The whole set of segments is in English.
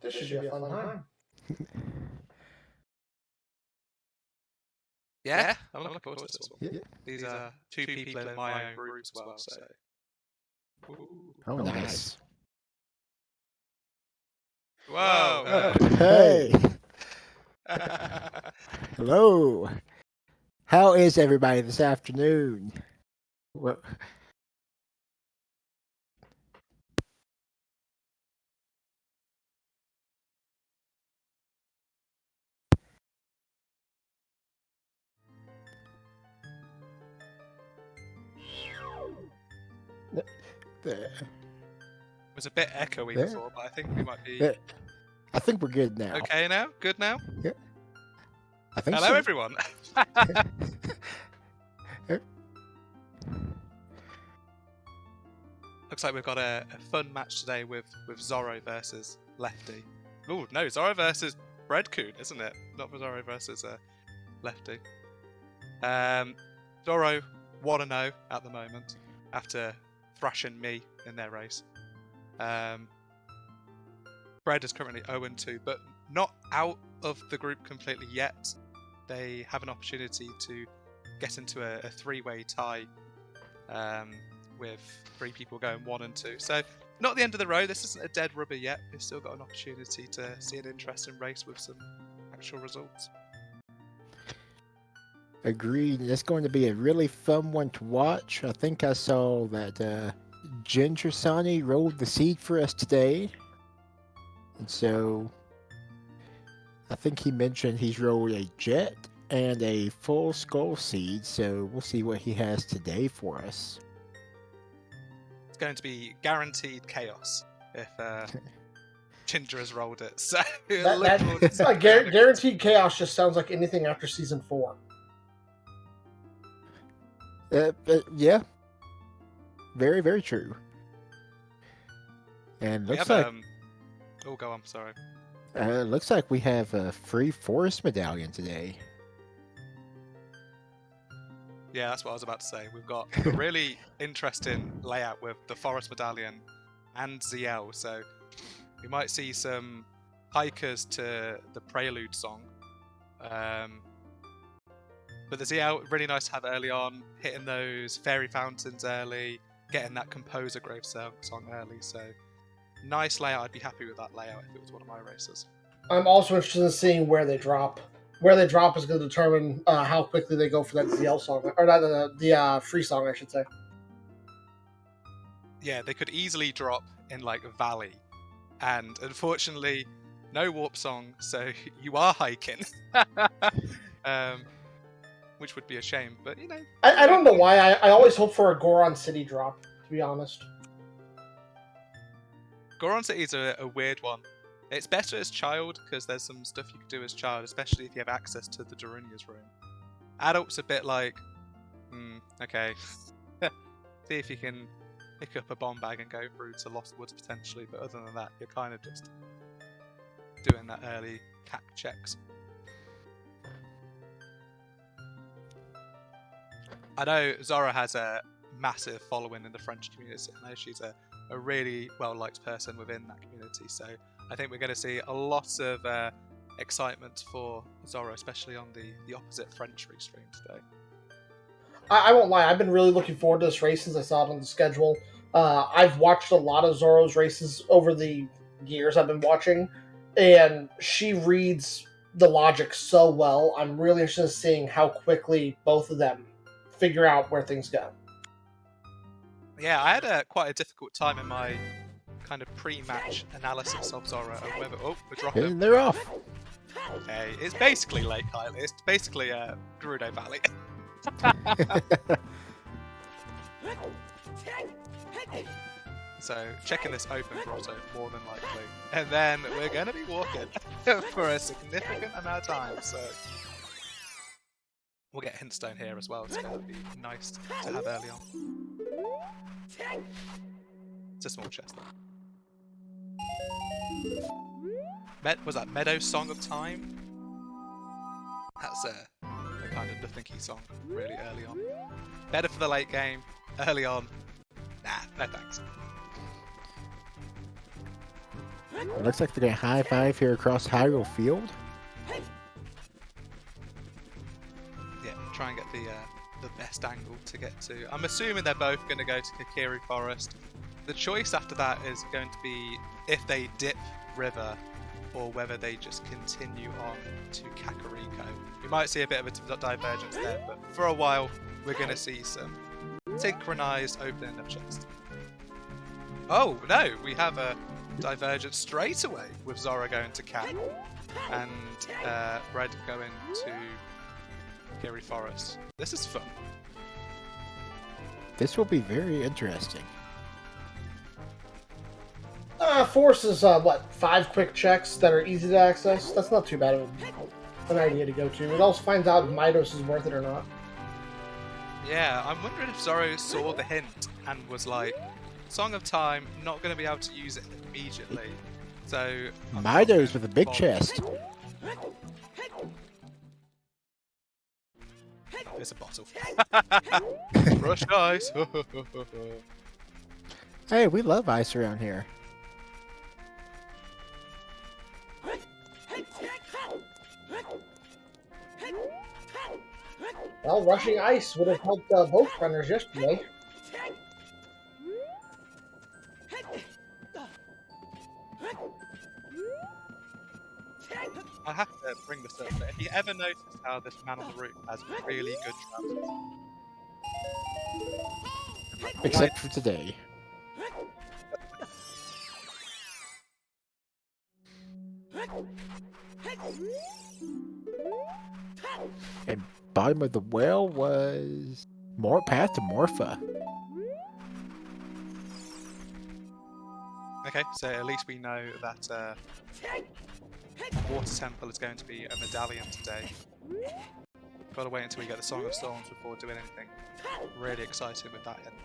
This should be a fun time. Yeah, I'm looking forward to this one. Yeah. These are two people in my own group as well, so. Ooh. Oh, nice. Whoa! Oh, hey! Hello! How is everybody this afternoon? Well, It was a bit echoey There. before, but I think we might be there. I think we're good now. okay now. Good now. I think Hello, so. everyone. Looks like we've got a fun match today with Zorro versus Lefty. Oh no, Zorro versus Bread-Kun, isn't it? Not Zorro versus Lefty. Zorro 1-0 at the moment after thrashing me in their race. Bread is currently 0-2, but not out of the group completely yet. They have an opportunity to get into a three-way tie with three people going 1 and 2. So not the end of the road. This isn't a dead rubber yet. We've still got an opportunity to see an interesting race with some actual results. Agreed. It's going to be a really fun one to watch. I think I saw that Ginger Sonny rolled the seed for us today. And so I think he mentioned he's rolled a jet and a full skull seed. So we'll see what he has today for us. It's going to be guaranteed chaos if Ginger has rolled it. So Guaranteed chaos just sounds like anything after season 4. Yeah. Very, very true. And looks like oh, go on. Sorry. looks like we have a free forest medallion today. Yeah, that's what I was about to say. We've got a really interesting layout with the Forest Medallion and ZL, so we might see some hikers to the Prelude song. But the ZL, really nice to have early on, hitting those fairy fountains early, getting that Composer Grave song early, so nice layout. I'd be happy with that layout if it was one of my races. I'm also interested in seeing where they drop. Where they drop is going to determine how quickly they go for that ZL song, or not the free song, I should say. Yeah, they could easily drop in like Valley, and unfortunately, no warp song, so you are hiking, which would be a shame. But you know, I don't know why. I always hope for a Goron City drop, to be honest. Goron City is a weird one. It's better as child because there's some stuff you can do as child, especially if you have access to the Darunia's room. Adults a bit like, okay. See if you can pick up a bomb bag and go through to Lost Woods potentially, but other than that, you're kind of just doing that early cap checks. I know Zora has a massive following in the French community. I know she's a really well-liked person within that community, so I think we're going to see a lot of excitement for Zorro, especially on the opposite French restream today. I won't lie, I've been really looking forward to this race since I saw it on the schedule. I've watched a lot of Zorro's races over the years I've been watching, and she reads the logic so well. I'm really interested in seeing how quickly both of them figure out where things go. Yeah, I had quite a difficult time in my kind of pre-match analysis of Zorro and whether... Oh, we're dropping. And they're off. Okay, it's basically Lake Island. It's basically Gerudo Valley. So, checking this open grotto, more than likely. And then we're going to be walking for a significant amount of time, so... We'll get Hintstone here as well, so that'll be nice to have early on. It's a small chest, though. Was that Meadow Song of Time? That's a kind of nothing-y song, really early on. Better for the late game, early on. Nah, no thanks. It looks like they're going to high five here across Hyrule Field. Yeah, try and get the best angle to get to. I'm assuming they're both going to go to Kakiri Forest. The choice after that is going to be if they dip river or whether they just continue on to Kakariko. We might see a bit of a divergence there, but for a while we're going to see some synchronized opening of chests. Oh no, we have a divergence straight away with Zorro going to Cat and Bread going to Kakiri Forest. This is fun. This will be very interesting. Force is, what, 5 quick checks that are easy to access? That's not too bad of an idea to go to. It also finds out if Midos is worth it or not. Yeah, I'm wondering if Zorro saw the hint and was like, Song of Time, not going to be able to use it immediately. So... Midos with a big chest. It's a bottle. Brush ice. Hey, we love ice around here. Well, rushing ice would have helped both runners yesterday. I have to bring this up, but have you ever noticed how this man on the roof has really good trousers? Except for today. And bottom of the well was more path to Morpha. Okay, so at least we know that Water Temple is going to be a medallion today. Gotta wait until we get the Song of Storms before doing anything. Really excited with that hint.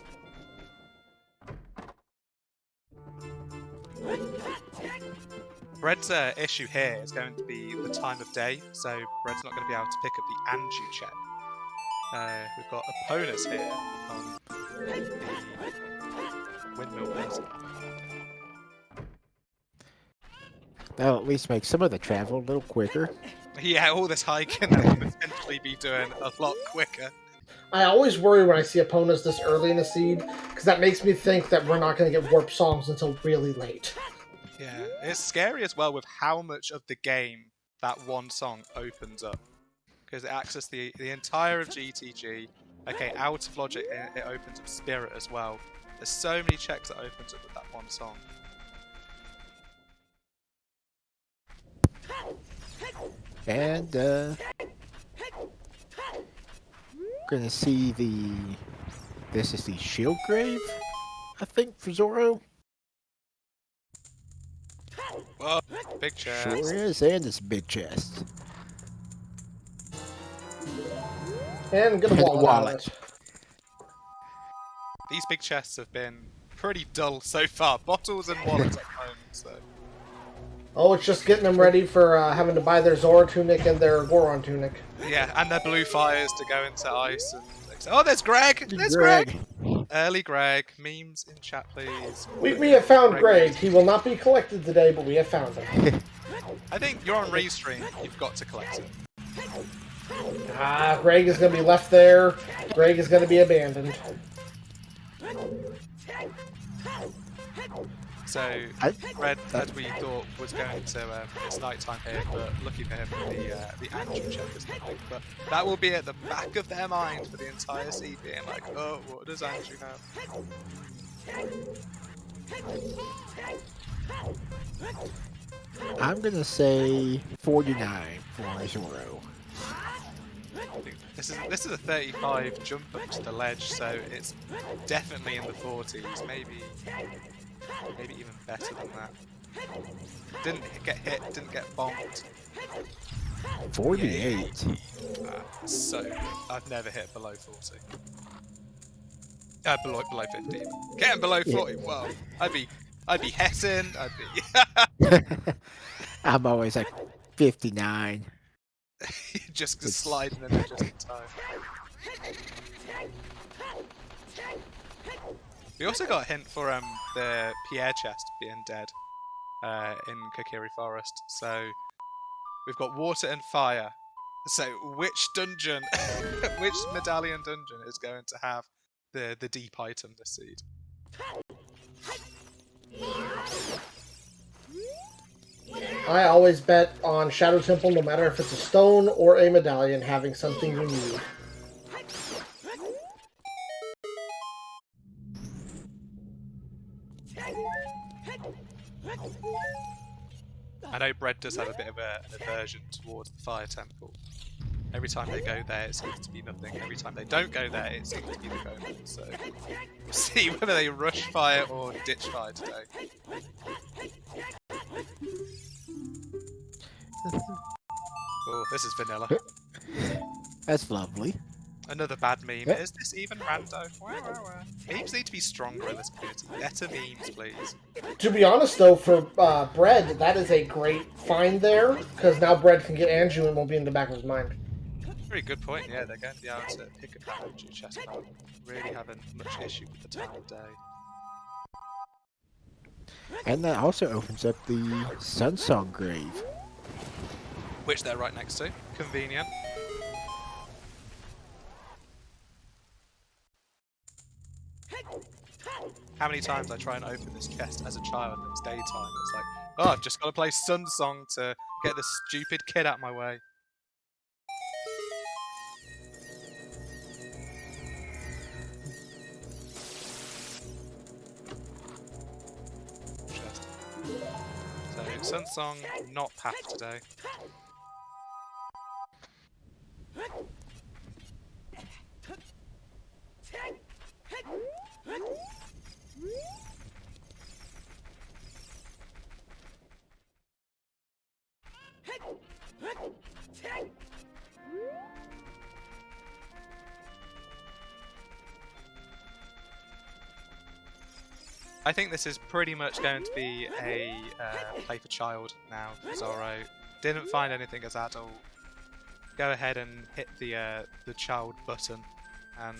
Bread's issue here is going to be the time of day, so Bread's not going to be able to pick up the Anju check. We've got opponents here on the windmill base. That'll at least make some of the travel a little quicker. Yeah, all this hiking that will potentially be doing a lot quicker. I always worry when I see opponents this early in the seed, because that makes me think that we're not going to get warp songs until really late. Yeah, it's scary as well with how much of the game that one song opens up. Because it accesses the entire of GTG. Okay, out of logic, it opens up Spirit as well. There's so many checks that opens up with that one song. And gonna see this is the shield grave, I think, for Zorro. Whoa, big chest. Sure is, and it's a big chest. And get a And a wallet. wallet. These big chests have been pretty dull so far. Bottles and wallets at home, so... Oh, it's just getting them ready for having to buy their Zorro tunic and their Goron tunic. Yeah, and their blue fires to go into ice and... Oh, there's Greg! There's Greg! Early Greg. Memes in chat, please. We have found Greg. He will not be collected today, but we have found him. I think you're on Restream. You've got to collect him. Greg is going to be left there. Greg is going to be abandoned. So, Red, as we thought, was going to, it's night time here, but lucky for him, the Andrew check is nothing. But that will be at the back of their mind for the entire seed, being like, oh, what does Andrew have? I'm gonna say 49 for Zorro. This is a 35 jump up to the ledge, so it's definitely in the 40s, maybe even better than that. Didn't get hit, didn't get bonked. 48. So good. I've never hit below 40. Below 50. Getting below 40. Yeah. Well, I'd be hessing. I'd be. I'm always like 59. just sliding in there just in time. We also got a hint for the Pierre chest being dead. in Kokiri Forest. So we've got water and fire. So which dungeon, which medallion dungeon is going to have the deep item this seed? I always bet on Shadow Temple, no matter if it's a stone or a medallion, having something you need. I know Bread does have a bit of an aversion towards the fire temple. Every time they go there, it seems to be nothing. Every time they don't go there, it seems to be the bonus. So we'll see whether they rush fire or ditch fire today. Oh, this is vanilla. That's lovely. Another bad meme. Yep. Is this even rando? Memes need to be stronger in this community. Better memes, please. To be honest, though, for Bread, that is a great find there, because now Bread can get Anju and won't be in the back of his mind. Very good point. Yeah, they're going to be able to pick up that Anju chest without really having much issue with the time of day. And that also opens up the Sunsong grave. Which they're right next to. Convenient. How many times I try and open this chest as a child and it's daytime, and it's like, oh, I've just got to play Sun Song to get this stupid kid out of my way. Chest. So, Sun Song, not path today. I think this is pretty much going to be a play for child now for Zorro. Didn't find anything as adult. Go ahead and hit the child button and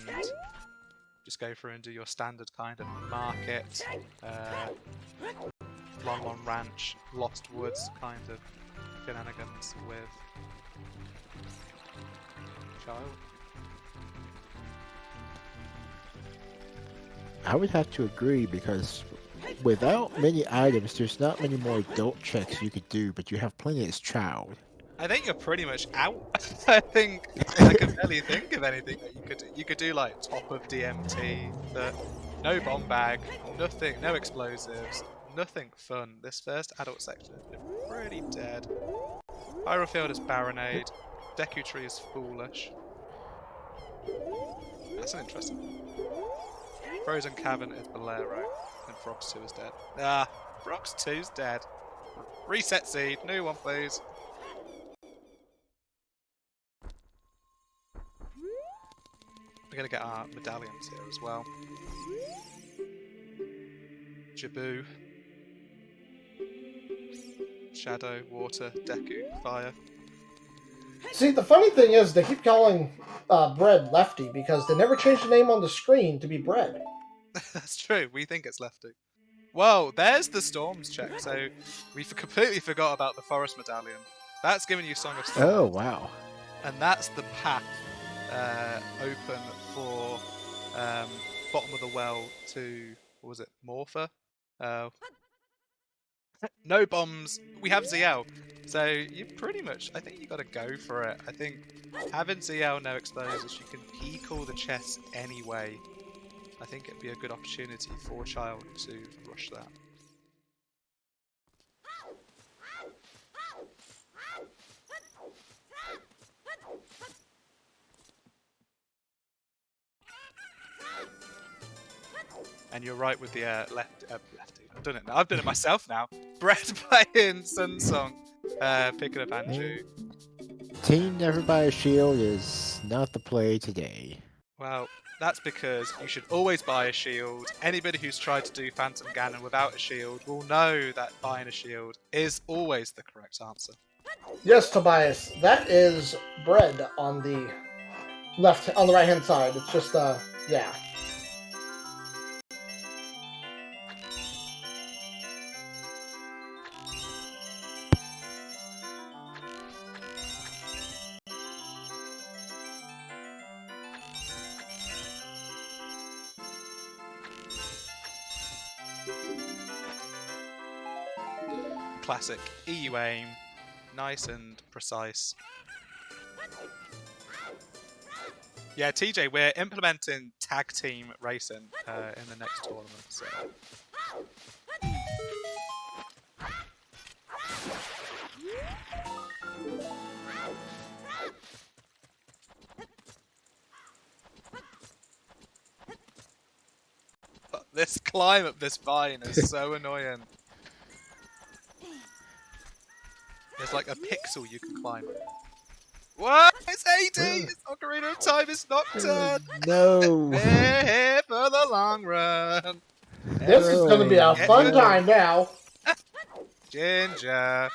just go through and do your standard kind of market, Lon Lon Ranch, Lost Woods kind of shenanigans with child. I would have to agree because without many items, there's not many more adult checks you could do, but you have plenty as child. I think you're pretty much out. I think I can barely think of anything that you could do. You could do like top of DMT, but no bomb bag, nothing, no explosives, nothing fun. This first adult section has been pretty dead. Pyrofield is Baronade. Deku Tree is Foolish. That's an interesting one. Frozen Cavern is Bolero, and Frogs 2 is dead. Ah, Frogs 2's dead. Reset seed, new one please. We're gonna get our medallions here as well. Jaboo. Shadow, Water, Deku, Fire. See, the funny thing is, they keep calling Bread Lefty because they never changed the name on the screen to be Bread. That's true, we think it's Lefty. Whoa, there's the Storms check, so we completely forgot about the Forest Medallion. That's giving you Song of Storms. Oh, wow. And that's the path open for bottom of the well to, what was it, Morpher? No bombs. We have ZL. So you pretty much, I think you got to go for it. I think having ZL, no explosives, you can peek all the chests anyway. I think it'd be a good opportunity for Child to rush that. And you're right with the lefty. I've done it now. I've done it myself now. Bread playing Sun Song, picking up Anju. Team Never Buy a Shield is not the play today. Well, that's because you should always buy a shield. Anybody who's tried to do Phantom Ganon without a shield will know that buying a shield is always the correct answer. Yes, Tobias, that is Bread on the on the right hand side. It's just yeah. classic EU aim, nice and precise. Yeah, TJ, we're implementing tag team racing in the next tournament. So. This climb up this vine is so annoying. There's like a pixel you can climb. What? It's 80! It's Ocarina of Time, it's Nocturne! No! We're here for the long run! This is going to be a fun time now. Ginger.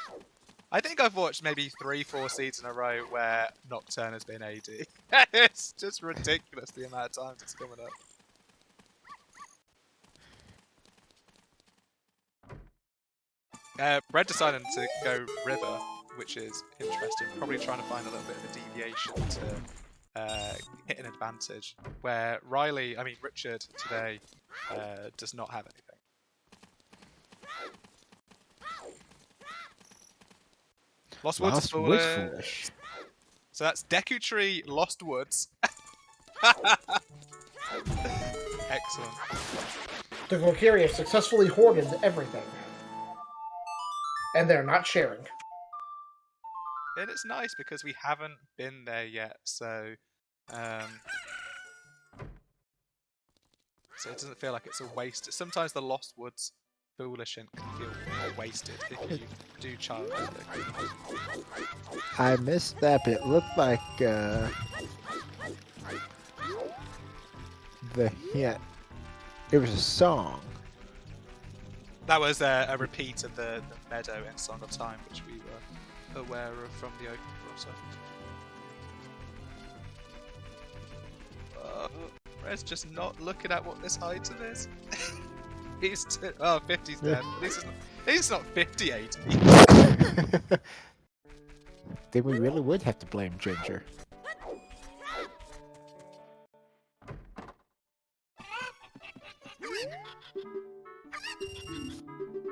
I think I've watched maybe 3-4 seeds in a row where Nocturne has been AD. It's just ridiculous the amount of times it's coming up. Red decided to go River, which is interesting. Probably trying to find a little bit of a deviation to hit an advantage. Where Richard today does not have anything. Lost Woods is foolish. So that's Deku Tree, Lost Woods. Excellent. The Valkyrie have successfully hoarded everything. And they're not sharing. And it's nice because we haven't been there yet, so it doesn't feel like it's a waste. Sometimes the Lost Woods foolish and can feel more wasted if you do child building. I missed that, but it looked like it was a song. That was a repeat of the Meadow in Song of Time, which we were aware of from the open crossover. Red's just not looking at what this item is. He's 50's dead. He's not 58. Then we really would have to blame Ginger.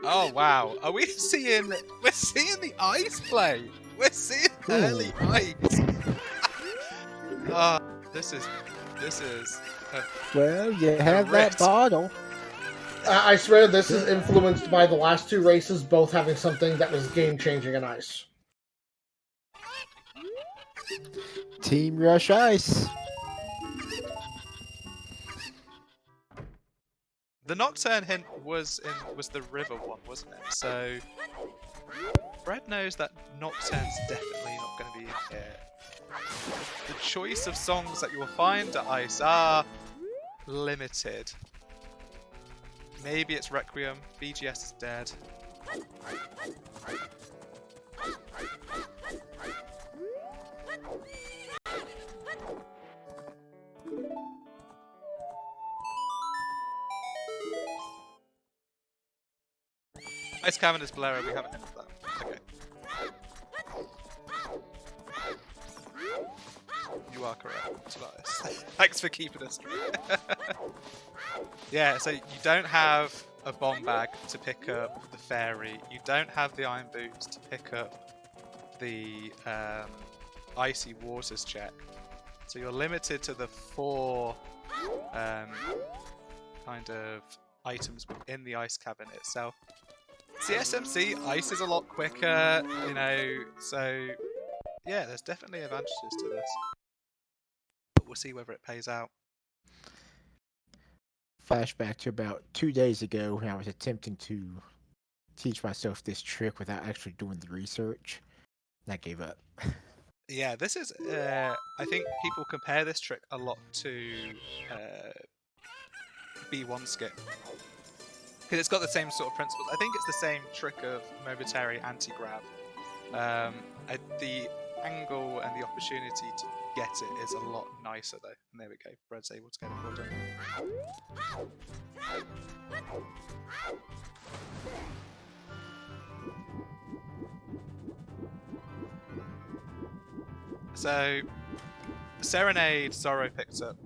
Oh wow! Are we seeing? We're seeing the ice play. We're seeing early ice. This is. Well, you have that bottle. I swear this is influenced by the last two races, both having something that was game-changing in ice. Team Rush Ice. The Nocturne hint was the river one, wasn't it? So Fred knows that Nocturne's definitely not going to be in here. The choice of songs that you will find at Ice are limited. Maybe it's Requiem. BGS is dead. Ice Cavern is Bolero, we haven't hinted that. Okay. You are correct, Tobias. Thanks for keeping us straight. Yeah, so you don't have a bomb bag to pick up the fairy. You don't have the iron boots to pick up the icy waters check. So you're limited to the 4 kind of items within the ice cavern itself. CSMC, ice is a lot quicker, you know, so yeah, there's definitely advantages to this. But we'll see whether it pays out. Flashback to about 2 days ago when I was attempting to teach myself this trick without actually doing the research. And I gave up. Yeah, this is, I think people compare this trick a lot to B1 skip. Because it's got the same sort of principles. I think it's the same trick of momentary anti-grab. The angle and the opportunity to get it is a lot nicer though. And there we go, Bread's able to get it all done. So, Serenade Zorro picked up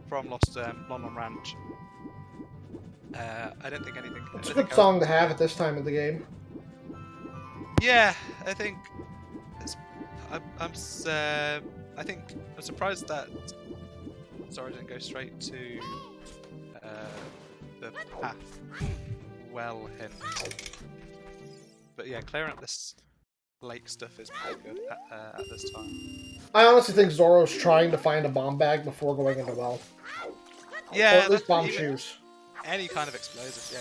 from Lost London Ranch. I don't think anything. It's a good song to have at this time of the game. Yeah, I think I'm surprised that Zorro didn't go straight to the path well hint. But yeah, clearing up this lake stuff is pretty good at this time. I honestly think Zorro's trying to find a bomb bag before going into well. Yeah, or at least bomb even shoes. any kind of explosives. Yeah,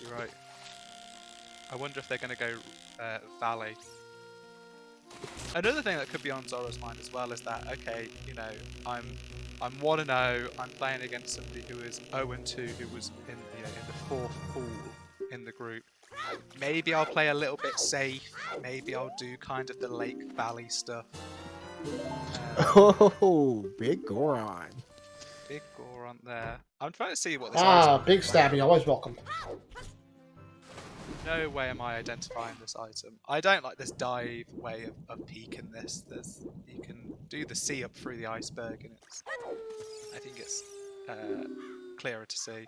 you're right. I wonder if they're going to go valley. Another thing that could be on Zorro's mind as well is that, okay, you know, I'm 1-0. I'm playing against somebody who is 0-2, who was in the fourth pool in the group. Maybe I'll play a little bit safe. Maybe I'll do kind of the Lake Valley stuff. Oh, big Goron. Big Goron there. I'm trying to see what this item Big is. stabby, always welcome. No way am I identifying this item. I don't like this dive way of peeking this. You can do the see up through the iceberg, and I think it's clearer to see.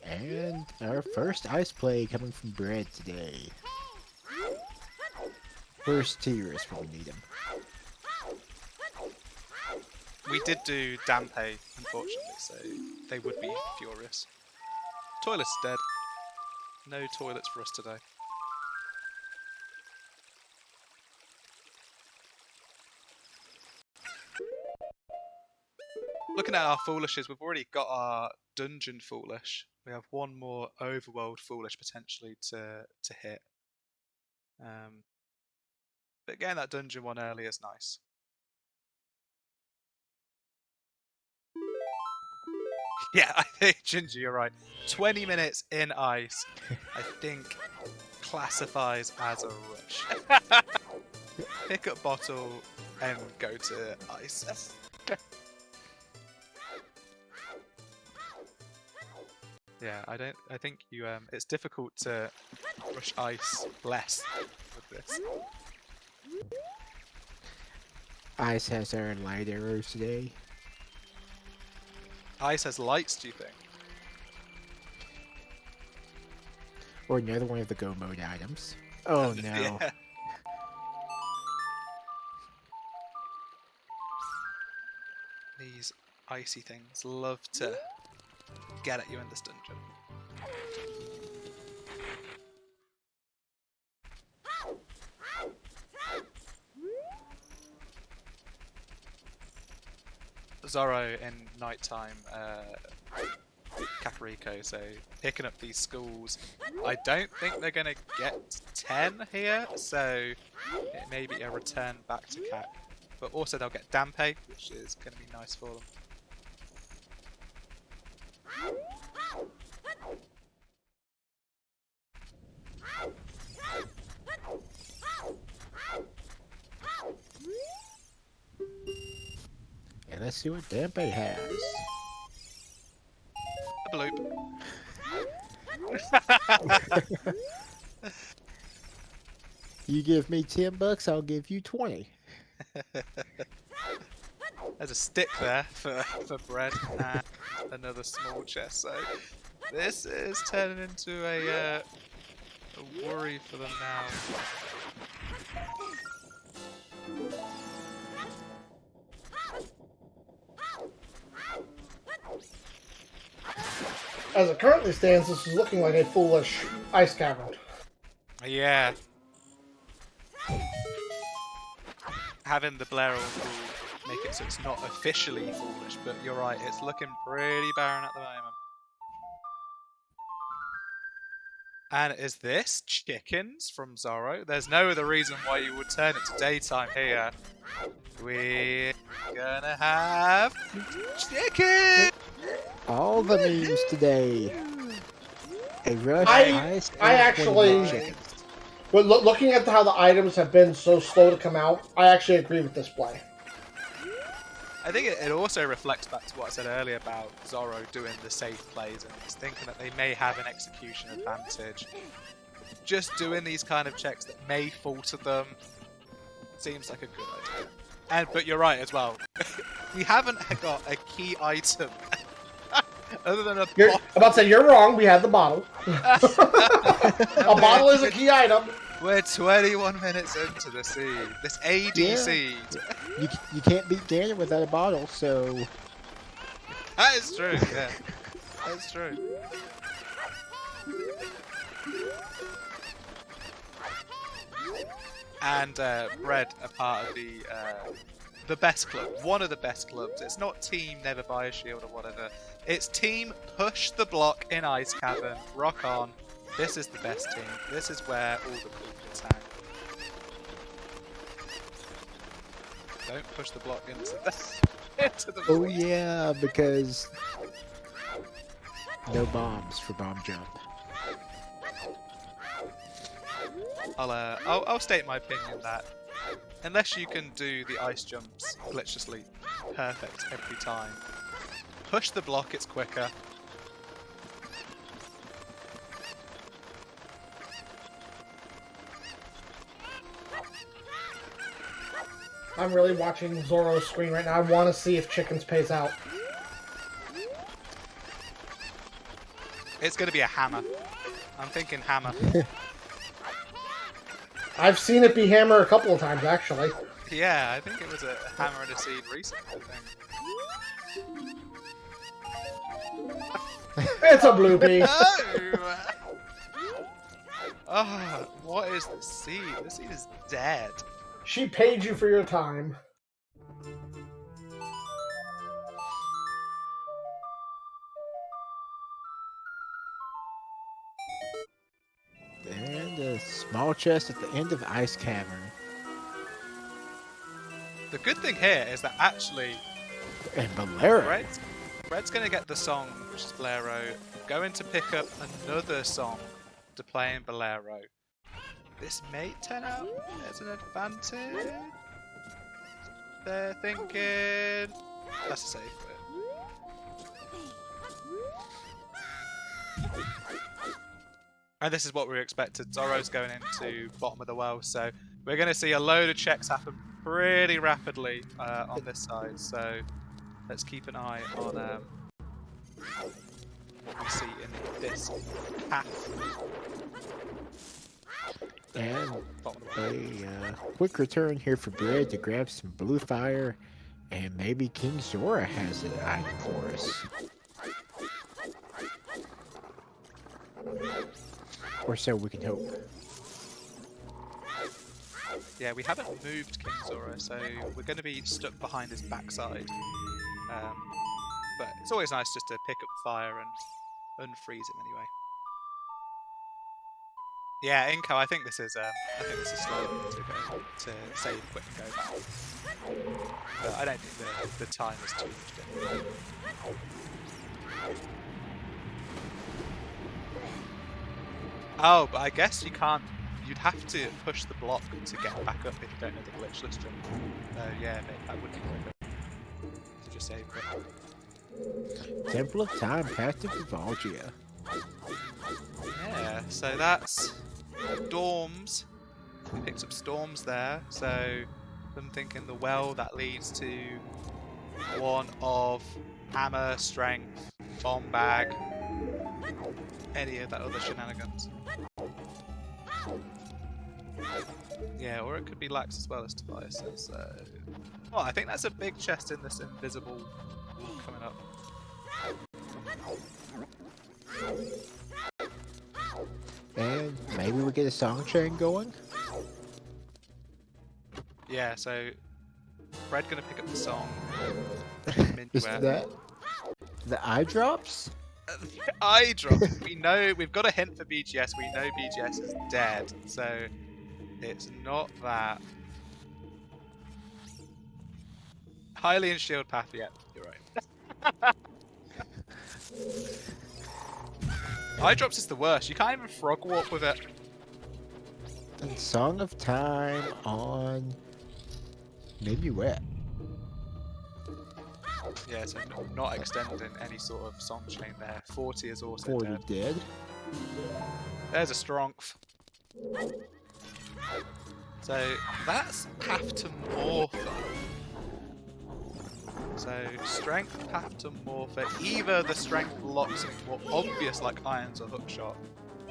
And our first ice play coming from Bread today. First tiers when we need them. We did do Dampe, unfortunately, so they would be furious. Toilet's dead. No toilets for us today. Looking at our foolishes, we've already got our dungeon foolish. We have one more overworld foolish potentially to hit. But getting that dungeon one early is nice. Yeah, I think, Ginger, you're right. 20 minutes in ice, I think, classifies as a rush. Pick up bottle and go to ice. Yeah, I think you. It's difficult to rush ice less with this. Ice has our light arrows today. Ice has lights, do you think? Or another one of the go mode items. Oh no. Yeah. These icy things love to get at you in this dungeon. Zorro in nighttime, Kakariko, so picking up these schools. I don't think they're going to get 10 here, so it may be a return back to Kak. But also they'll get Dampe, which is going to be nice for them. And let's see what Dampe has. A bloop. You give me $10, I'll give you 20. There's a stick there for bread and another small chest. So this is turning into a worry for them now. As it currently stands, this is looking like a foolish ice cavern. Yeah. Having the Blair will make it so it's not officially foolish, but you're right, it's looking pretty barren at the moment. And is this chickens from Zorro? There's no other reason why you would turn it to daytime here. We're gonna have chicken! All the memes today. A rush I actually, but looking at how the items have been so slow to come out, I actually agree with this play. I think it also reflects back to what I said earlier about Zorro doing the safe plays and just thinking that they may have an execution advantage. just doing these kind of checks that may falter them seems like a good idea. But you're right as well. We haven't got a key item other than a I'm bottle. about to say, you're wrong. We have the bottle. A bottle is a key item. We're 21 minutes into the seed. This AD Yeah. seed. You can't beat Ganon without a bottle, so That is true, yeah. That's true. And Bread are part of the best club. One of the best clubs. It's not Team Never Buy a Shield or whatever. It's Team Push the Block in Ice Cavern. Rock on. This is the best team. This is where all the cool kids hang. Don't push the block into the oh void. yeah, because no bombs for bomb jump. I'll state my opinion that unless you can do the ice jumps glitchlessly perfect every time, push the block, it's quicker. I'm really watching Zorro's screen right now. I want to see if Chickens pays out. It's going to be a hammer. I'm thinking hammer. I've seen it be hammer a couple of times, actually. Yeah, I think it was a hammer and a seed recently, I think. It's a bloopy. No! Oh, what is the seed? The seed is dead. She paid you for your time. And a small chest at the end of Ice Cavern. The good thing here is that actually And Bolero. Red's going to get the song, which is Bolero, going to pick up another song to play in Bolero. This may turn out as an advantage. They're thinking... That's a safe bit. And this is what we expected. Zorro's going into bottom of the well, so we're going to see a load of checks happen pretty rapidly on this side. So let's keep an eye on what we see in this path. And a quick return here for Bread to grab some blue fire, and maybe King Zora has an item for us. Or so we can hope. Yeah, we haven't moved King Zora, so we're going to be stuck behind his backside. But it's always nice just to pick up the fire and unfreeze him anyway. Yeah, Inko, I think this is slow to save quick and go back. But I don't think the time is too much different. Oh, but I guess you can't. You'd have to push the block to get back up if you don't know the glitchless jump. So yeah, that would be quicker to just save quick. Temple of Time, Path to Vivalgia. Yeah, so that's Storms. We picked up Storms there, so I'm thinking the well that leads to one of Hammer, Strength, Bomb Bag, any of that other shenanigans. Yeah, or it could be Lax as well as Tobias. So, well, I think that's a big chest in this invisible coming up. And maybe we get a song chain going? Yeah, so Fred gonna pick up the song. Is that the eye drops? Eye drop. We know we've got a hint for BGS. We know BGS is dead, so it's not that. Highly in shield path. Yeah, you're right. Eye drops is the worst. You can't even frog walk with it. And Song of Time on Minuet. Yeah, so not extending any sort of song chain there. 40 is also 40 dead. dead. There's a strong. So that's path to Morpher. So strength, path to Morpher. Either the strength locks in more obvious like irons or hookshot,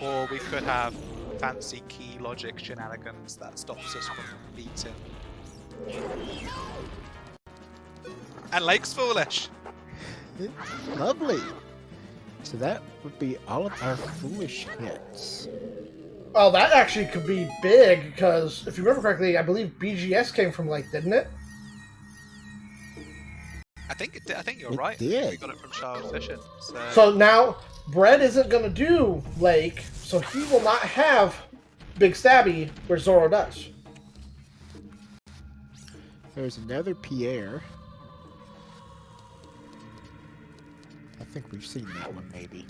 or we could have fancy key logic shenanigans that stops us from beating. And Lake's foolish. Lovely. So that would be all of our foolish hits. Oh, that actually could be big, because if you remember correctly, I believe BGS came from Lake, didn't it? I think it did. I think you're It right. did. We got it from Charles Fisher. So now, Bread isn't going to do Lake, so he will not have Big Stabby where Zorro does. There's another Pierre. I think we've seen that one, maybe.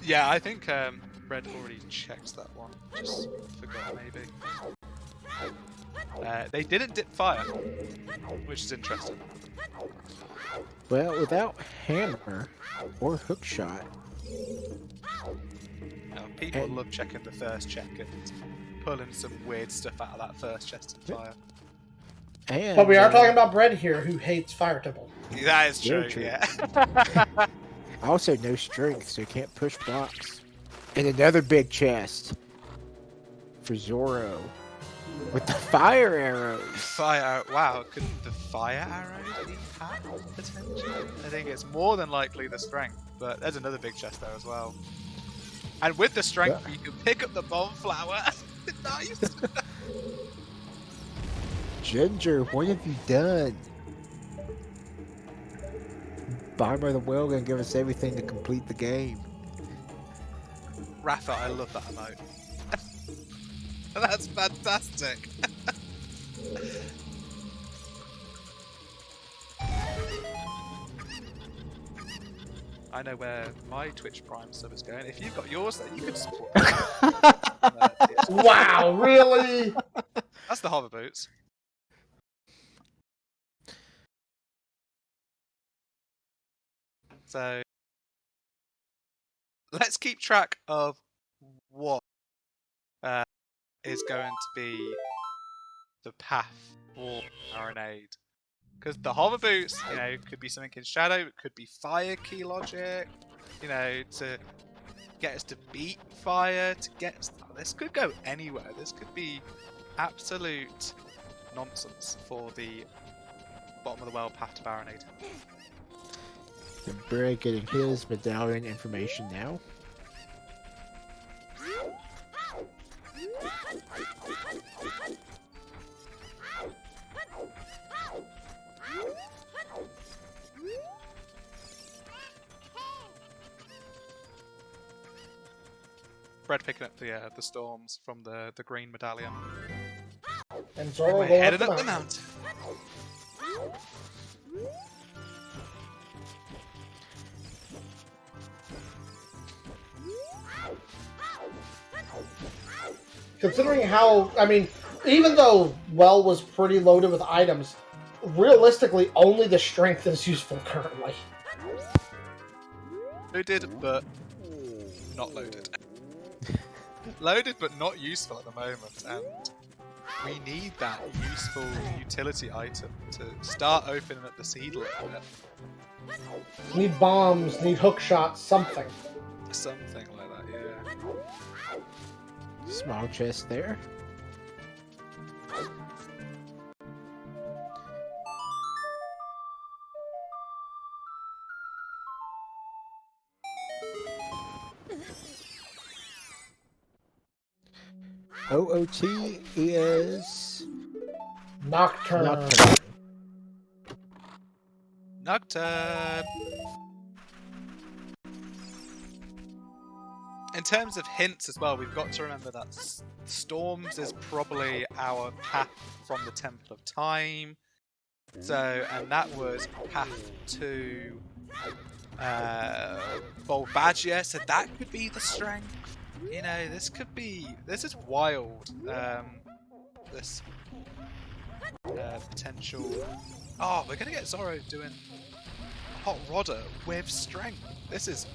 Yeah, I think Red already checked that one. Just forgot, maybe. They didn't dip fire, which is interesting. Well, without hammer or hookshot. People love checking the first check and pulling some weird stuff out of that first chest of fire. And, But we are talking about Bread here, who hates Fire Temple. That is true, Very true. yeah. Also, no strength, so you can't push blocks. And another big chest for Zorro with the fire arrows. Fire, wow, could the fire arrows be path, potentially? I think it's more than likely the strength, but there's another big chest there as well. And with the strength, you can pick up the bomb flower. Nice! Ginger, what have you done? Bottom of the well gonna give us everything to complete the game. Rafa, I love that emote. That's fantastic. I know where my Twitch Prime sub is going. If you've got yours, then you can support. Wow, really? That's the hover boots. So let's keep track of what is going to be the path for Marinade. Because the hover boots, you know, could be something in shadow, it could be fire key logic, you know, to get us to beat fire, to get us... This could go anywhere. This could be absolute nonsense for the bottom of the well path to Baronade. The Bread getting his medallion information now. Bread picking up the storms from the green medallion. And Zorro We're going headed up up the the mountain. mountain. Considering how, I mean, even though Well was pretty loaded with items, realistically, only the strength is useful currently. Loaded, but not loaded. Loaded, but not useful at the moment, and we need that useful utility item to start opening up the seed a little bit. Need bombs, need hook shots, something. Something like that, yeah. Small chest there. OOT is Nocturne. Nocturne. Nocturne! In terms of hints as well, we've got to remember that Storms is probably our path from the Temple of Time. So, and that was path to Volvagia, so that could be the strength. You know, this is wild. This potential. Oh, we're gonna get Zorro doing Hot Rodder with strength. This is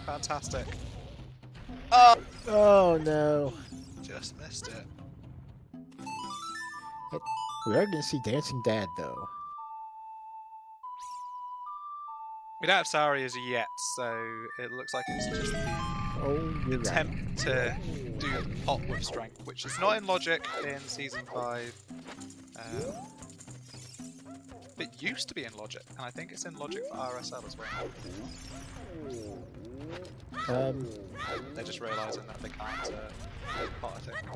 fantastic. Oh, Oh no. Just missed it. We are going to see Dancing Dad, though. We don't have Sari as yet, so it looks like it's just the Oh, you're right. attempt to do the pot with strength, which is not in Logic in Season 5. But used to be in Logic, and I think it's in Logic for RSL as well. They're just realising that they can't pot, I think.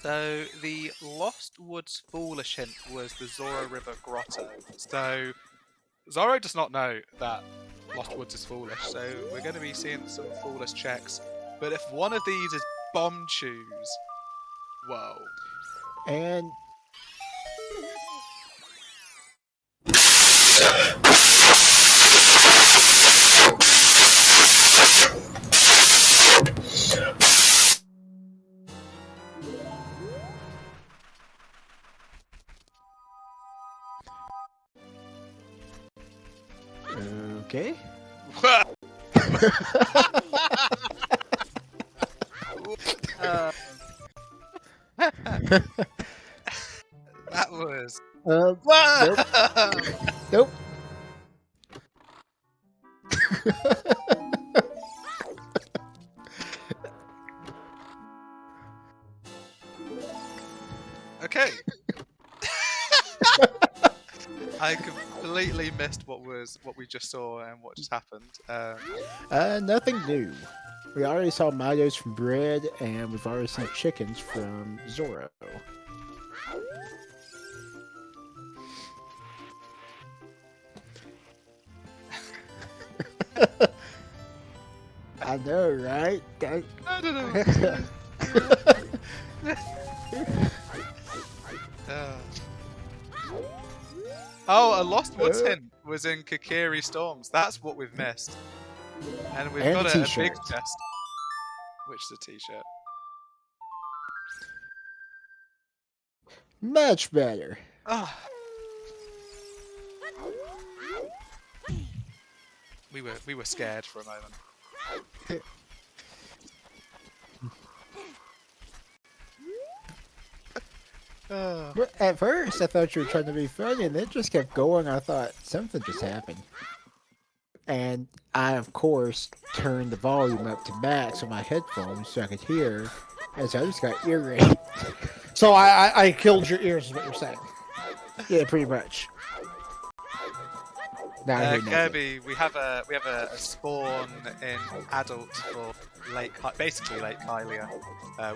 So the Lost Woods Foolish hint was the Zorro River Grotto. So Zorro does not know that Lost Woods is foolish, so we're going to be seeing some foolish checks. But if one of these is bomb shoes, whoa. And okay. That was. Nope. Nope. Okay. I completely missed what we just saw and what just happened. Nothing new. We already saw Mitos from Bread, and we've already seen chickens from Zorro. I know, right? I don't know. Oh, a Lost Woods hint was in Kokiri Storms. That's what we've missed. And we've got a big chest. Which is a t-shirt. Much better. Oh. We were scared for a moment. At first, I thought you were trying to be funny, and it just kept going. I thought something just happened. And I, of course, turned the volume up to max on my headphones so I could hear, and so I just got ear rape. So I killed your ears, is what you're saying. Yeah, pretty much. Now Kirby, we have a spawn in adult for basically Lake Hylia,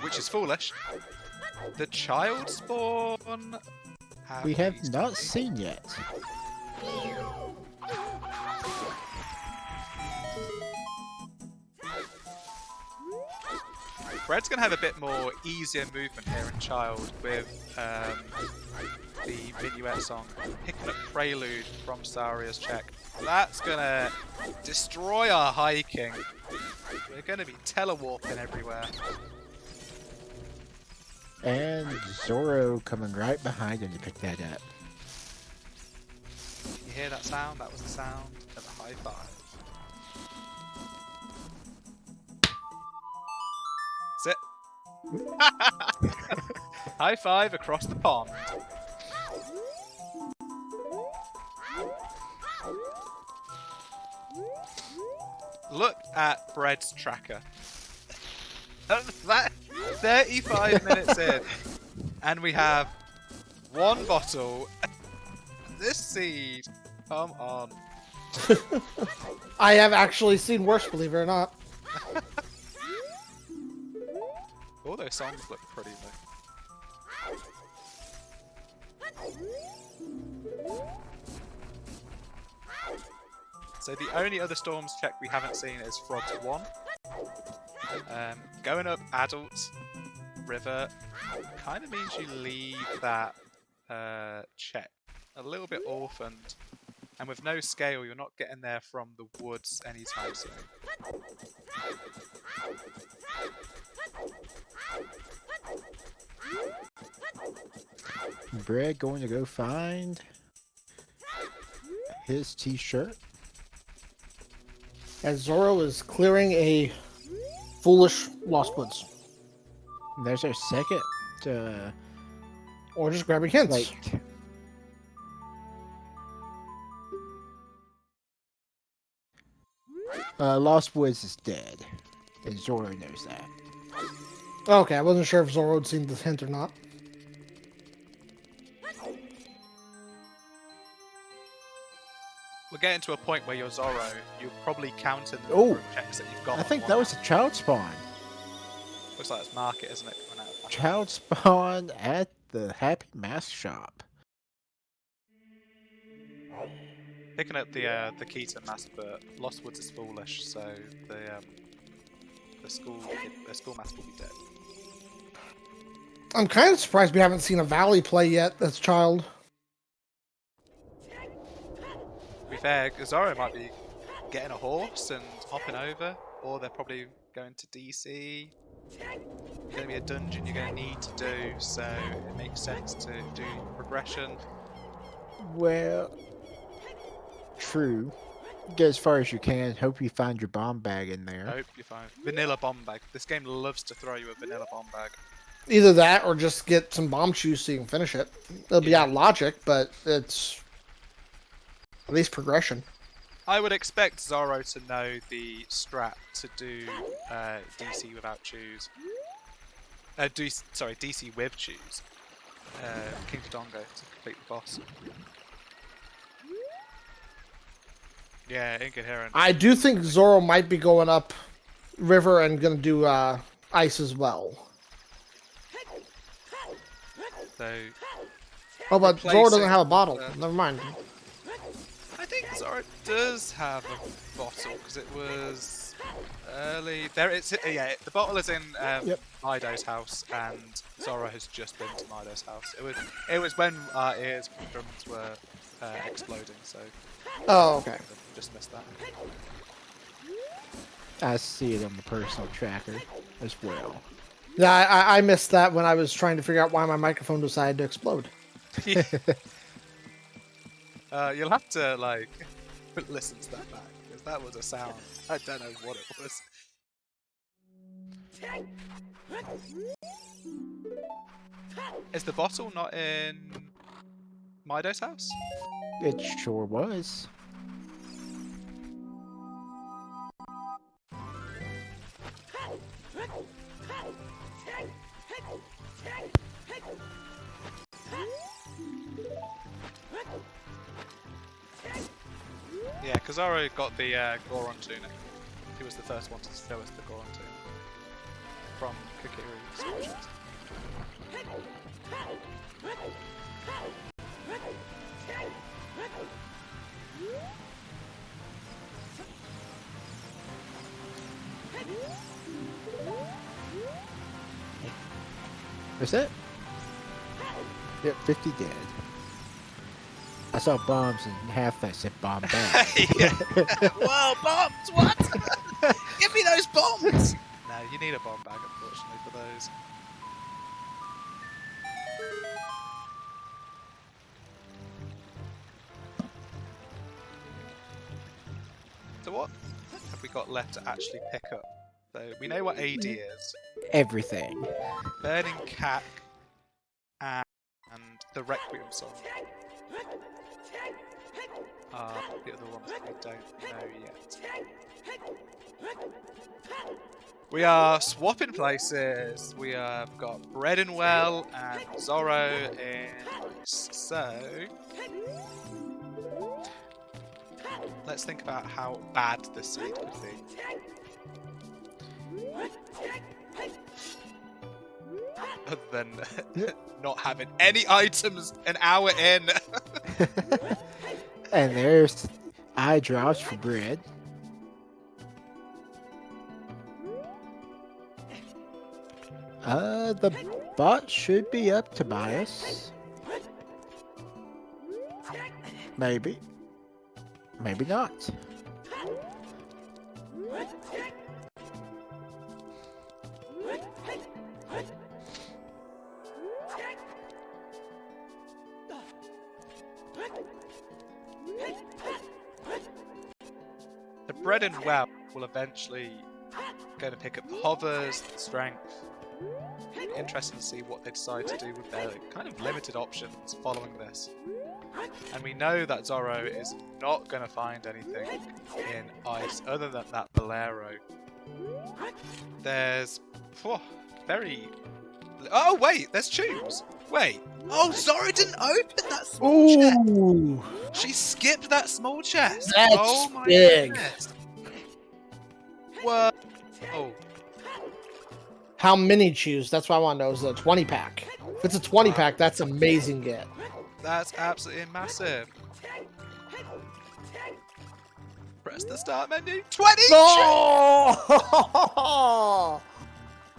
which is foolish. The child spawn we have not seen yet. Bread's gonna have a bit more easier movement here in Child with the Minuet song, picking up Prelude from Saria's check. That's gonna destroy our hiking. We're gonna be telewarping everywhere. And Zorro coming right behind him to pick that up. You hear that sound? That was the sound of a high five. Sit. High five across the pond. Look at Bread's tracker. That 35 minutes in, and we have one bottle. This seed, come on. I have actually seen worse, believe it or not. All those songs look pretty though. So the only other storms check we haven't seen is Frogs 1. Going up Adult River kind of means you leave that check a little bit orphaned. And with no scale, you're not getting there from the woods anytime soon. and Bread going to go find his t-shirt. As Zorro is clearing a foolish Lost Woods. And there's our second Or just grabbing hints. like Lost Woods is dead. And Zorro knows that. Okay, I wasn't sure if Zorro had seen this hint or not. We're getting to a point where you're Zorro. You're probably counting the Oh. number of checks that you've got. I on think one that was hand. a child spawn. Looks like it's market, isn't it? Coming out of that. Child spawn at the Happy Mask Shop. Picking up the key to mask, but Lost Woods is foolish, so the school mask will be dead. I'm kind of surprised we haven't seen a Valley play yet as child. To be fair, Zorro might be getting a horse and hopping over, or they're probably going to DC. It's going to be a dungeon you're going to need to do, so it makes sense to do progression. Well, true. Get as far as you can. Hope you find your bomb bag in there. I hope you find vanilla bomb bag. This game loves to throw you a vanilla bomb bag. Either that or just get some bomb shoes so you can finish it. It'll be out of logic, but it's at least progression. I would expect Zorro to know the strat to do DC without shoes. DC with shoes. King Dongo to complete the boss. Yeah, incoherent. I do think Zorro might be going up river and going to do ice as well. So Oh, but Zorro doesn't have a bottle. Replacing, Never mind. I think Zorro does have a bottle because it was early. There, it's yeah. The bottle is in Yep. Mido's house, and Zorro has just been to Mido's house. It was when our ears drums were exploding. So Oh, okay. just missed that. I see it on the personal tracker as well. Yeah, I missed that when I was trying to figure out why my microphone decided to explode. You'll have to like listen to that back because that was a sound. I don't know what it was. Is the bottle not in Mido's house? It sure was. Yeah, because Zorro got the Goron tunic. He was the first one to show us the Goron tunic from Kukiri's Orchards. Is it? Yep, 50 dead. I saw bombs and half that said bomb back. Whoa, bombs! What? Give me those bombs! No, you need a bomb bag, unfortunately, for those. So what have we got left to actually pick up? So we know what AD is. Everything. Burning Cack and the Requiem song are the other ones that we don't know yet. We are swapping places. We have got Bread and Well and Zorro in Ice. So let's think about how bad this seed could be. Other than not having any items an hour in. And there's eye drops for Bread. The bot should be up, Tobias. Maybe. Maybe not. Bread and Well will eventually going to pick up hovers, strength. Interesting to see what they decide to do with their kind of limited options following this. And we know that Zorro is not going to find anything in ice other than that Bolero. There's very... Oh wait, there's Choose. Wait. Oh, Zorro didn't open that small chest. She skipped that small chest. That's oh my big. goodness. Whoa. Oh. How many Choose? That's what I want to know. Is it a 20 pack? If it's a 20 pack, that's amazing get. That's absolutely massive. Press the start menu. 20! Oh!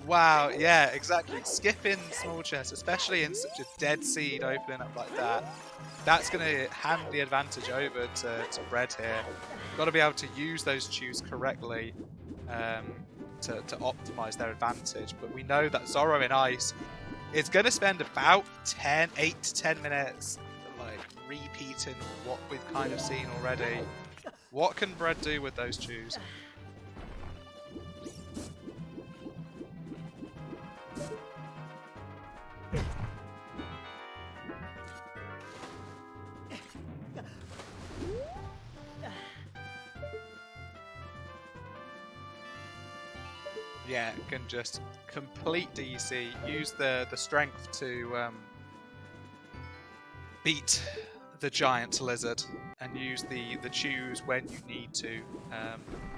Wow, yeah, exactly. Skipping small chests, especially in such a dead seed opening up like that, that's going to hand the advantage over to Bread here. Got to be able to use those Choose correctly to optimize their advantage. But we know that Zorro in Ice is going to spend about 8 to 10 minutes like repeating what we've kind of seen already. What can Bread do with those Choose? Yeah, can just complete DC, use the strength to beat the giant lizard, and use the Choose when you need to.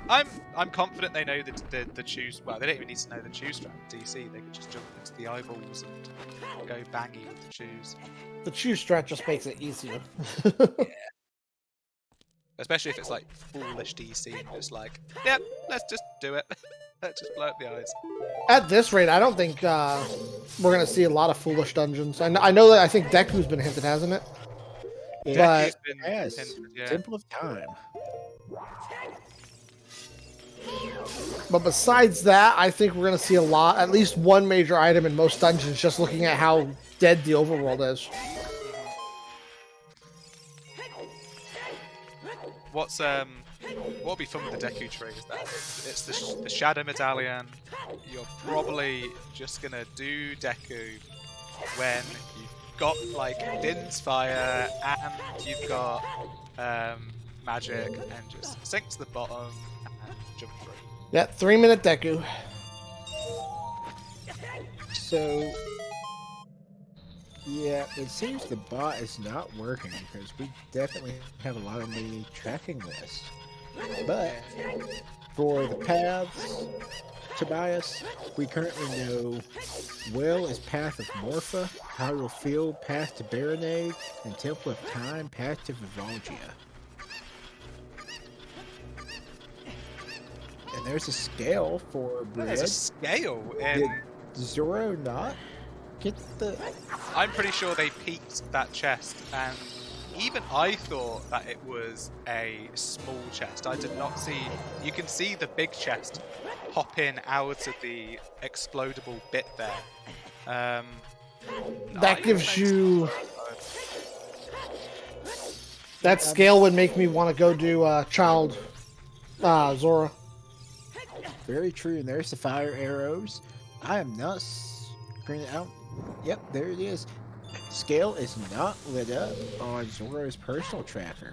I'm confident they know the Choose. Well, they don't even need to know the Choose strat DC. They could just jump into the eyeballs and go bangy with the Choose. The Choose strat just makes it easier. Yeah. Especially if it's like foolish DC and just like, yep, let's just do it. Let's just blow up the eyes. At this rate, I don't think we're going to see a lot of foolish dungeons. I know that I think Deku's been hinted, hasn't it? Yeah, But yes. Yeah. Temple of Time. But besides that, I think we're going to see at least one major item in most dungeons, just looking at how dead the overworld is. What'll be fun with the Deku tree is that it's the Shadow Medallion. You're probably just gonna do Deku when you've got like Din's Fire and you've got magic, and just sink to the bottom and jump through. Yeah, 3-minute Deku. So, yeah, it seems the bot is not working because we definitely have a lot of mini tracking lists. But for the paths, Tobias, we currently know Well is Path of Morpha, Hyrule Field, Path to Baronade, and Temple of Time, Path to Vivalgia. And there's a scale for Bread. There's a scale in... Did Zorro not get the... I'm pretty sure they peeked that chest, and even I thought that it was a small chest. I did not see... You can see the big chest pop in out of the explodable bit there. That gives you... That scale would make me want to go do Child Zora. Very true, and there's the fire arrows. I am not screening out. Yep, there it is. Scale is not lit up on Zorro's personal tracker.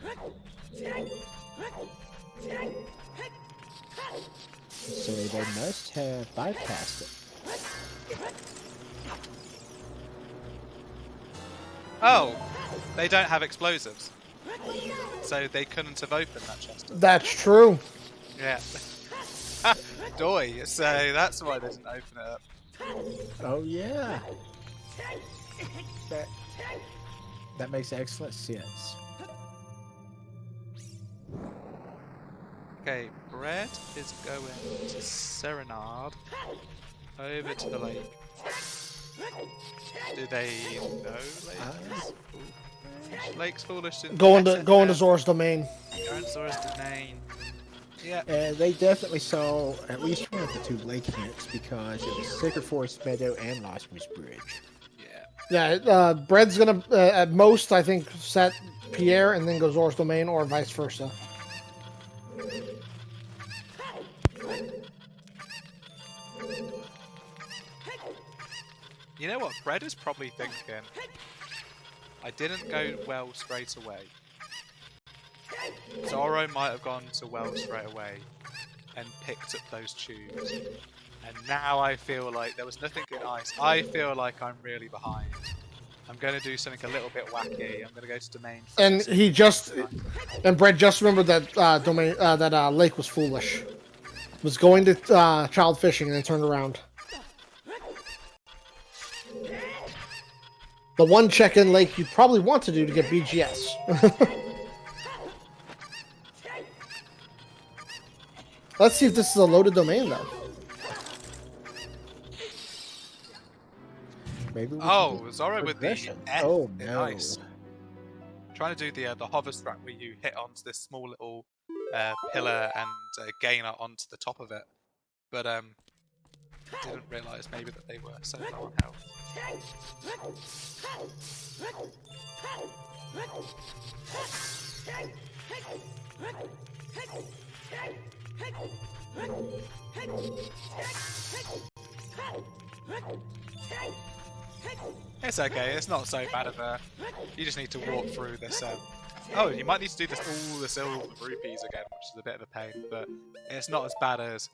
So they must have bypassed it. Oh, they don't have explosives. So they couldn't have opened that chest. That's true. Yeah. Doy, so that's why they didn't open it up. Oh yeah. That makes excellent sense. Okay, Bread is going to Serenade over to the lake. Do they know Lakes? Lake's foolish. Going to Zora's domain. Going to Zora's domain. Yeah. And they definitely saw at least one of the two lake hints because it was Sacred Forest Meadow and Lost Moose Bridge. Yeah, Bread's gonna at most I think set Pierre and then go Zora's domain, or vice versa. You know what? Bread is probably thinking, I didn't go well straight away. Zorro might have gone to well straight away and picked up those tubes. And now I feel like there was nothing in ice. I feel like I'm really behind. I'm going to do something a little bit wacky. I'm going to go to domain. And he just, and Brett just remembered that lake was foolish. Was going to child fishing and then turned around. The one check-in lake you probably want to do to get BGS. Let's see if this is a loaded domain, though. Maybe oh, Zorro with the F. Oh, no. Nice. Trying to do the hover strat where you hit onto this small little pillar and gain onto the top of it. But didn't realise maybe that they were so low on health. It's okay, it's not so bad of a... You just need to walk through this... Oh, you might need to do this all the silver rupees again, which is a bit of a pain, but it's not as bad as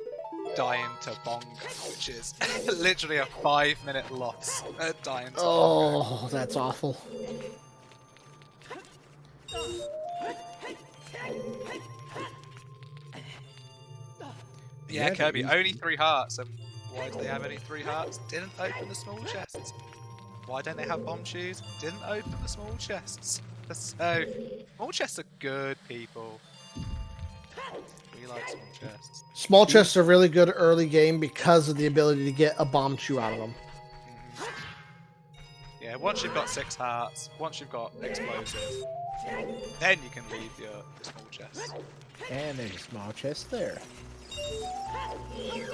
dying to Bongo, which is literally a 5-minute loss at dying to Bongo. Oh, that's awful. Yeah, Kirby, only 3 hearts, and why do they have only 3 hearts? Didn't open the small chests. Why don't they have bomb shoes? Didn't open the small chests. So, small chests are good, people. We like small chests. Small chests are really good early game because of the ability to get a bomb chew out of them. Yeah, once you've got 6 hearts, once you've got explosive, then you can leave your small chests. And there's a small chest there. Yeah,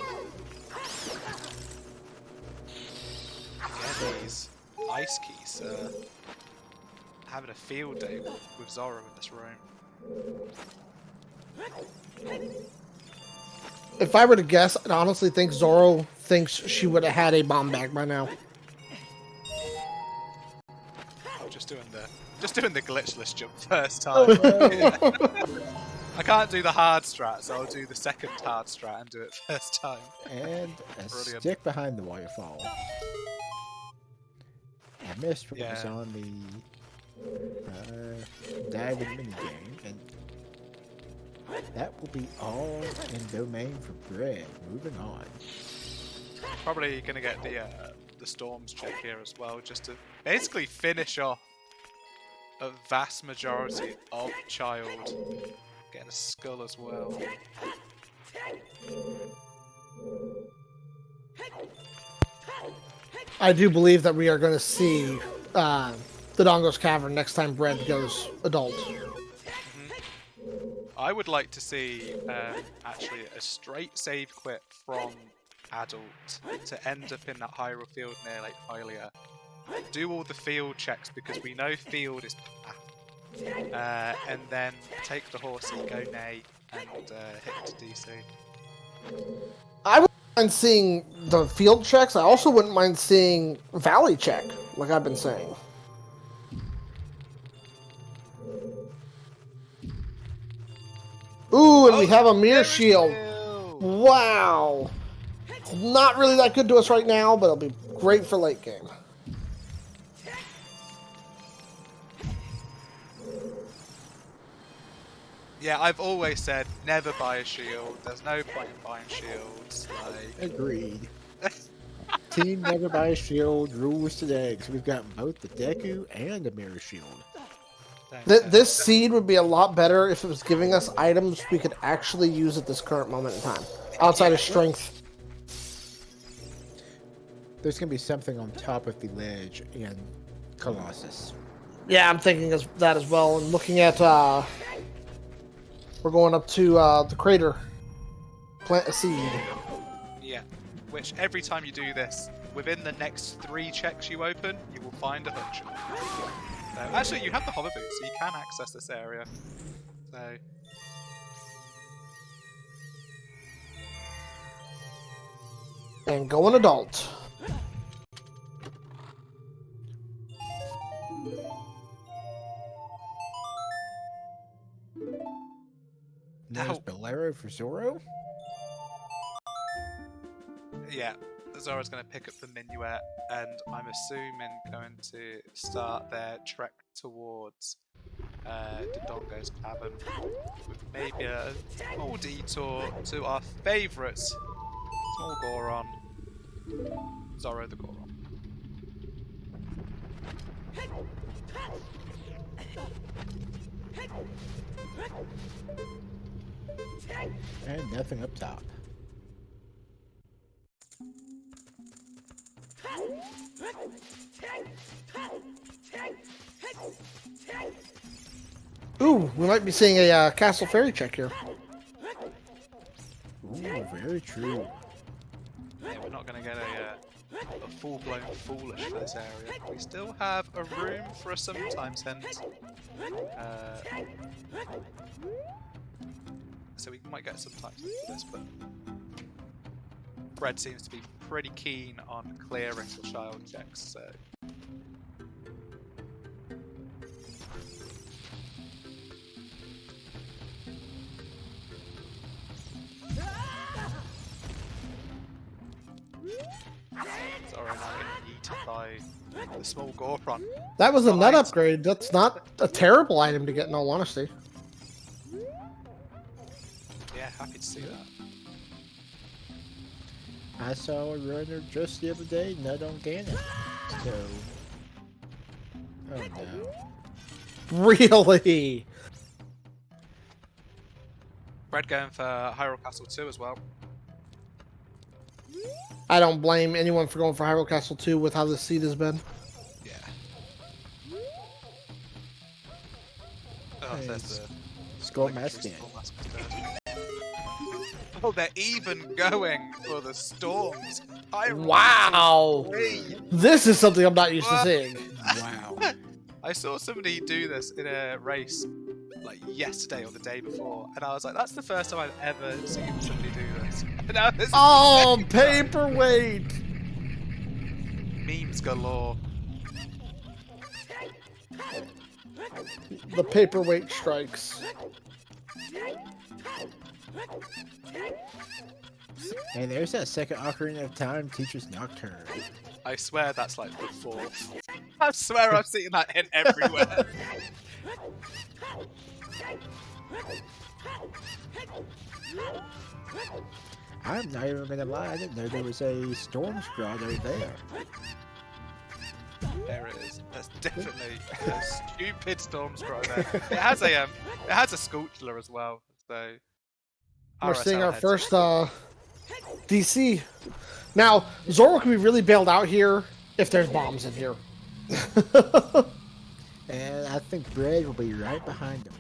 these ice keys are having a field day with Zorro in this room. If I were to guess, I'd honestly think Zorro thinks she would have had a bomb bag by now. I'm just doing the glitchless jump first time. I can't do the hard strat, so I'll do the second hard strat and do it first time. And a Brilliant. stick behind the waterfall. I missed what was Yeah. on the diving minigame, and that will be all in domain for bread. Moving on. Probably gonna get the storms check here as well, just to basically finish off a vast majority of child. Getting a skull as well. I do believe that we are going to see the Dongo's Cavern next time Bread goes adult. I would like to see actually a straight save quit from adult to end up in that Hyrule field near Lake Hylia. Do all the field checks because we know field is path. And then take the horsey, go nay, and hit to DC. I wouldn't mind seeing the field checks. I also wouldn't mind seeing Valley check, like I've been saying. Ooh, and we have a mirror shield. Wow. It's not really that good to us right now, but it'll be great for late game. Yeah, I've always said never buy a shield. There's no point in buying shields. Like, Agreed. Team never buy a shield rules today, because we've got both the Deku and a mirror shield. This seed would be a lot better if it was giving us items we could actually use at this current moment in time, outside of strength. There's going to be something on top of the ledge in Colossus. Yeah, I'm thinking of that as well. And looking at, we're going up to the crater. Plant a seed. Yeah, which every time you do this, within the next 3 checks you open, you will find a hunch. Actually, you have the hover boots, so you can access this area. So. And go an adult. There's Bolero for Zorro. Yeah, Zorro's going to pick up the minuet, and I'm assuming going to start their trek towards Dodongo's cabin with maybe a small detour to our favourite small Goron, Zorro the Goron. And nothing up top. Ooh, we might be seeing a Castle Fairy check here. Ooh, very true. Yeah, we're not going to get a full-blown foolish for this area. We still have a room for a sometimes hint. So we might get sometimes hint for this, but Bread seems to be pretty keen on clearing the child checks, so... Sorry, I'm getting eaten by the small Goron. That was a nut upgrade. That's not a terrible item to get, in all honesty. Yeah, happy to see that. I saw a runner just the other day, nut on Ganon. So... Oh no. Really? Bread going for Hyrule Castle 2 as well. I don't blame anyone for going for Hyrule Castle 2 with how the seed has been. Yeah. Oh, there's the Skull Mask. Oh, they're even going for the storms. Wow! This is something I'm not used to seeing. Wow. I saw somebody do this in a race like yesterday or the day before, and I was like, that's the first time I've ever seen somebody do this. And now this Oh, paperweight! Memes galore. The paperweight strikes. Hey, there's that second Ocarina of Time Teacher's Nocturne. I swear that's like the fourth. I swear I've seen that hint everywhere. I'm not even gonna lie, I didn't know there was a Storm Grotto there. There it is. That's definitely a stupid storm grotto. It has a Sculpture as well. So We're seeing our heads first up. DC. Now, Zorro can be really bailed out here if there's bombs in here. And I think Bread will be right behind him.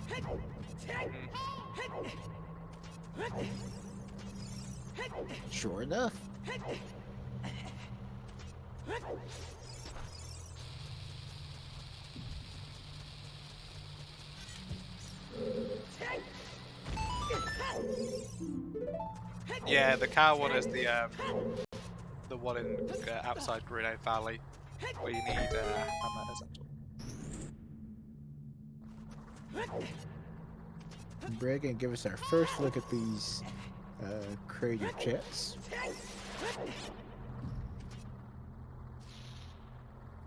Sure enough. Yeah, the cow one is the one in outside Gruno Valley, where you need hammer essential. Bread gonna give us our first look at these crater jets.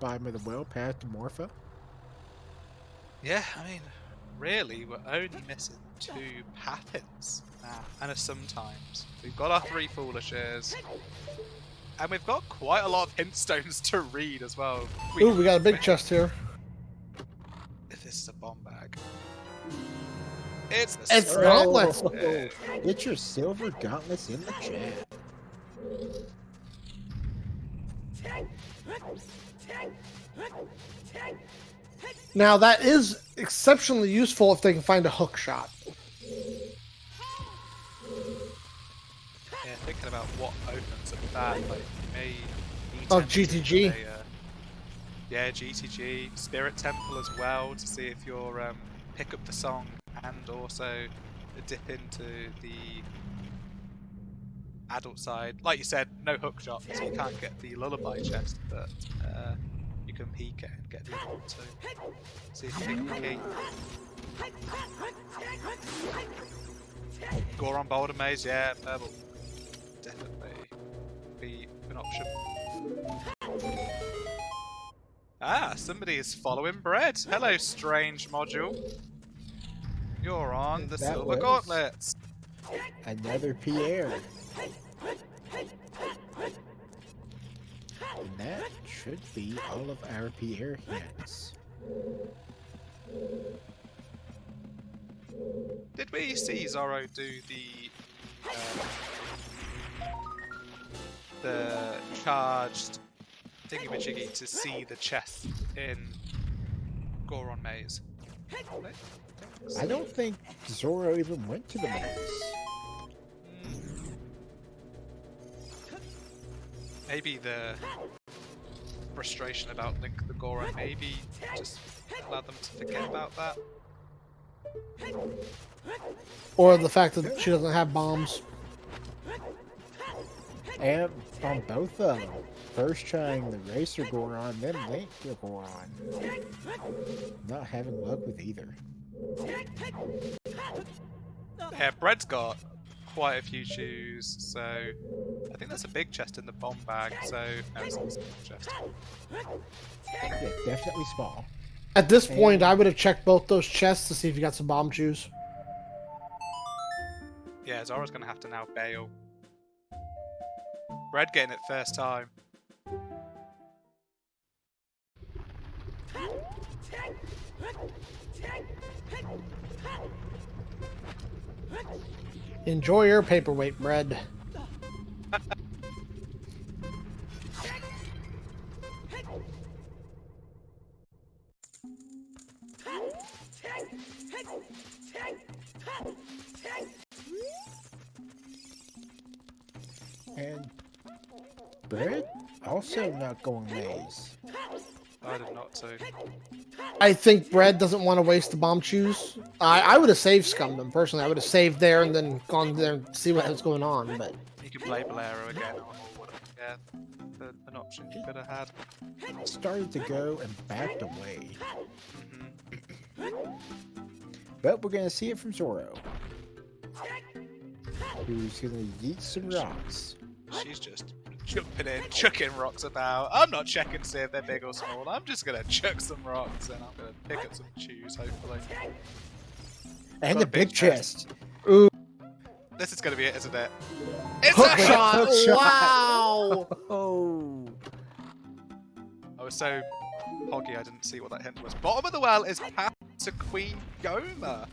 Bottom of the well, path to Morpha. Yeah, I mean, really, we're only missing 2 pathins now, and a sometimes. We've got our 3 foolishes, and we've got quite a lot of hint stones to read as well. Ooh, we got a big chest here. If this is a bomb bag. It's It's gauntlets. gauntlets. Get your silver gauntlets in the chat. Now, that is exceptionally useful if they can find a hook shot. Yeah, thinking about what opens up that, like, may be Oh, tempted to GTG. play, yeah, GTG, Spirit Temple as well, to see if you're pick up the song and also dip into the adult side. Like you said, no hook shot, so you can't get the lullaby chest, but you can peek it and get the other one too. See if you pick up the key. Goron Boulder Maze, yeah, purple. Definitely be an option. Ah, somebody is following bread. Hello, strange module. You're on the That Silver was- Gauntlets. Another Pierre. And that should be all of our Pierre hits. Did we see Zorro do the charged thingamajiggy to see the chest in Goron Maze? I don't think Zorro even went to the maze. Maybe the frustration about Link the Goron maybe just allowed them to forget about that. Or the fact that she doesn't have bombs. And on both of them. First trying the Racer Goron, then Link the Goron. Not having luck with either. Yeah, Bread's got quite a few shoes, so I think that's a big chest in the bomb bag, so no, it's not a small chest. Yeah, definitely small. At this point, I would have checked both those chests to see if you got some bomb juice. Yeah, Zorro's gonna have to now bail. Bread getting it first time. Enjoy your paperweight bread. And Bread also not going maze. I did not too. I think Bread doesn't want to waste the bomb chews. I would have saved Scummed him personally. I would have saved there and then gone there and see what was going on. But You could play Bolero again, or whatever. Yeah, an option you could have had. Started to go and backed away. Mm-hmm. But we're gonna see it from Zorro. Who's gonna yeet some rocks. She's just jumping in, chucking rocks about. I'm not checking to see if they're big or small. I'm just gonna chuck some rocks and I'm gonna pick up some chews, hopefully. And Got the a big big chest. This is gonna be it, isn't it? It's hook a shot! Hook shot. Wow! Oh. I was so hoggy I didn't see what that hint was. Bottom of the well is path to Queen Goma.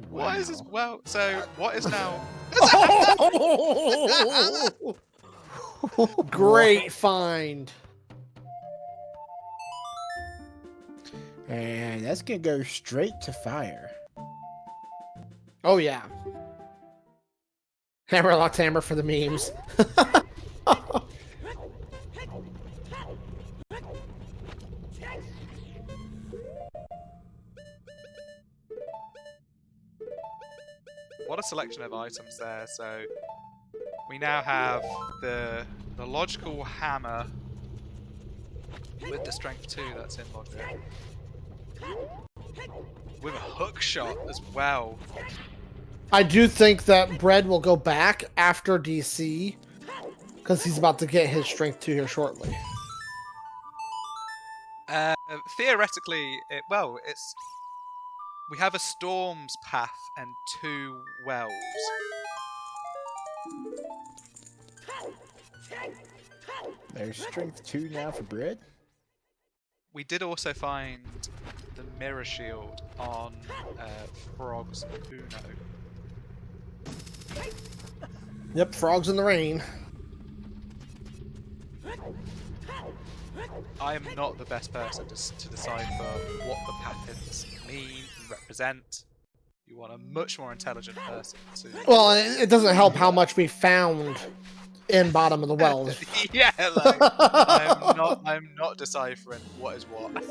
What is this? Well, so what is now? Great find. And that's gonna go straight to fire. Oh yeah. Hammerlock's hammer for the memes. What a selection of items there. So we now have the logical hammer with the strength 2 that's in logic. With a hook shot as well. I do think that Bread will go back after DC because he's about to get his strength 2 here shortly. Theoretically, it's we have a storm's path and 2 wells. There's strength 2 now for Bread. We did also find the mirror shield on Frog's Uno. Yep, frogs in the rain. I am not the best person to decipher what the patterns mean, represent. You want a much more intelligent person to... Well, it doesn't help how much we found in bottom of the wells. Yeah, like, I'm not deciphering what is what.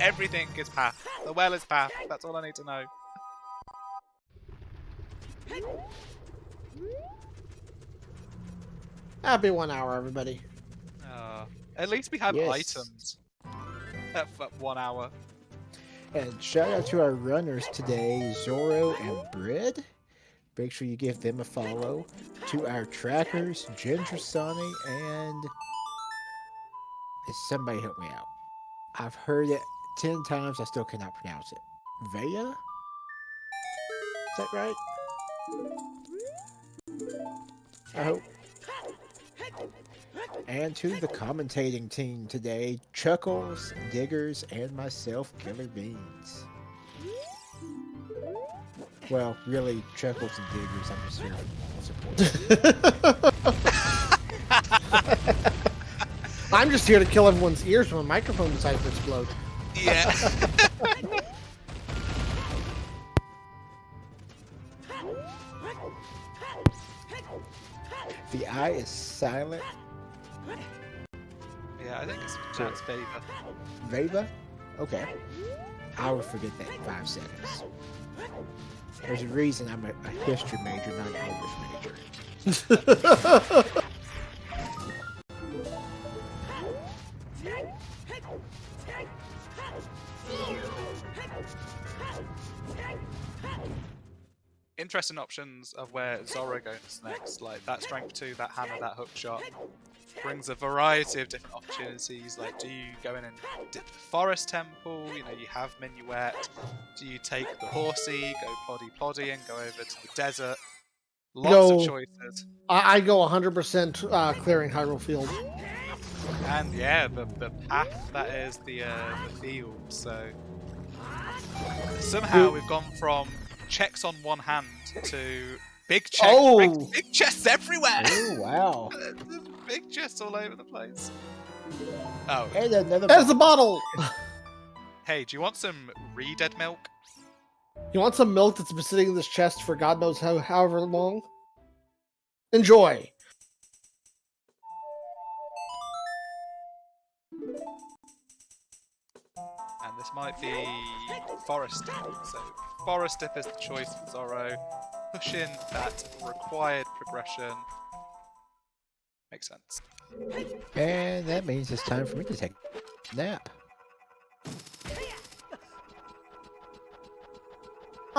Everything is path. The well is path. That's all I need to know. Happy 1 hour, everybody. At least we have Yes. items at 1 hour. And shout out to our runners today, Zorro and Bread. Make sure you give them a follow. To our trackers, Ginger Sonny, and somebody help me out. I've heard it 10 times, I still cannot pronounce it. Vea? Is that right? I hope. And to the commentating team today, Chuckles, Diggers, and myself, kllrbeans. Well, really, Chuckles and Diggers, I'm just here for support. I'm just here to kill everyone's ears when a microphone decides to explode. Yeah. The eye is silent. Yeah, I think it's pronounced favor. Veva? Okay. I will forget that in 5 seconds. There's a reason I'm a history major, not an English major. Interesting options of where Zorro goes next, like that strength 2, that hammer, that hook shot. Brings a variety of different opportunities. Like, do you go in and dip the forest temple? You know, you have Minuet. Do you take the horsey, go ploddy and go over to the desert? Lots of choices. I go 100% clearing Hyrule Field. And yeah, the path that is the field. So somehow we've gone from checks on one hand to big checks, big chests everywhere. Oh wow! Big chests all over the place. Oh, and another. There's the bottle. Hey, do you want some re-dead milk? You want some milk that's been sitting in this chest for God knows however long? Enjoy. And this might be Forest Dip. So Forest Dip is the choice for Zorro. Push in that required progression. Makes sense. And that means it's time for me to take a nap.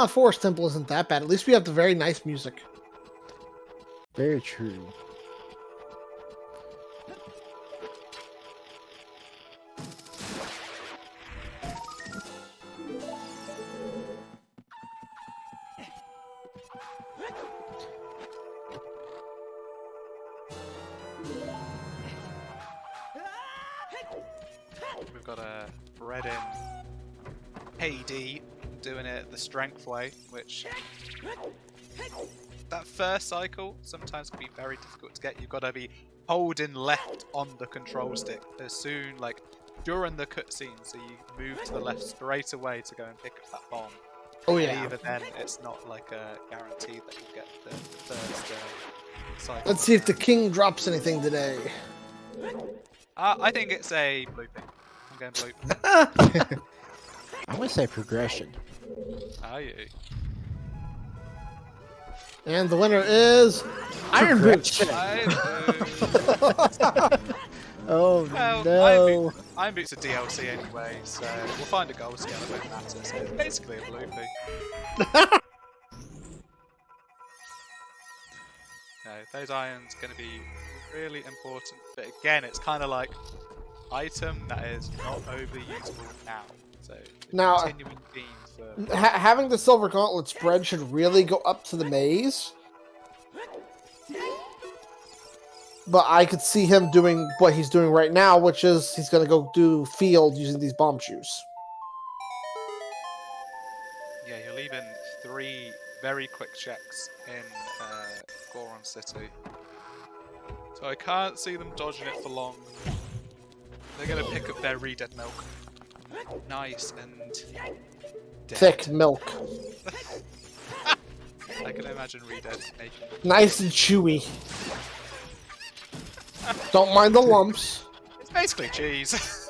Forest Temple isn't that bad. At least we have the very nice music. Very true. We've got a Bread in KD doing it the strength way, which that first cycle sometimes can be very difficult to get. You've got to be holding left on the control stick as soon, like during the cutscene, so you move to the left straight away to go and pick up that bomb. Oh yeah. And even then, it's not like a guarantee that you'll get the first cycle. Let's see if the king drops anything today. I think it's a blooping. I'm going bloop. I'm gonna say progression. Are you? And the winner is Iron Boots. Oh Well, no! Iron Boots are DLC anyway, so we'll find a gold scale, it won't matter. So it's basically a bloopy. No, those irons going to be really important, but again, it's kind of like item that is not overly useful now. So Now, continuing themes for having the silver gauntlet spread should really go up to the maze. But I could see him doing what he's doing right now, which is he's going to go do field using these bomb shoes. yeah, you're leaving 3 very quick checks in Goron City. So I can't see them dodging it for long. They're going to pick up their re-dead milk. Nice and dead. Thick milk. I can imagine re-dead making Nice and chewy. Don't mind the lumps. It's basically cheese.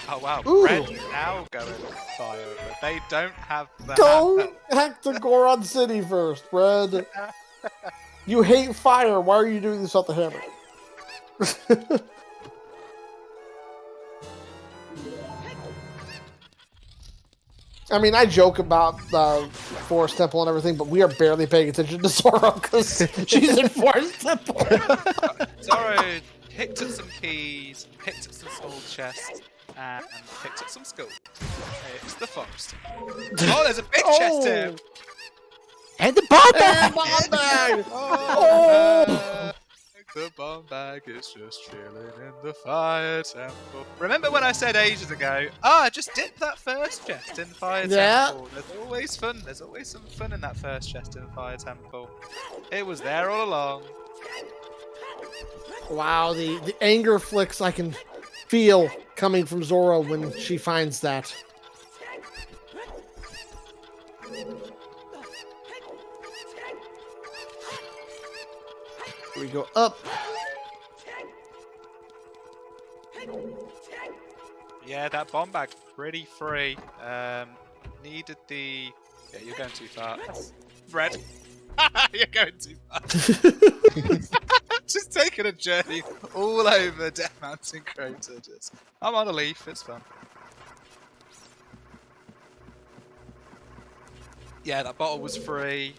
Oh wow, Ooh. Red now going fire, but they don't have the Go hack to Goron City first, Red. You hate fire. Why are you doing this off the hammer? I mean, I joke about the Forest Temple and everything, but we are barely paying attention to Zorro because she's in Forest Temple. Zorro picked up some keys, picked up some small chests, and picked up some skull. It's the forest. Oh, there's a big chest here! And the bomb bag! And bomb bag! Oh! The bomb bag is just chilling in the fire temple. Remember when I said ages ago, just dip that first chest in the fire temple. There's always fun. There's always some fun in that first chest in the fire temple. It was there all along. Wow, the anger flicks I can feel coming from Zorro when she finds that. Here we go up. Yeah, that bomb bag pretty free. Needed the. Yeah, you're going too far. Red. You're going too far. Just taking a journey all over Death Mountain Crater. I'm on a leaf. It's fun. Yeah, that bottle was free.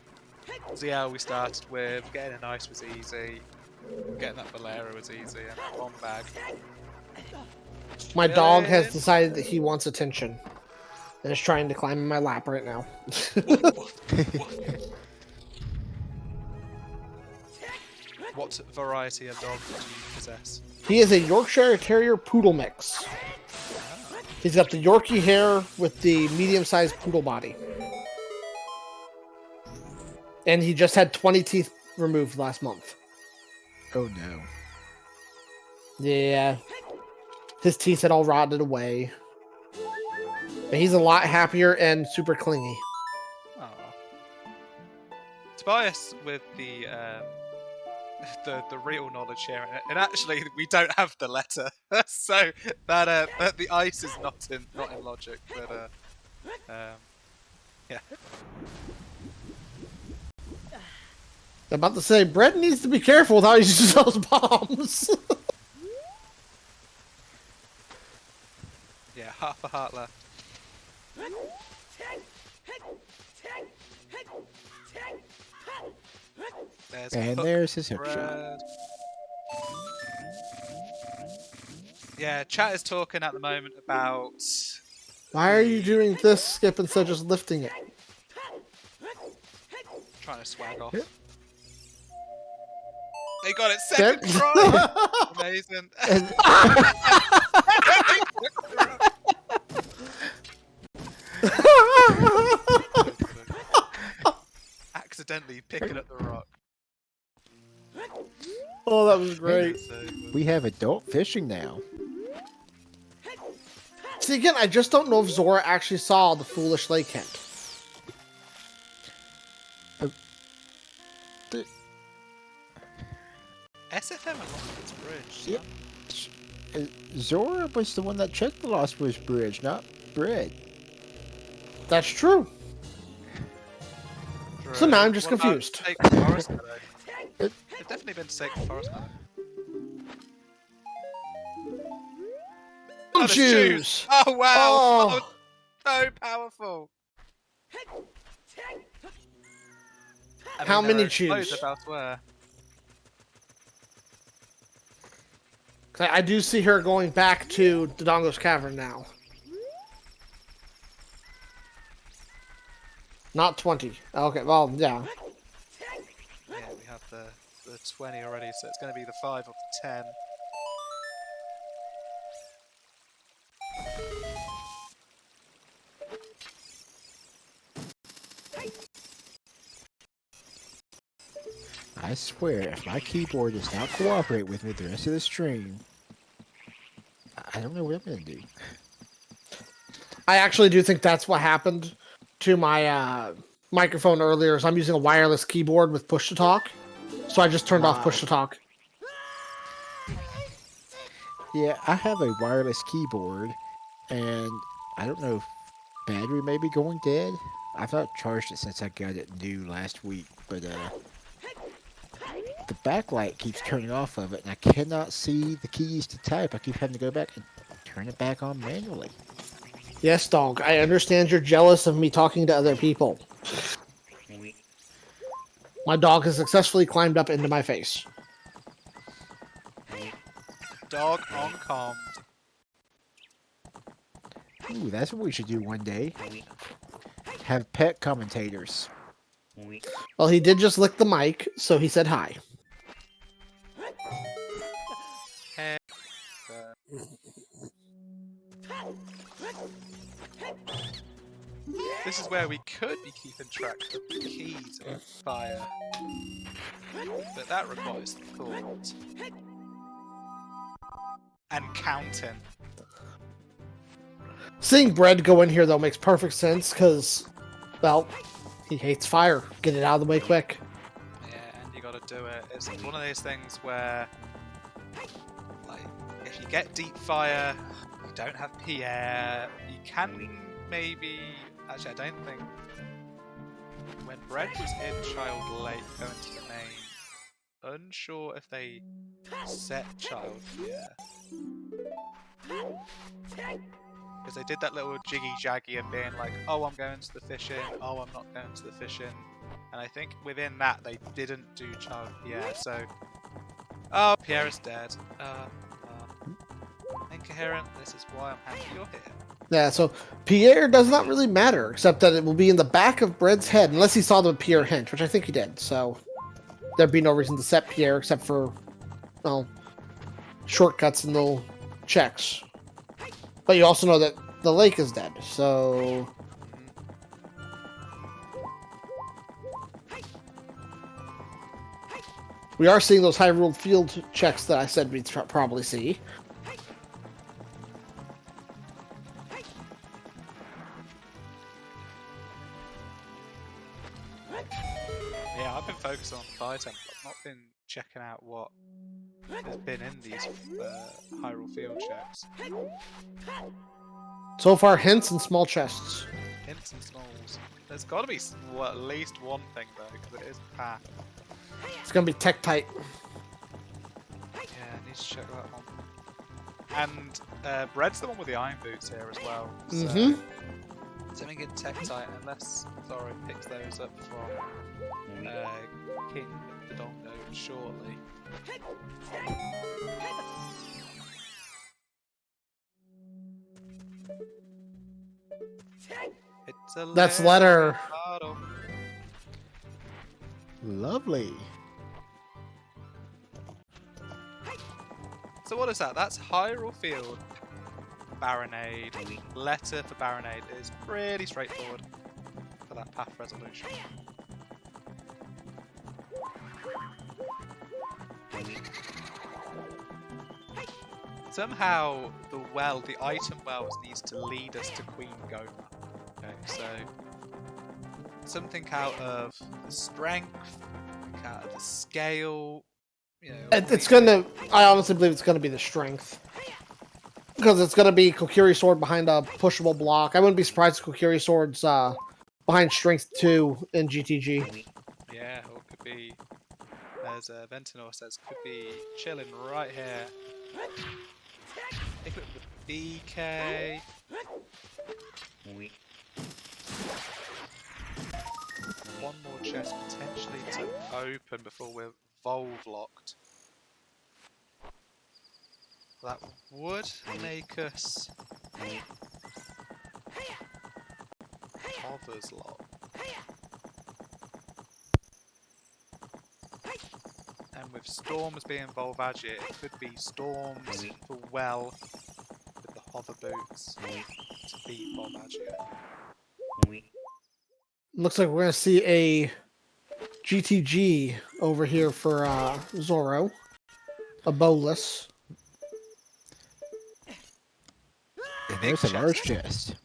ZL we started with. Getting a nice was easy. Getting that Valera was easy. And that bomb bag. My dog has decided that he wants attention. And is trying to climb in my lap right now. What variety of dog do you possess? He is a Yorkshire Terrier Poodle mix. He's got the Yorkie hair with the medium-sized poodle body. And he just had 20 teeth removed last month. Oh no. Yeah. His teeth had all rotted away. But he's a lot happier and super clingy. Oh. Tobias with the real knowledge here, and actually we don't have the letter, so that the ice is not in logic, but yeah. I'm about to say, Brett needs to be careful with how he uses those bombs. Yeah, half a heart left. There's his headshot. Bread. Yeah, chat is talking at the moment about. Why are you doing this, Skip, instead of just lifting it? Trying to swag off. Yep. They got it second try! Amazing. Accidentally picking up the rock. Oh, that was great. We have adult fishing now. See, again, I just don't know if Zora actually saw the foolish lake hint. SFM unlocked its bridge. Yep. Zora was the one that checked the Lost Bridge Bridge, not Bread. That's true. So now I'm just confused. It's definitely been Sacred Forest Meadow. Oh, choose! Oh wow! Oh. So powerful. How many choose? Loads about where. I do see her going back to Dodongo's Cavern now. Not 20. Okay, well, yeah. Yeah, we have the 20 already, so it's going to be the 5 or the 10. I swear, if my keyboard does not cooperate with me the rest of the stream, I don't know what I'm going to do. I actually do think that's what happened to my microphone earlier. So I'm using a wireless keyboard with push to talk. So I just turned off push to talk. Yeah, I have a wireless keyboard, and I don't know if battery may be going dead. I've not charged it since I got it new last week, but the backlight keeps turning off of it, and I cannot see the keys to type. I keep having to go back and turn it back on manually. Yes, dog. I understand you're jealous of me talking to other people. My dog has successfully climbed up into my face. Dog on comm. Ooh, that's what we should do one day. Have pet commentators. Well, he did just lick the mic, so he said hi. Hey. This is where we could be keeping track of the keys of fire. But that requires thought. And counting. Seeing Bread go in here, though, makes perfect sense, because, well, he hates fire. Get it out of the way quick. Yeah, and you gotta do it. It's one of those things where, like, if you get deep fire, you don't have Pierre, you can maybe... Actually, I don't think... When Bread was in Child Lake going to the main, unsure if they set Child Pierre. Because they did that little jiggy-jaggy of being like, oh, I'm going to the fishing, oh, I'm not going to the fishing. And I think within that, they didn't do Child Pierre, so... Oh, Pierre is dead. Incoherent, this is why I'm happy you're here. Yeah, so Pierre does not really matter, except that it will be in the back of Bread's head, unless he saw the Pierre hint, which I think he did, so... There'd be no reason to set Pierre, except for, well, shortcuts and little checks. But you also know that the lake is dead, so... We are seeing those Hyrule field checks that I said we'd probably see. Yeah, I've been focused on Fire Temple. I've not been checking out what has been in these Hyrule field checks. So far, hints and small chests. Hints and smalls. There's got to be at least one thing though, because it is a path. It's gonna be Tektite. Yeah, I need to check that one. And Bread's the one with the iron boots here as well. So Mm-hmm. something in Tektite, unless Zorro picks those up from King Dodongo shortly. It's a That's letter. bottle. Lovely. So what is that? That's Hyrule Field. Baronade. Letter for Baronade. It is pretty straightforward for that path resolution. Somehow the item wells needs to lead us to Queen Goma. Okay, so something out of the strength, something out of the scale. You know, It's gonna. I honestly believe it's gonna be the strength, because it's gonna be Kokiri Sword behind a pushable block. I wouldn't be surprised if Kokiri Sword's behind Strength 2 in GTG. Yeah, or it could be, as Ventinor says, could be chilling right here. Equip the BK. One more chest potentially to open before we're Volve locked. That would make us Hover's lock. And with Storms being Volvagia, it could be Storms for Well with the Hover Boots to beat Volvagia. Looks like we're gonna see a GTG over here for Zorro, a bowless. And there's a large chest.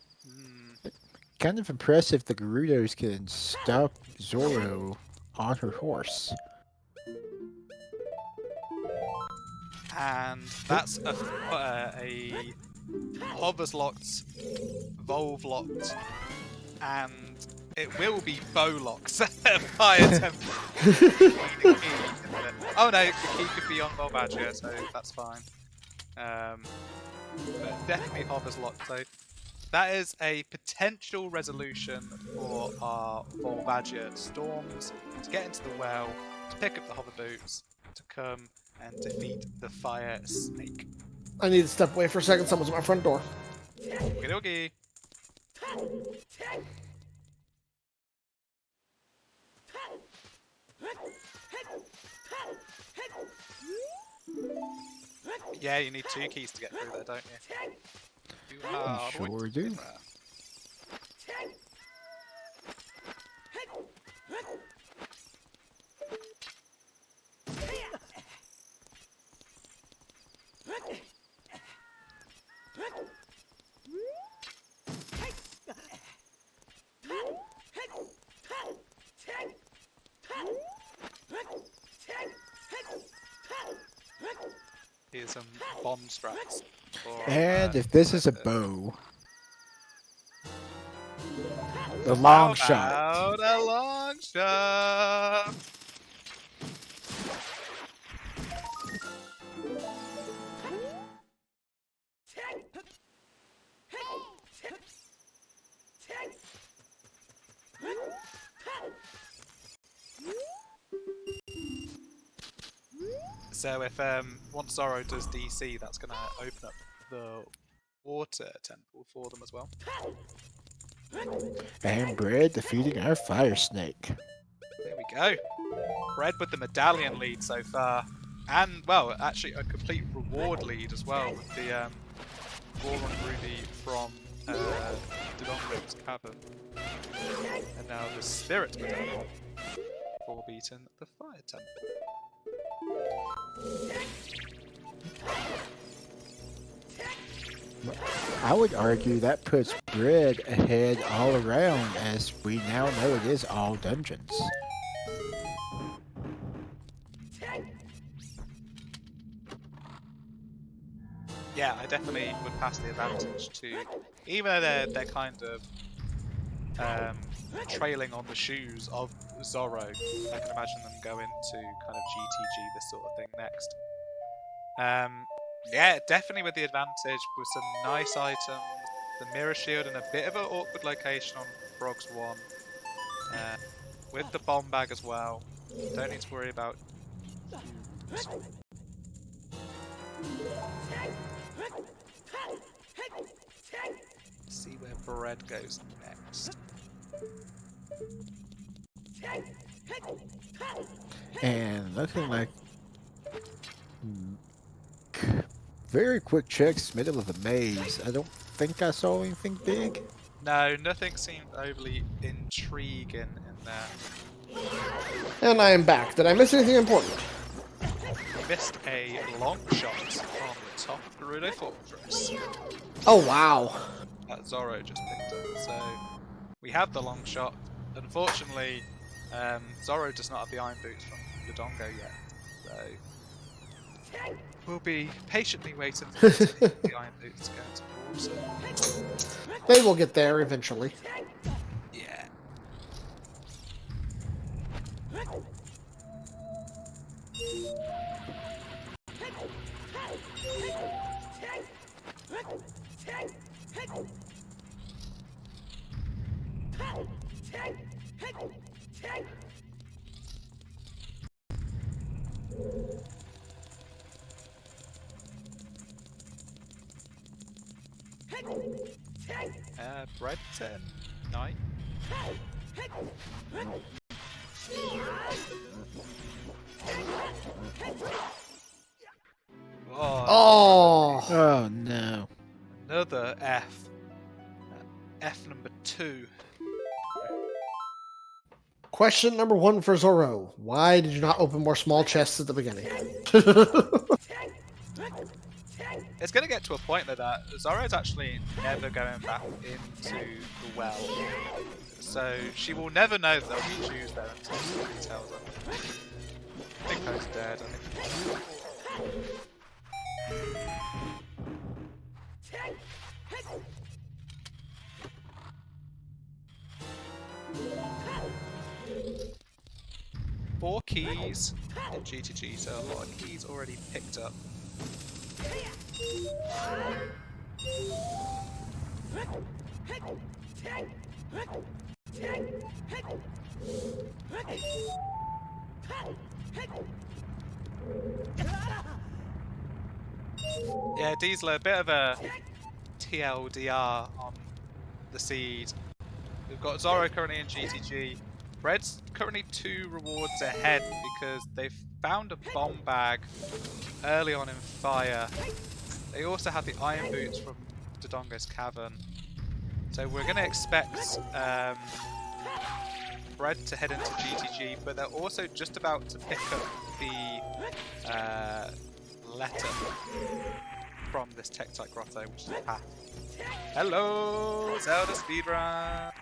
Kind of impressive the Gerudos can stop Zorro on her horse. And that's a Hover's locked, Volve locked, and it will be bow locked. Fire temple. Oh no, the key could be on Volvagia, so that's fine. But definitely Hover's locked, so that is a potential resolution for our Volvagia Storms to get into the well, to pick up the hover boots, to come and defeat the fire snake. I need to step away for a second. Someone's at my front door. Okie dokie. Yeah, you need 2 keys to get through there, don't you? Sure do. Here's some bomb strats. And if this is a bow, the long shot. Out a long shot. So if once Zorro does DC, that's going to open up the water temple for them as well. And Bread defeating our fire snake. There we go. Bread with the medallion lead so far. And, well, actually a complete reward lead as well with the Zorro and Ruby from Dodongo's Cavern. And now the Spirit Medallion for beating the Fire Temple. I would argue that puts Bread ahead all around, as we now know it is all dungeons. Yeah, I definitely would pass the advantage to, even though they're kind of trailing on the shoes of Zorro, I can imagine them going to kind of GTG this sort of thing next. Yeah, definitely with the advantage with some nice items, the mirror shield in a bit of an awkward location on Frog's 1, with the bomb bag as well. Don't need to worry about. See where Bread goes next. And looking like very quick checks, middle of the maze. I don't think I saw anything big. No, nothing seemed overly intriguing in there. And I am back. Did I miss anything important? Missed a long shot on the top of Gerudo Fortress Oh, wow. that Zorro just picked up. So we have the long shot. Unfortunately, Zorro does not have the iron boots from Dodongo yet. So we'll be patiently waiting for the iron boots to go into water. They will get there eventually. Yeah. Bread 9. Oh. Oh no. Another F. F number 2. Question number 1 for Zorro. Why did you not open more small chests at the beginning? It's going to get to a point that Zorro's actually never going back into the well. So she will never know that there'll be Jews there until somebody tells her. I think Poe's dead. Four keys in GTG, so a lot of keys already picked up. Yeah, Diesel, a bit of a TLDR on the seed. We've got Zorro currently in GTG. Bread's currently 2 rewards ahead because they've found a bomb bag early on in fire. They also have the iron boots from Dodongo's cavern. So we're going to expect Bread to head into GTG, but they're also just about to pick up the letter from this Tektite Grotto, which is a path. Hello, Zelda Speedrun!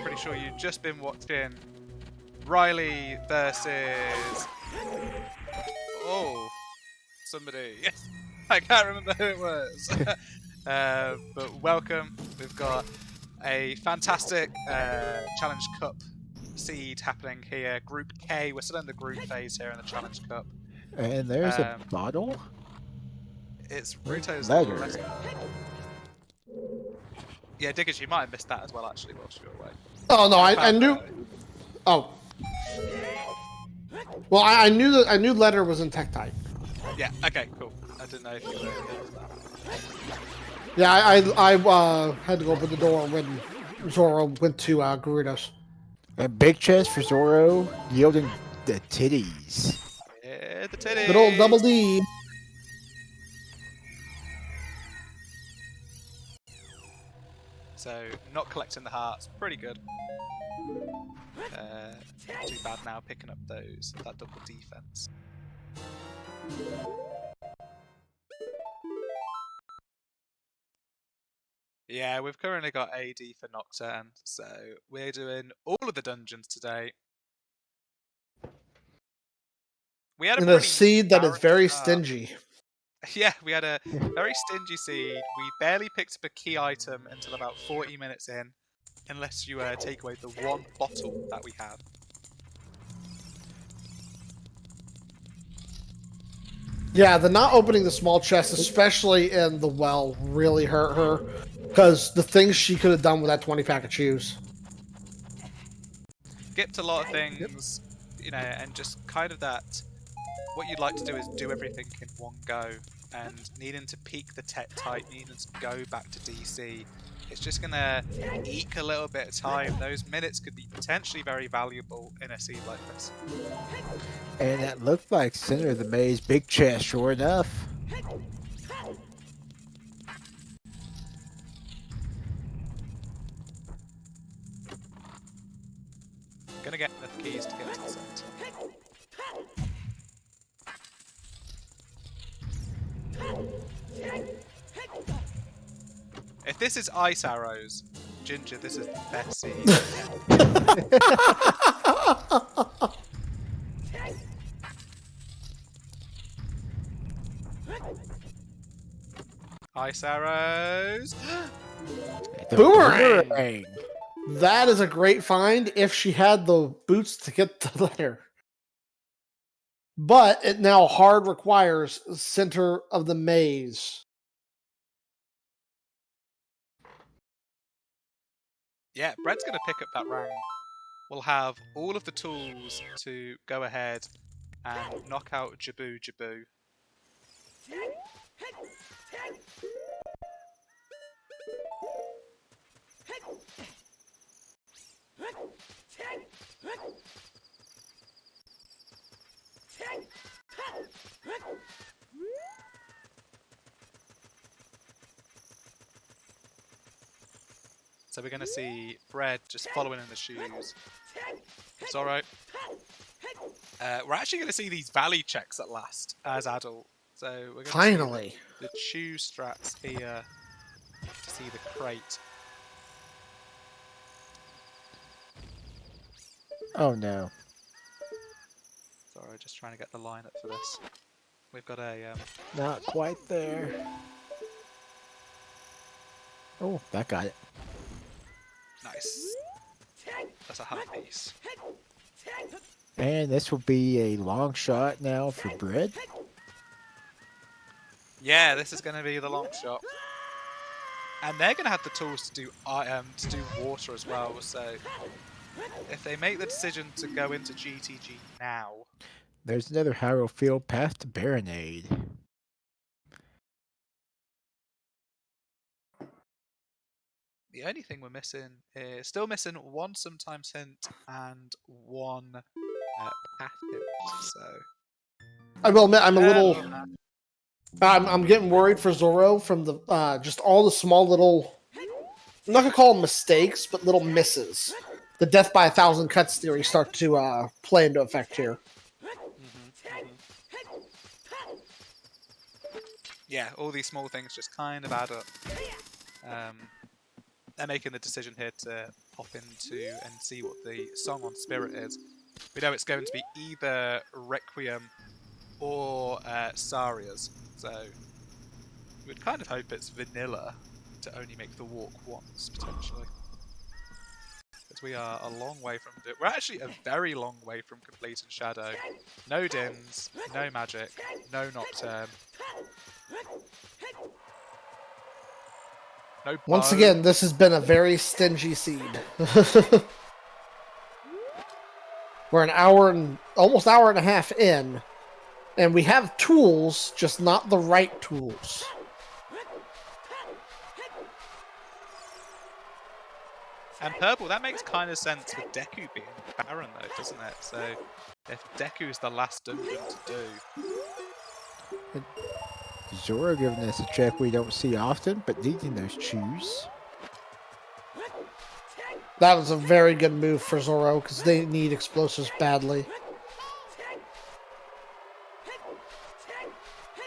Pretty sure you've just been watching Riley versus... Oh, somebody. I can't remember who it was. But welcome. We've got a fantastic Challenge Cup seed happening here. Group K. We're still in the group phase here in the Challenge Cup. And there's a bottle? It's Ruto's letter. Yeah, Diggers, you might have missed that as well, actually, whilst you were away. Oh no, I knew. Oh. Well, I knew that. I knew letter was in Tektite. Yeah. Okay. Cool. I didn't know if you were. Yeah, I had to go open the door when Zorro went to Garridos. A big chest for Zorro, yielding the titties. Yeah, the titties. Good old double D. So, not collecting the hearts, pretty good. Too bad now picking up that double defense. Yeah, we've currently got AD for Nocturne, so we're doing all of the dungeons today. We had a seed that is very stingy. Yeah, we had a very stingy seed. We barely picked up a key item until about 40 minutes in, unless you take away the one bottle that we have. Yeah, the not opening the small chest, especially in the well, really hurt her. Because the things she could have done with that 20-pack of chews. Skipped a lot of things, you know, and just kind of that... What you'd like to do is do everything in one go, and needing to peak the Tektite, needing to go back to DC, it's just going to eke a little bit of time. Those minutes could be potentially very valuable in a seed like this. And that looked like center of the maze, big chest, sure enough. Gonna get enough keys to get to the center. If this is ice arrows, Ginger, this is the best seed. Ice arrows. Boomerang! That is a great find if she had the boots to get the letter. But it now hard requires center of the maze. Yeah, Bread's going to pick up that round. We'll have all of the tools to go ahead and knock out Jabu Jabu. So we're going to see Bread just following in the shoes. Zorro. We're actually going to see these valley checks at last as adult. So we're going to Finally. see the shoe strats here to see the crate. Oh no. Sorry, just trying to get the line up for this. We've got a... Not quite there. Oh, that got it. Nice. That's a hard piece. And this will be a long shot now for Bread. Yeah, this is going to be the long shot. And they're going to have the tools to do water as well, so if they make the decision to go into GTG now... There's another Harrold field path to Baronade. The only thing we're missing is still missing one sometimes hint and one path hint, so... I will admit, I'm a little... I'm getting worried for Zorro from the just all the small little... I'm not going to call them mistakes, but little misses. The death by 1,000 cuts theory start to play into effect here. Yeah, all these small things just kind of add up. They're making the decision here to pop into and see what the song on Spirit is. We know it's going to be either Requiem or Saria's, so we'd kind of hope it's vanilla to only make the walk once, potentially. Because we are a long way from it. We're actually a very long way from completing Shadow. No Dins, no magic, no Nocturne. No Once bow. again, this has been a very stingy seed. We're almost hour and a half in, and we have tools, just not the right tools. And purple, that makes kind of sense with Deku being Baron though, doesn't it? So if Deku's the last dungeon to do... Zorro giving us a check we don't see often, but needing those chews. That was a very good move for Zorro, because they need explosives badly.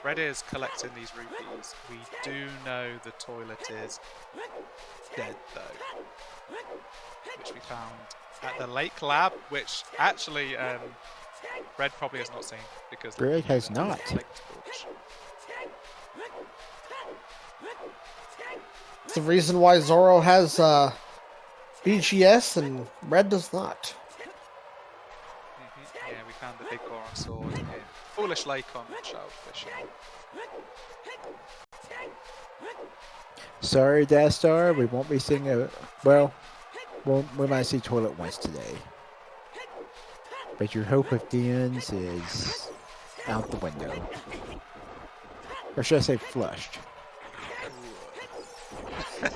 Red is collecting these rupees. We do know the toilet is dead though, which we found at the Lake Lab, which actually Red probably has not seen because Red has not. It's the reason why Zorro has BGS and Red does not. Yeah, we found the big Goron sword in Foolish Lake on Child Fishing. Sorry, Death Star, we won't be seeing a... Well, we might see Toilet once today. But your hope of Deans is out the window. Or should I say flushed? Ooh,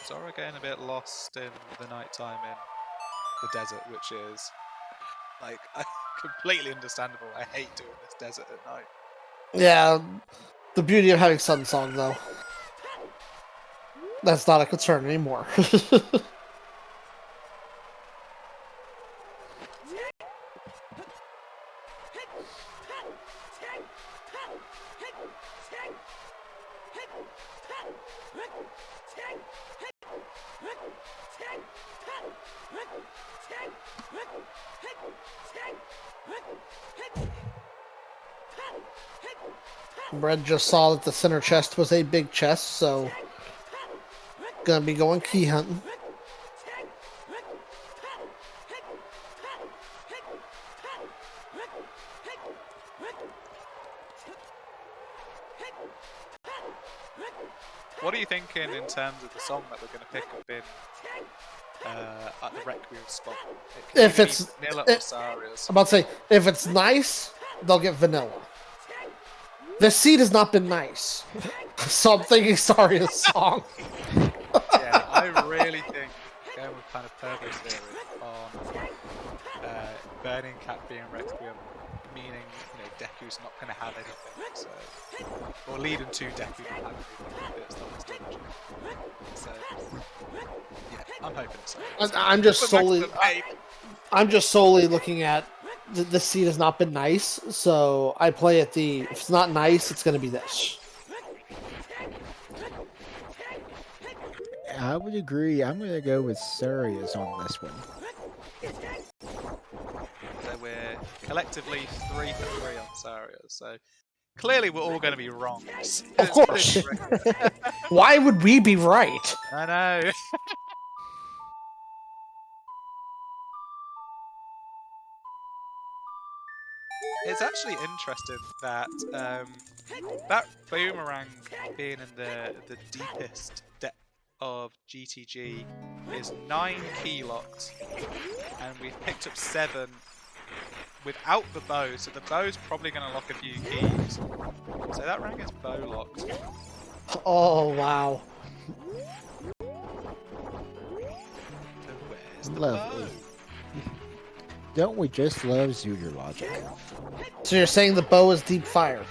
Zorro getting a bit lost in the nighttime in the desert, which is like completely understandable. I hate doing this desert at night. Yeah, the beauty of having Sun Song though. That's not a concern anymore. Bread just saw that the center chest was a big chest, so gonna be going key hunting. What are you thinking in terms of the song that we're going to pick up in at the Requiem spot? If it's vanilla or Saria's. I'm about to say, if it's nice, they'll get vanilla. This seed has not been nice, so I'm thinking Saria's song. Yeah, I really think going with kind of Turbo's theory on Burning Cat being Requiem, meaning Deku's not going to have anything, so or leading to Deku not having anything. It's the last dungeon. So yeah, I'm hoping so. I'm just solely looking at the seed has not been nice, so I play at the if it's not nice, it's going to be this. I would agree. I'm going to go with Saria's on this one. So we're collectively 3 for 3 on Saria. So clearly we're all going to be wrong. Of course. Why would we be right? I know. It's actually interesting that that boomerang being in the deepest depth of GTG is 9 key locked, and we've picked up 7 without the bow, so the bow's probably going to lock a few keys. So that rank is bow locked. Oh, wow. So where's the Lovely. bow? Don't we just love Zooter logic? So you're saying the bow is deep fire?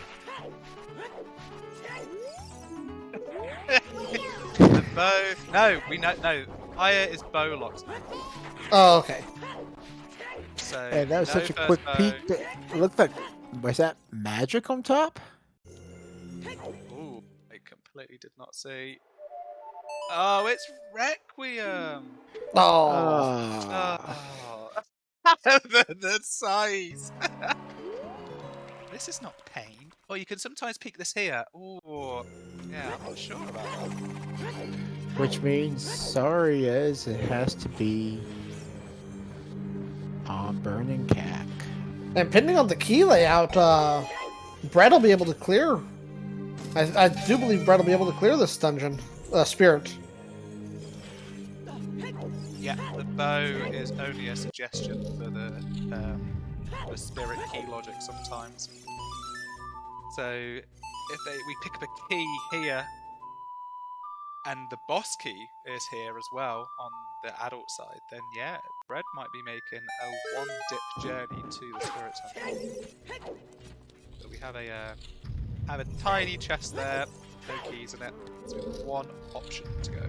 The bow. No, we know. No, fire is bow locked. Oh, okay. So And that was no such a first quick bow. peek. That it looked like, was that magic on top? Ooh, I completely did not see. Oh, it's Requiem. Oh. Oh, the size. This is not pain. Oh, you can sometimes peek this here. Oh, yeah, I'm not sure about that. Which means, sorry, as it has to be on Burning Cack. And depending on the key layout, Brett will be able to clear. I do believe Brett will be able to clear this dungeon. Spirit. Yeah, the bow is only a suggestion for the spirit key logic sometimes. So if we pick up a key here, and the boss key is here as well on the adult side, then yeah, Brett might be making a one-dip journey to the spirit temple. So we have a tiny chest there, no keys in it. So we have one option to go.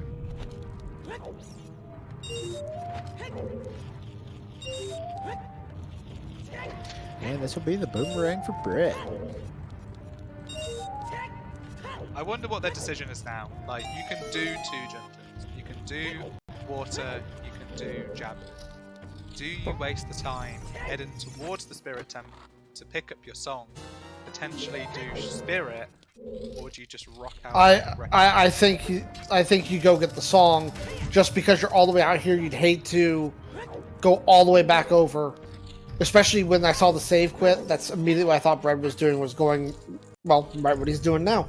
And this will be the boomerang for Brett. I wonder what their decision is now. Like, you can do 2 jumpers, you can do water, you can do jabbing. Do you waste the time heading towards the spirit temple to pick up your song, potentially do spirit, or do you just rock out? I think you go get the song, just because you're all the way out here. You'd hate to go all the way back over, especially when I saw the save quit. That's immediately what I thought Brett was doing, was going, well, right what he's doing now.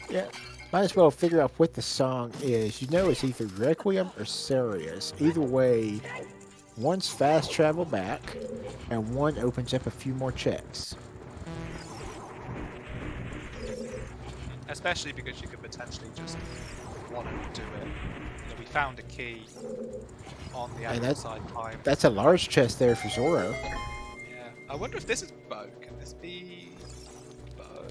Yeah, might as well figure out what the song is. You know, it's either Requiem or Serious. Either way, one's fast travel back, and one opens up a few more checks. Especially because you could potentially just want to do it. You know, we found a key on the And adult side time. That's a large chest there for Zorro. Yeah. I wonder if this is bow. Can this be bow?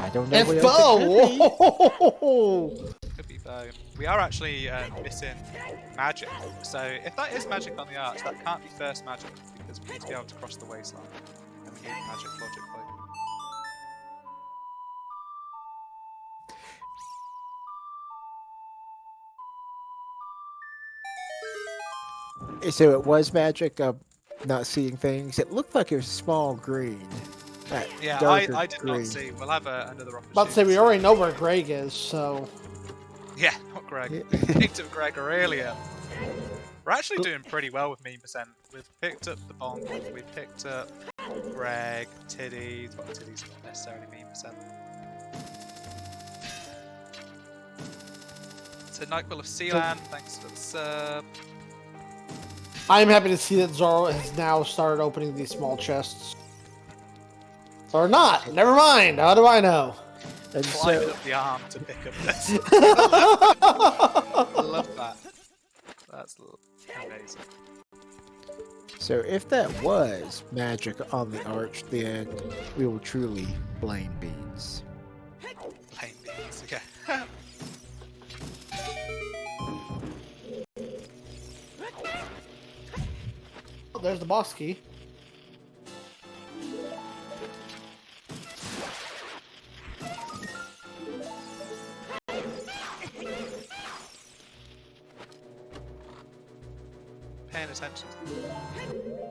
I don't know. It's what else it could be. Bo! Could be bow. We are actually missing magic. So if that is magic on the arch, that can't be first magic, because we need to be able to cross the wasteland. And we need magic logically. So it was magic. Not seeing things. It looked like it was small green. Yeah, Darker I did green. not see. We'll have another opportunity. About to say, we already know where Greg is, so... Yeah, not Greg. Yeah. We picked up Greg earlier. We're actually doing pretty well with meme percent. We've picked up the Bonk, we've picked up Greg, Tiddies. Well, Tiddies not necessarily meme percent. So Nightwill of Sealand, thanks for the sub. I'm happy to see that Zorro has now started opening these small chests. Or not. Never mind. How do I know? And Climbing so, up the arm to pick up this. I love that. That's amazing. so if that was magic on the arch, then we will truly blame Beans. Plain beans, yeah. Oh, there's the boss key. paying attention.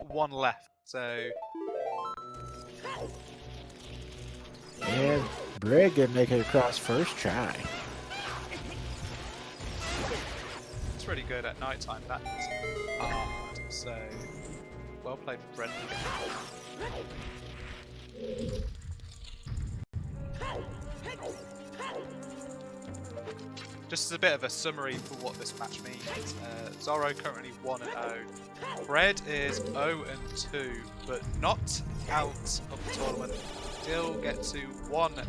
One left, so And Bread gonna make it across first try. it's really good at night time. That's hard. So well played for Brent. Just as a bit of a summary for what this match means, Zorro currently 1-0. Bread is 0-2, but not out of the tournament. Still get to 1-2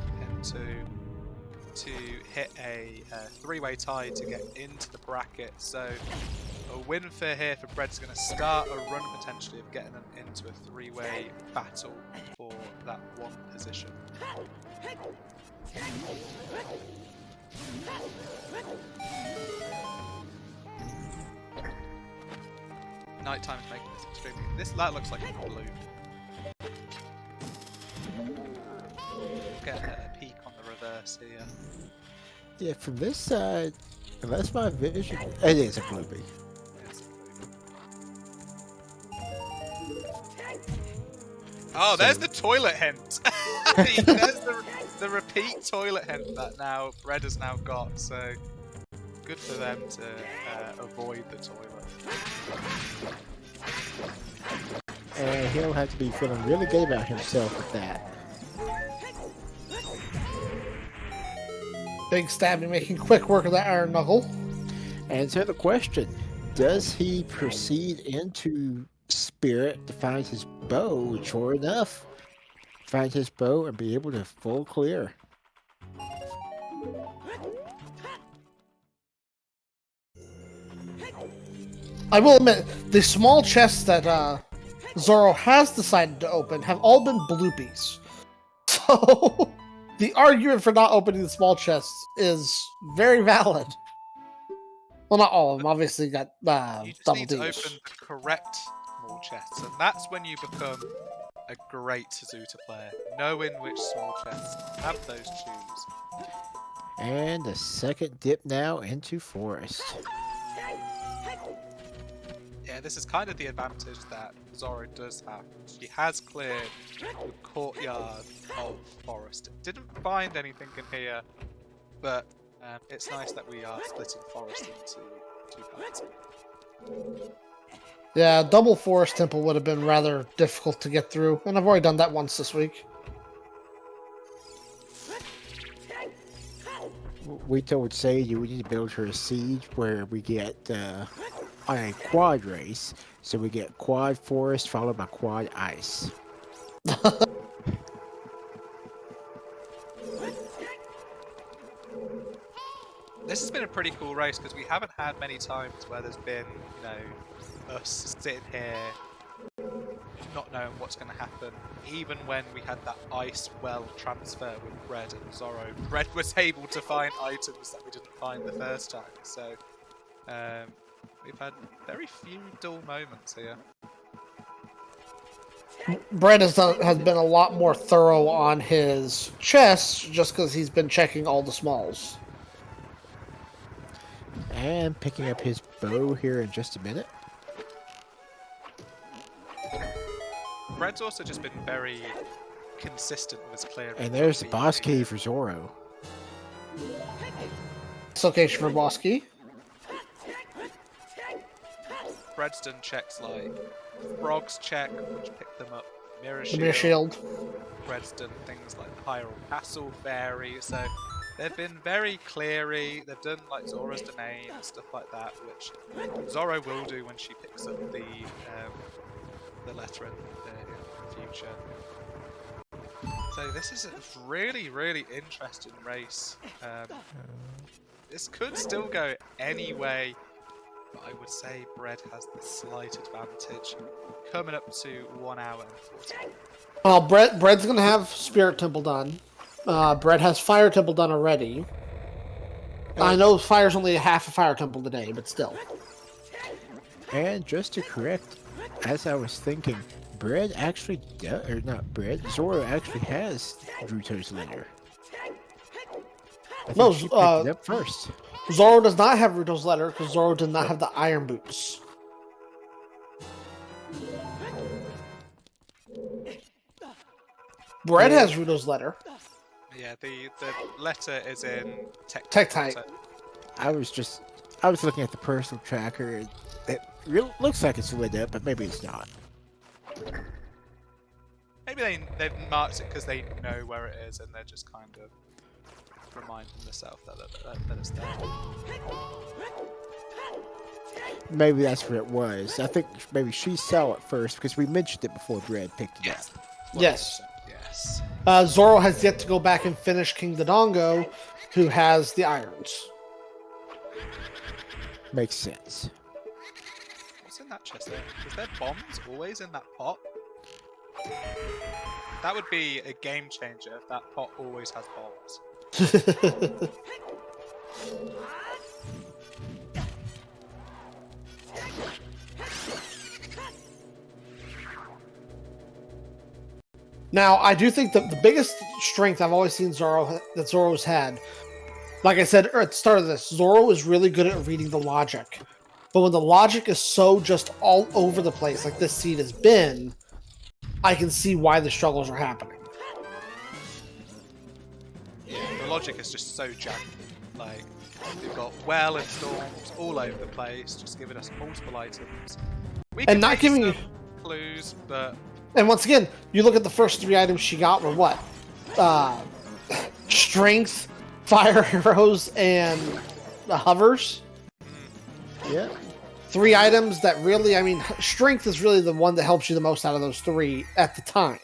to hit a three-way tie to get into the bracket. So a win for here for Bread's going to start a run potentially of getting them into a three-way battle for that one position. Nighttime is making this extremely. That looks like a blue. Get a peek on the reverse here. Yeah, from this side, unless my vision, it is a bluebee. It's a blue. Oh, there's the toilet hint. There's the repeat toilet hint that now Bread has now got. So good for them to avoid the toilet. And he'll have to be feeling really good about himself with that. Big Stabby making quick work of that Iron Knuckle. And so the question, does he proceed into Spirit to find his bow? Sure enough, find his bow and be able to full clear. I will admit, the small chests that Zorro has decided to open have all been bloopies. So the argument for not opening the small chests is very valid. Well, not all of them. Obviously, you got You just double need to D's. open the correct small chests, and that's when you become a great Suzuta player, knowing which small chests have those chews. And the second dip now into Forest. Yeah, this is kind of the advantage that Zorro does have. She has cleared the courtyard of Forest. Didn't find anything in here, but it's nice that we are splitting Forest into two parts. Yeah, double Forest Temple would have been rather difficult to get through, and I've already done that once this week. We told Sadie we need to build her a siege where we get on a quad race, so we get quad forest followed by quad ice. This has been a pretty cool race because we haven't had many times where there's been, us sitting here not knowing what's going to happen. Even when we had that ice well transfer with Bread and Zorro, Bread was able to find items that we didn't find the first time. So we've had very few dull moments here. Bread has been a lot more thorough on his chests just because he's been checking all the smalls. And picking up his bow here in just a minute. Bread's also just been very consistent with his clearing. And there's the boss key for Zorro. Location for boss key. Bread's done checks like Frog's check, which picked them up, Mirror The Shield. Mirror Shield. Bread's done things like the Harrold Castle Fairy, so they've been very cleary. They've done like Zora's Domain and stuff like that, which Zorro will do when she picks up the letter in the future. So this is a really, really interesting race. This could still go any way, but I would say Bread has the slight advantage. Coming up to 1 hour and 40 minutes. Well, Bread's gonna have Spirit Temple done. Bread has Fire Temple done already. I know Fire's only half a Fire Temple today, but still. And just to correct, as I was thinking, Bread actually does, or not Bread, Zorro actually has Ruto's letter. I think No, she picked it up first. Zorro does not have Ruto's letter because Zorro did not have the Iron Boots. Bread Yeah. has Rudo's letter. Yeah, the letter is in Tech type. I was looking at the personal tracker. And it really looks like it's lit up, but maybe it's not. Maybe they've marked it because they know where it is, and they're just kind of reminding themselves that it's there. Maybe that's what it was. I think maybe she saw it first because we mentioned it before Bread picked it up. Yes. Yes. Zorro has yet to go back and finish King Dodongo, who has the irons. Makes sense. What's in that chest there? Is there bombs always in that pot? That would be a game changer if that pot always has bombs. Now, I do think that the biggest strength I've always seen Zorro's had, like I said at the start of this, Zorro is really good at reading the logic. But when the logic is so just all over the place, like this seed has been, I can see why the struggles are happening. Yeah, the logic is just so janky. Like, we've got well and storms all over the place, just giving us multiple items. We can And not make giving some you clues, but And once again, you look at the first 3 items she got were what? Strength, fire arrows, and the hovers. Yeah. 3 items that really, I mean, strength is really the one that helps you the most out of those 3 at the time.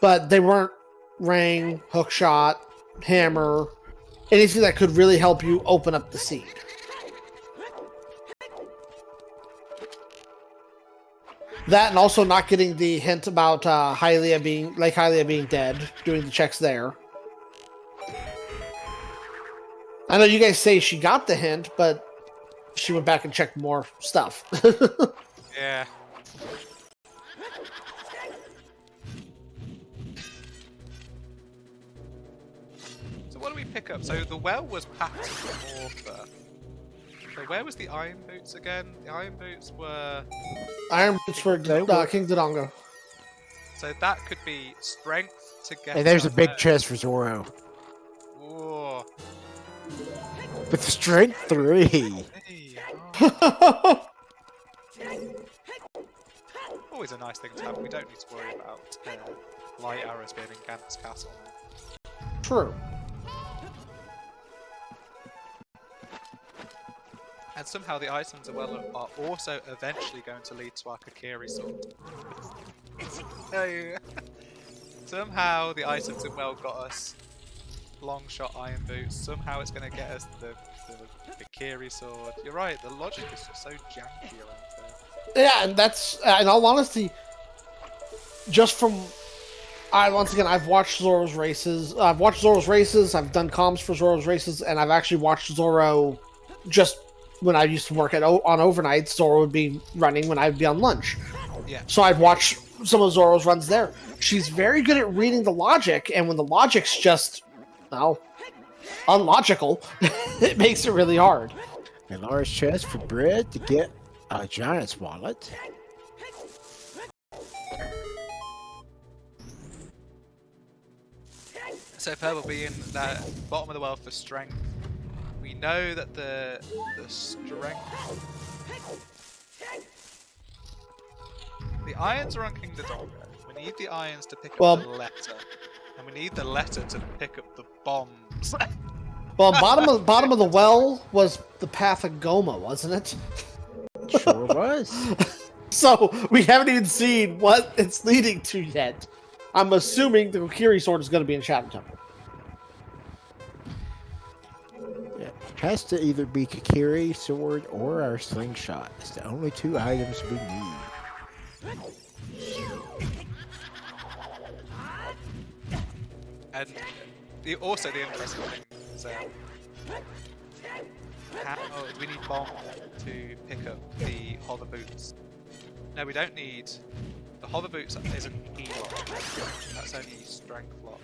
But they weren't ring, hook shot, hammer, anything that could really help you open up the seed. That and also not getting the hint about Lake Hylia being dead, doing the checks there. I know you guys say she got the hint, but she went back and checked more stuff. yeah. So what do we pick up? So the well was packed with water. So where was the iron boots again? The iron boots were... Iron boots for King Dodongo. So that could be strength to get... And there's a big there. chest for Zorro. Whoa. With strength 3. Hey, oh. Always a nice thing to have. We don't need to worry about light arrows being in Gant's castle. True. And somehow the items are also eventually going to lead to our Kakiri sword. Hey. Somehow the items in well got us long shot iron boots. Somehow it's going to get us the Kakiri sword. You're right, the logic is just so janky around there. Yeah, and that's, in all honesty, just from... once again, I've watched Zorro's races. I've done comms for Zorro's races, and I've actually watched Zorro just... When I used to work on overnights, Zorro would be running when I'd be on lunch. Yeah. So I'd watch some of Zorro's runs there. She's very good at reading the logic, and when the logic's just, unlogical, it makes it really hard. A large chest for Bread to get a giant's wallet. So Purple being the bottom of the well for strength. We know that the strength... The irons are on King Dodongo. We need the irons to pick up the letter. And we need the letter to pick up the bombs. Well, bottom of the well was the path of Goma, wasn't it? Sure was. So we haven't even seen what it's leading to yet. I'm assuming the Kokiri sword is going to be in Shadow Temple. Yeah. Has to either be Kakiri sword or our slingshot. It's the only 2 items we need. And also the interesting thing is how do we need bomb to pick up the hover boots? No, we don't need... The hover boots isn't E-lock. That's only strength lock.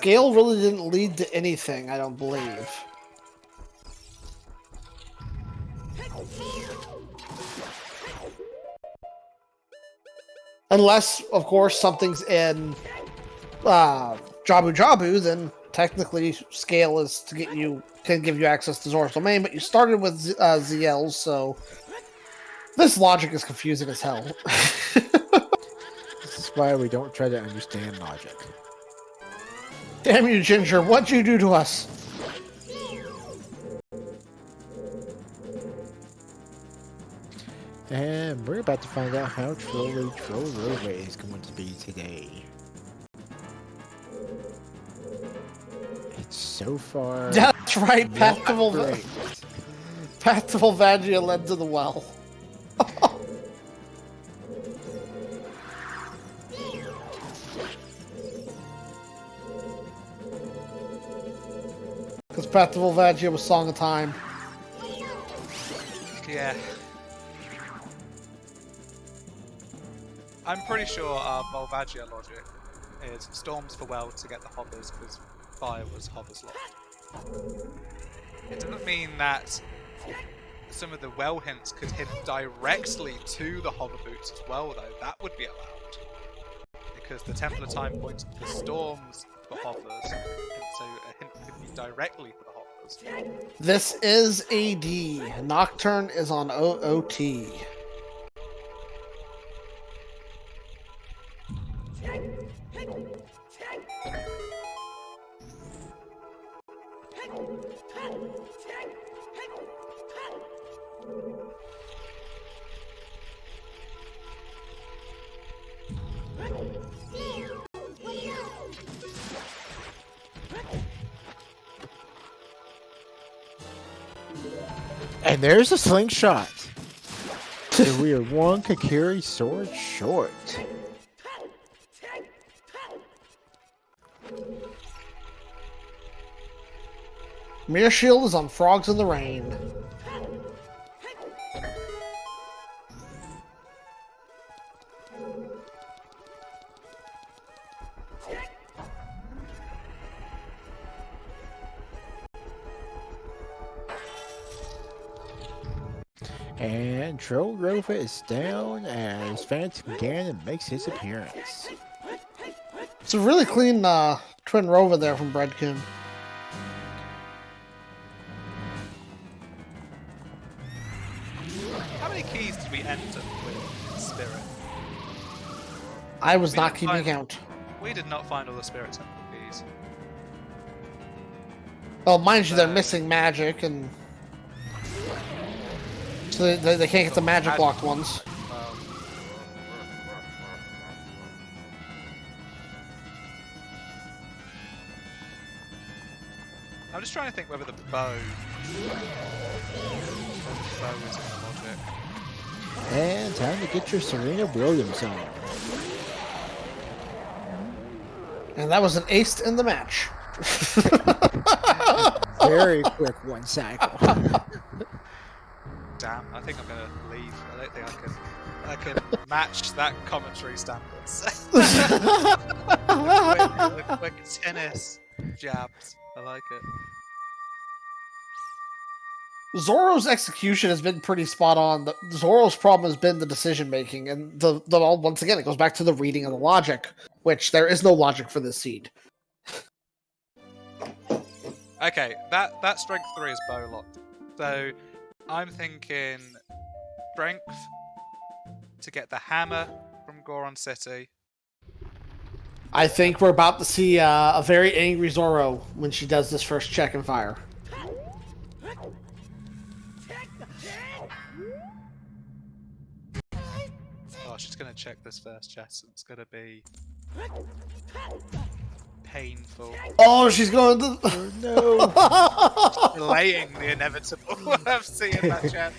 Gale really didn't lead to anything, I don't believe. Unless, of course, something's in Jabu Jabu, then technically Scale is to get you can give you access to Zora's domain, but you started with ZLs, so this logic is confusing as hell. This is why we don't try to understand logic. Damn you, Ginger! What'd you do to us? And we're about to find out how truly Trollrova is going to be today. It's so far. That's right, Path to great. Volvagia led to the well. Because Path to Volvagia was Song of Time. Yeah. I'm pretty sure our Volvagia logic is storms for well to get the hovers because fire was hovers locked. It doesn't mean that some of the well hints could hint directly to the hover boots as well, though. That would be allowed. Because the Temple of Time points to the storms for hovers, and so a hint could be directly for the hovers. This is AD. Nocturne is on OOT. And there's a slingshot. So we are one Kakiri sword short. Mirror Shield is on Frogs in the Rain. And Trollrova is down as Phantom Ganon makes his appearance. It's a really clean twin Rova there from Bread-Kun. How many keys did we enter with Spirit? I was We not didn't keeping find- count. We did not find all the Spirit Temple keys. Well, mind you, they're missing magic, and so they can't get the magic locked ones. I'm just trying to think whether the bow is in the logic. And time to get your Serena Williams on. And that was an ace in the match. Very quick one cycle. Damn, I think I'm gonna leave. I don't think I can match that commentary standards. quick tennis jabs. I like it. Zoro's execution has been pretty spot on. Zoro's problem has been the decision making, and once again it goes back to the reading of the logic, which there is no logic for this seed. Okay, that strength 3 is bow locked. So I'm thinking strength to get the hammer from Goron City. I think we're about to see a very angry Zorro when she does this first check and fire. Oh, she's gonna check this first chest, and it's gonna be painful. Oh, she's going to. Oh, no. Delaying the inevitable of seeing that chest.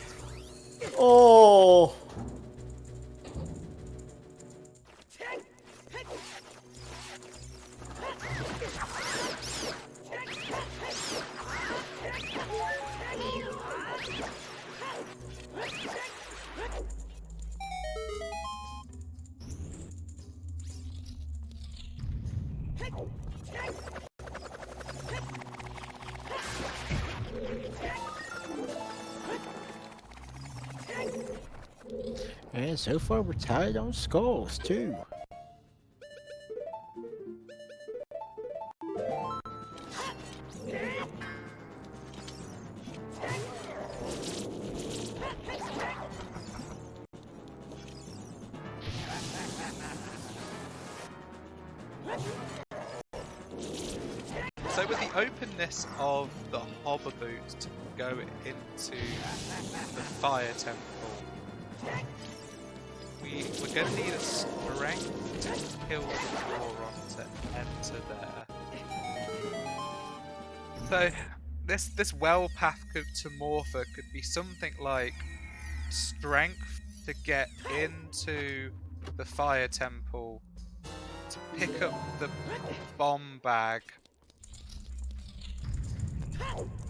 Oh. And so far, we're tied on skulls, too. So with the openness of the hobber boots to go into the fire temple, we're going to need a strength to kill the Zoron to enter there. So this well path to Morpha could be something like strength to get into the fire temple, to pick up the bomb bag.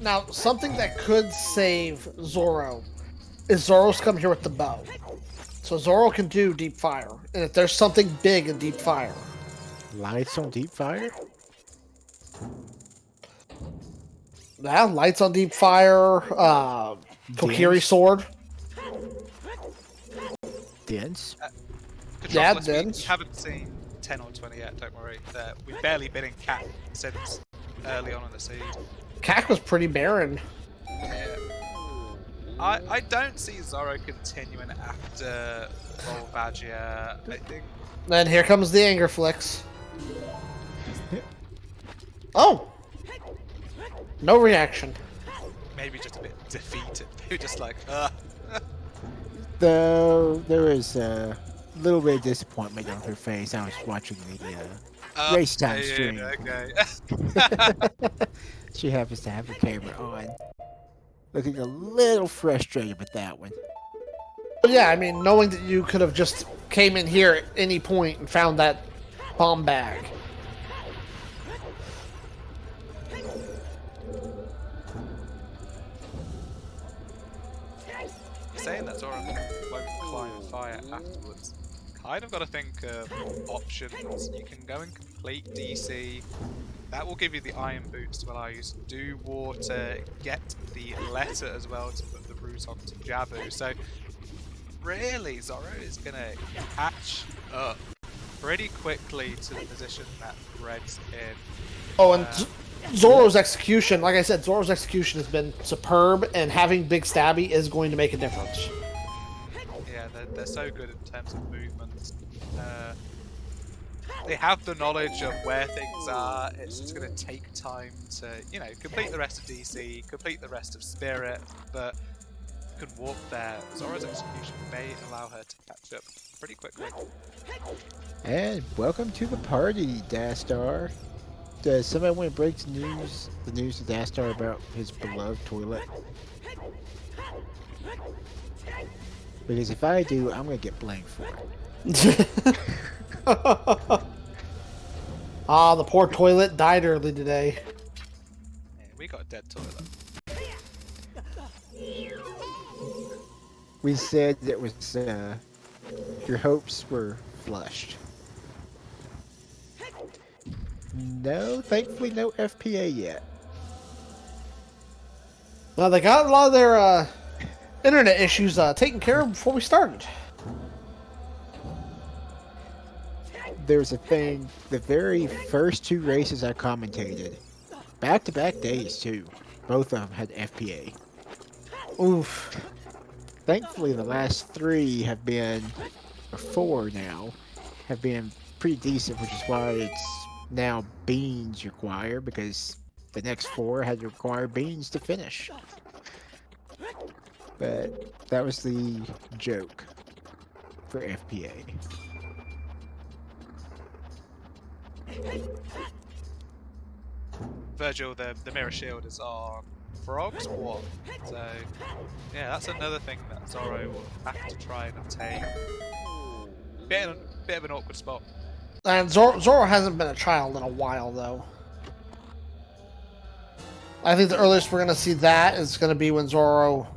Now, something that could save Zorro is Zorro's come here with the bow. So Zorro can do deep fire. And if there's something big in deep fire. Lights on deep fire? Yeah, lights on deep fire, Kokiri sword. Dense? Yeah, Metropolis, dense. we haven't seen 10 or 20 yet, don't worry. We've barely been in Cat since early on in the seed. Cac was pretty barren. Yeah. I don't see Zorro continuing after Volvagia. I think. Then here comes the anger flicks. Oh! No reaction. Maybe just a bit defeated. They were just like, ugh. Though there was a little bit of disappointment on her face. I was watching the race time stream. Okay. She happens to have her camera on. Looking a little frustrated with that one. But yeah, I mean, knowing that you could have just came in here at any point and found that bomb bag. Saying that Zorro won't climb fire afterwards, kind of got to think of options. You can go and complete DC. That will give you the iron boots to allow you to do water, get the letter as well to put the root onto Jabu. So really, Zorro is going to catch up pretty quickly to the position that Bread's in. Oh, and Zorro's execution, like I said, Zorro's execution has been superb, and having Big Stabby is going to make a difference. Yeah, they're so good in terms of movement. They have the knowledge of where things are. It's just going to take time to, complete the rest of DC, complete the rest of Spirit, but you can walk there. Zorro's execution may allow her to catch up pretty quickly. And welcome to the party, Dastar. Does somebody want to break the news to Dastar about his beloved toilet? Because if I do, I'm going to get blamed for it. Ah, the poor toilet died early today. Yeah, we got a dead toilet. We said it was, your hopes were flushed. No, thankfully no FPA yet. Well, they got a lot of their internet issues taken care of before we started. There's a thing, the very first two races I commentated, back-to-back days too, both of them had FPA. Oof. Thankfully the last three have been, or four now, have been pretty decent, which is why it's now beans require, because the next four had to require beans to finish. But that was the joke for FPA. Virgil, the mirror shield is on Frog's one, so yeah, that's another thing that Zorro will have to try and obtain. Bit of an awkward spot. And Zorro hasn't been a child in a while, though. I think the earliest we're going to see that is going to be when Zorro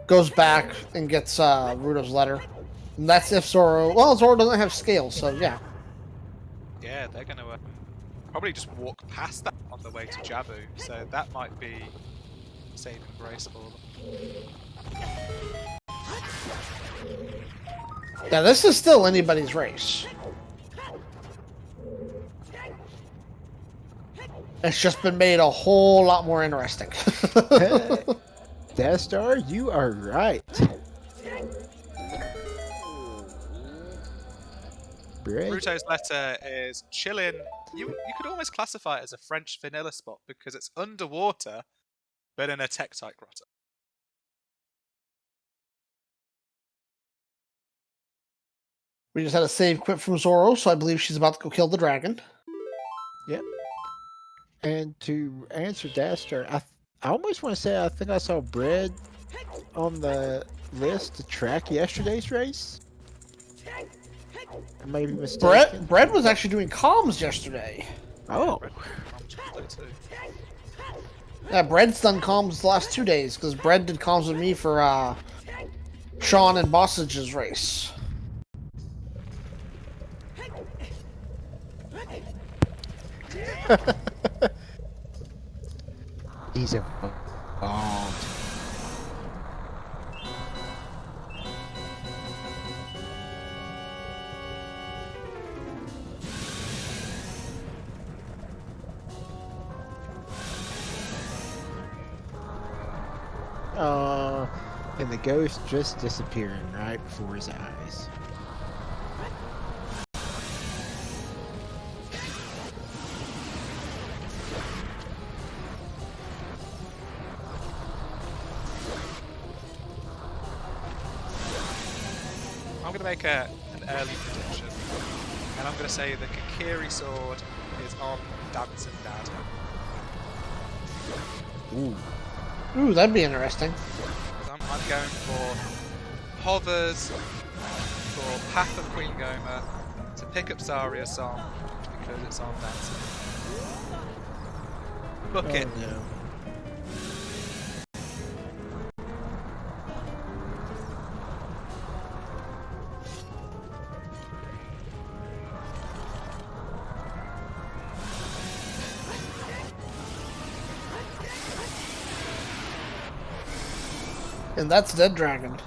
goes back and gets Ruto's letter. And that's if Zorro... Well, Zorro doesn't have scales, so yeah. Yeah, they're going to probably just walk past that on the way to Jabu, so that might be saving grace for them. Now, this is still anybody's race. It's just been made a whole lot more interesting. Death Star, you are right. Bread? Bruto's letter is chillin'. You could almost classify it as a French vanilla spot because it's underwater, but in a Tektite grotto. We just had a save quit from Zorro, so I believe she's about to go kill the dragon. Yep. And to answer Death Star, I almost want to say I think I saw Bread on the list to track yesterday's race. I may be mistaken. Bread was actually doing comms yesterday. Oh. Yeah, Bread's done comms the last 2 days, because Bread did comms with me for Sean and Bossage's race. He's a bald. And the ghost just disappearing right before his eyes. I'm going to make an early prediction, and I'm going to say the Kakiri sword is on Dancing Dad. Ooh, that'd be interesting. I'm going for hovers for Path of Queen Goma to pick up Zaria's song because it's on Dancing. Book it. No. And that's Dead Dragon.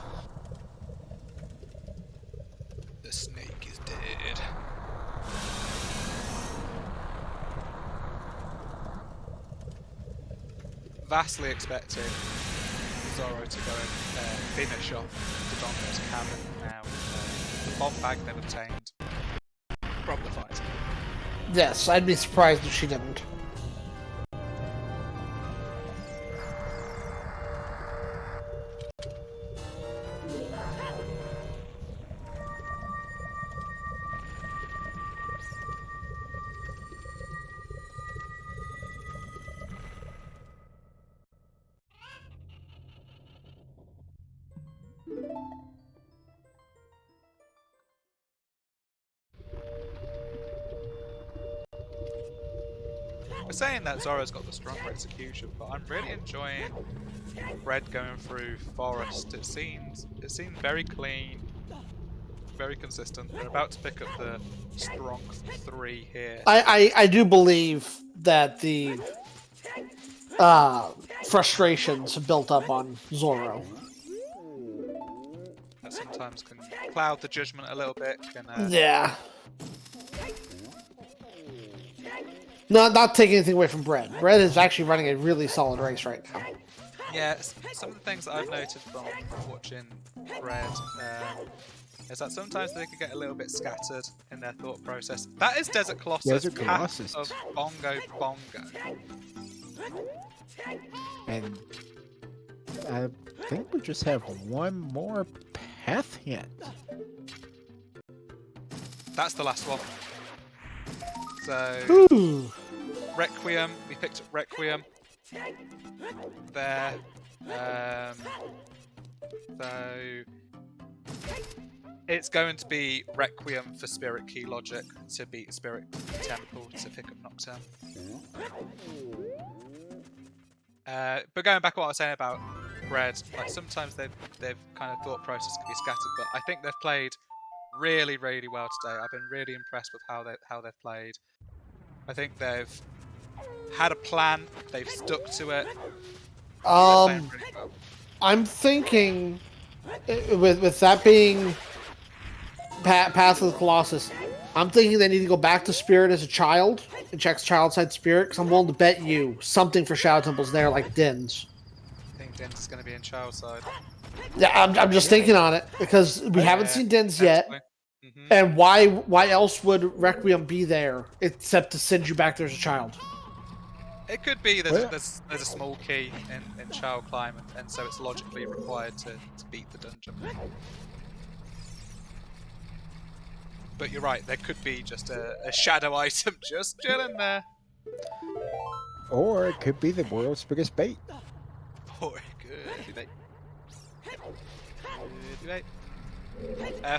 The snake is dead. Vastly expecting Zorro to go and finish off Dodongo's cabin now with the bomb bag they've obtained from the fight. Yes, I'd be surprised if she didn't. We're saying that Zorro's got the stronger execution, but I'm really enjoying Bread going through Forest. It seemed very clean, very consistent. They're about to pick up the strong 3 here. I do believe that the frustrations have built up on Zorro. That sometimes can cloud the judgment a little bit. Yeah. Not taking anything away from Bread. Bread is actually running a really solid race right now. Yeah, some of the things that I've noted from watching Bread is that sometimes they can get a little bit scattered in their thought process. That is Desert Colossus, Desert Colossus. Path of Bongo Bongo. And I think we just have one more path hint. That's the last one. So, Ooh. Requiem, we picked up Requiem. There. So, it's going to be Requiem for Spirit Key Logic to beat Spirit Temple to pick up Nocturne. But going back to what I was saying about Bread, like sometimes they've kind of thought process can be scattered, but I think they've played really, really well today. I've been really impressed with how they've played. I think they've had a plan, they've stuck to it. Really well. I'm thinking, with that being Path of the Colossus. I'm thinking they need to go back to Spirit as a child and check child side Spirit, because I'm willing to bet you something for Shadow Temple's there, like Din's. I think Dins is going to be in child side. Yeah, I'm just thinking on it, because we haven't seen Din's yet. Mm-hmm. And why else would Requiem be there except to send you back there as a child? It could be there's a small key in child climb, and so it's logically required to beat the dungeon. But you're right, there could be just a shadow item just chilling there. Or it could be the world's biggest bait. Or it could be bait.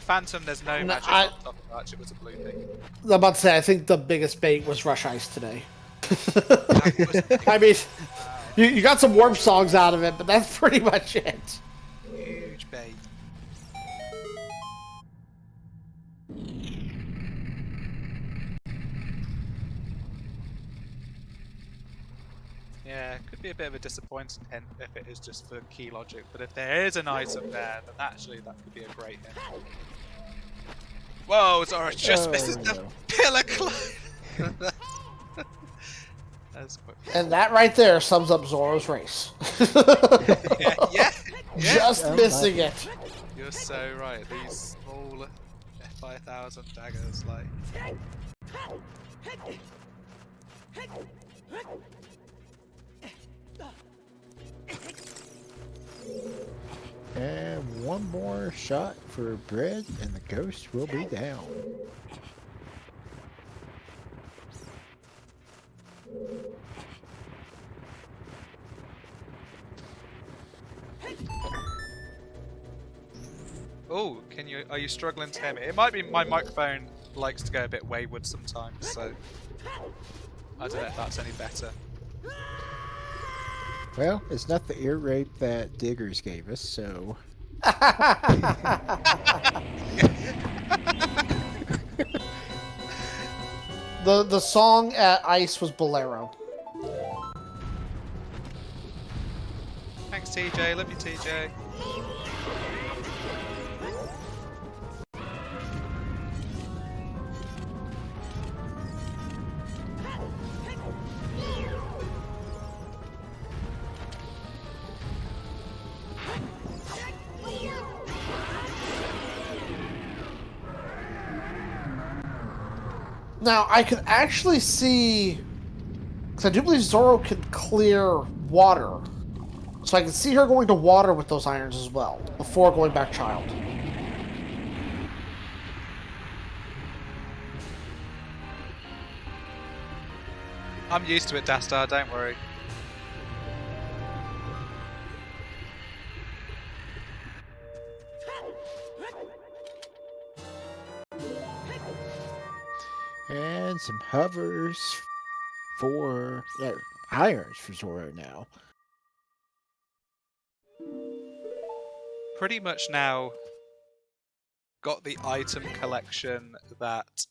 Phantom, there's no magic on top of that. It was a blue thing. I'm about to say, I think the biggest bait was Rush Ice today. I mean, you got some warp songs out of it, but that's pretty much it. Huge bait. Yeah, it could be a bit of a disappointing hint if it is just for key logic, but if there is an item there, then actually that could be a great hint. Whoa, Zorro just misses the pillar climb! And that right there sums up Zorro's race. yeah. Just missing it. You're so right, these small 5000 daggers, like... And one more shot for Bread, and the ghost will be down. Oh, are you struggling to hear me? It might be my microphone likes to go a bit wayward sometimes, so I don't know if that's any better. Well, it's not the ear rape that Diggers gave us, so... The song at Ice was Bolero. Thanks, TJ. Love you, TJ. Now, I could actually see... Because I do believe Zorro could clear water. So I can see her going to water with those irons as well, before going back child. I'm used to it, Dastar, don't worry. And some hovers for... irons for Zorro now. Pretty much now got the item collection that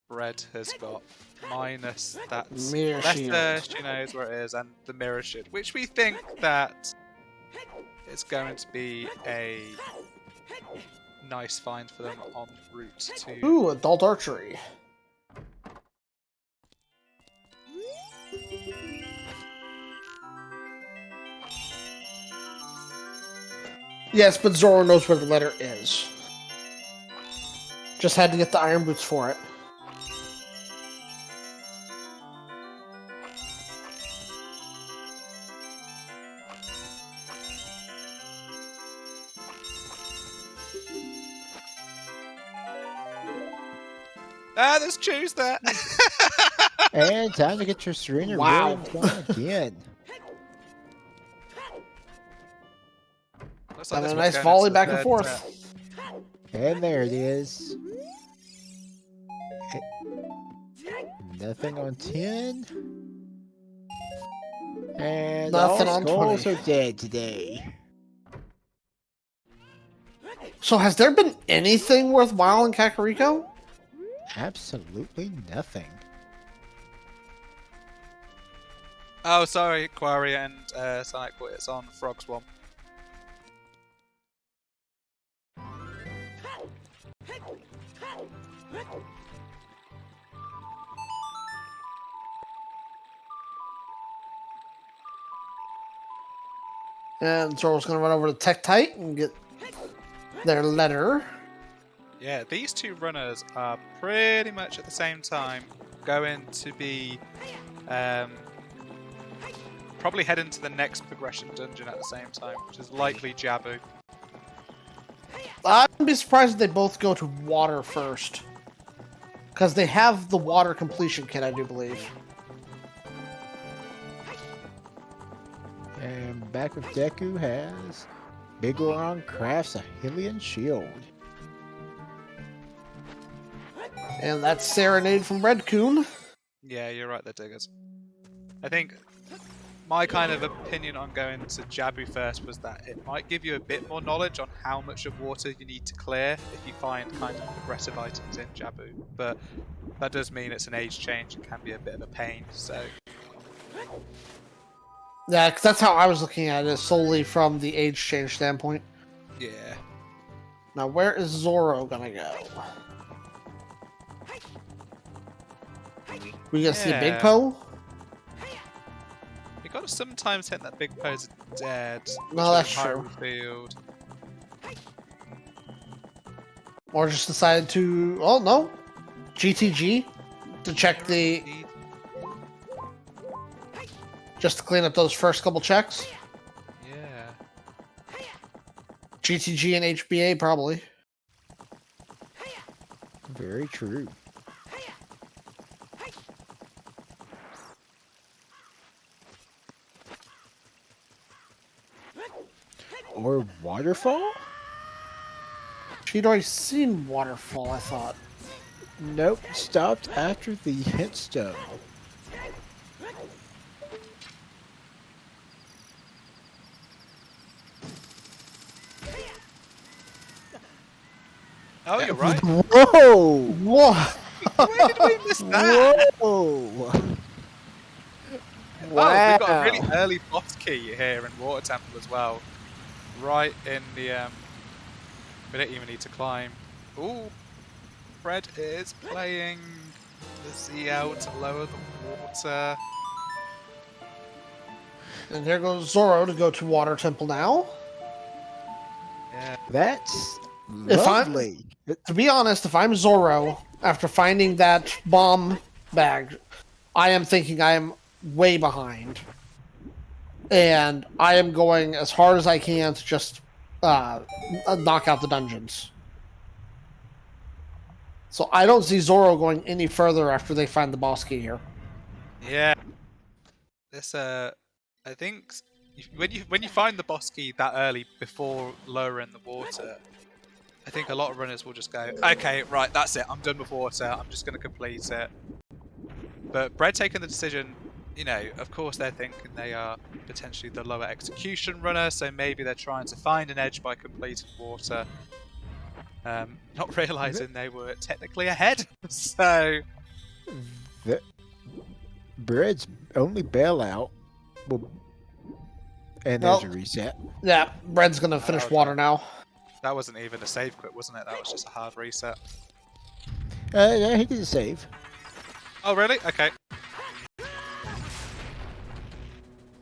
Bread has got, minus that Mirror letter, shield. she knows where it is, and the mirror shield, which we think that it's going to be a nice find for them en route to... Ooh, adult archery. Yes, but Zorro knows where the letter is. Just had to get the iron boots for it. Ah, let's choose that! And time to get your Serena Wow. Williams one again. Looks like And this a one's nice going volley into the back and third forth. set. And there it is. Nothing on 10. And Nothing all on skulls 20. are dead today. So has there been anything worthwhile in Kakariko? Absolutely nothing. Oh, sorry, Quarry and Sonic, but it's on Frog Swamp. And Zorro's going to run over to Tektite and get their letter. Yeah, these two runners are pretty much at the same time going to be probably head into the next progression dungeon at the same time, which is likely Jabu. I'd be surprised if they both go to water first. Because they have the water completion kit, I do believe. And back of Deku has Bigoron crafts a Hylian shield. And that's Serenade from Bread-Kun. Yeah, you're right there, Diggers. I think my kind of opinion on going to Jabu first was that it might give you a bit more knowledge on how much of water you need to clear if you find kind of progressive items in Jabu. But that does mean it's an age change and can be a bit of a pain, so... Yeah, because that's how I was looking at it, solely from the age change standpoint. Yeah. Now, where is Zorro gonna go? We gonna see a Big Po? You gotta sometimes hit that Big Po's dead. No, that's true. Field. Or just decided to... Oh, no. GTG to check the... Just to clean up those first couple checks. Yeah. GTG and HBA, probably. Very true. Or waterfall? She'd already seen waterfall, I thought. Nope, stopped after the hint stone. Oh, you're right. Whoa! Whoa! Where did we miss that? Whoa! Wow. Wow. Oh, we've got a really early boss key here in Water Temple as well. Right in the, we don't even need to climb. Ooh, Fred is playing the ZL to lower the water. And there goes Zorro to go to Water Temple now. Yeah. That's If lovely. To be honest, if I'm Zorro, after finding that bomb bag, I am thinking I am way behind. And I am going as hard as I can to just knock out the dungeons. So I don't see Zorro going any further after they find the boss key here. Yeah. This I think when you find the boss key that early before lowering the water, I think a lot of runners will just go, okay, right, that's it, I'm done with water, I'm just going to complete it. But Bread taking the decision, you know, of course they're thinking they are potentially the lower execution runner, so maybe they're trying to find an edge by completing water. Not realising they were technically ahead, so... Bread's only bailout will... And there's a reset. Yeah, Bread's going to finish water now. That wasn't even a save quit, wasn't it? That was just a hard reset. Yeah, he did a save. Oh, really? Okay.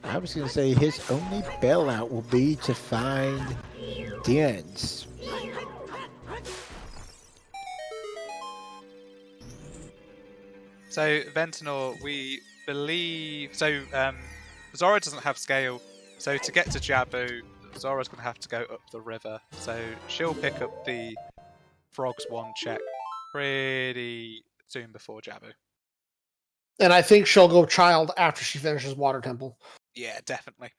I was going to say his only bailout will be to find dens. So, Ventinor, we believe... So, Zorro doesn't have scale, so to get to Jabu, Zorro's going to have to go up the river. So, she'll pick up the Frogs 1 check pretty soon before Jabu. And I think she'll go Child after she finishes Water Temple. Yeah, definitely.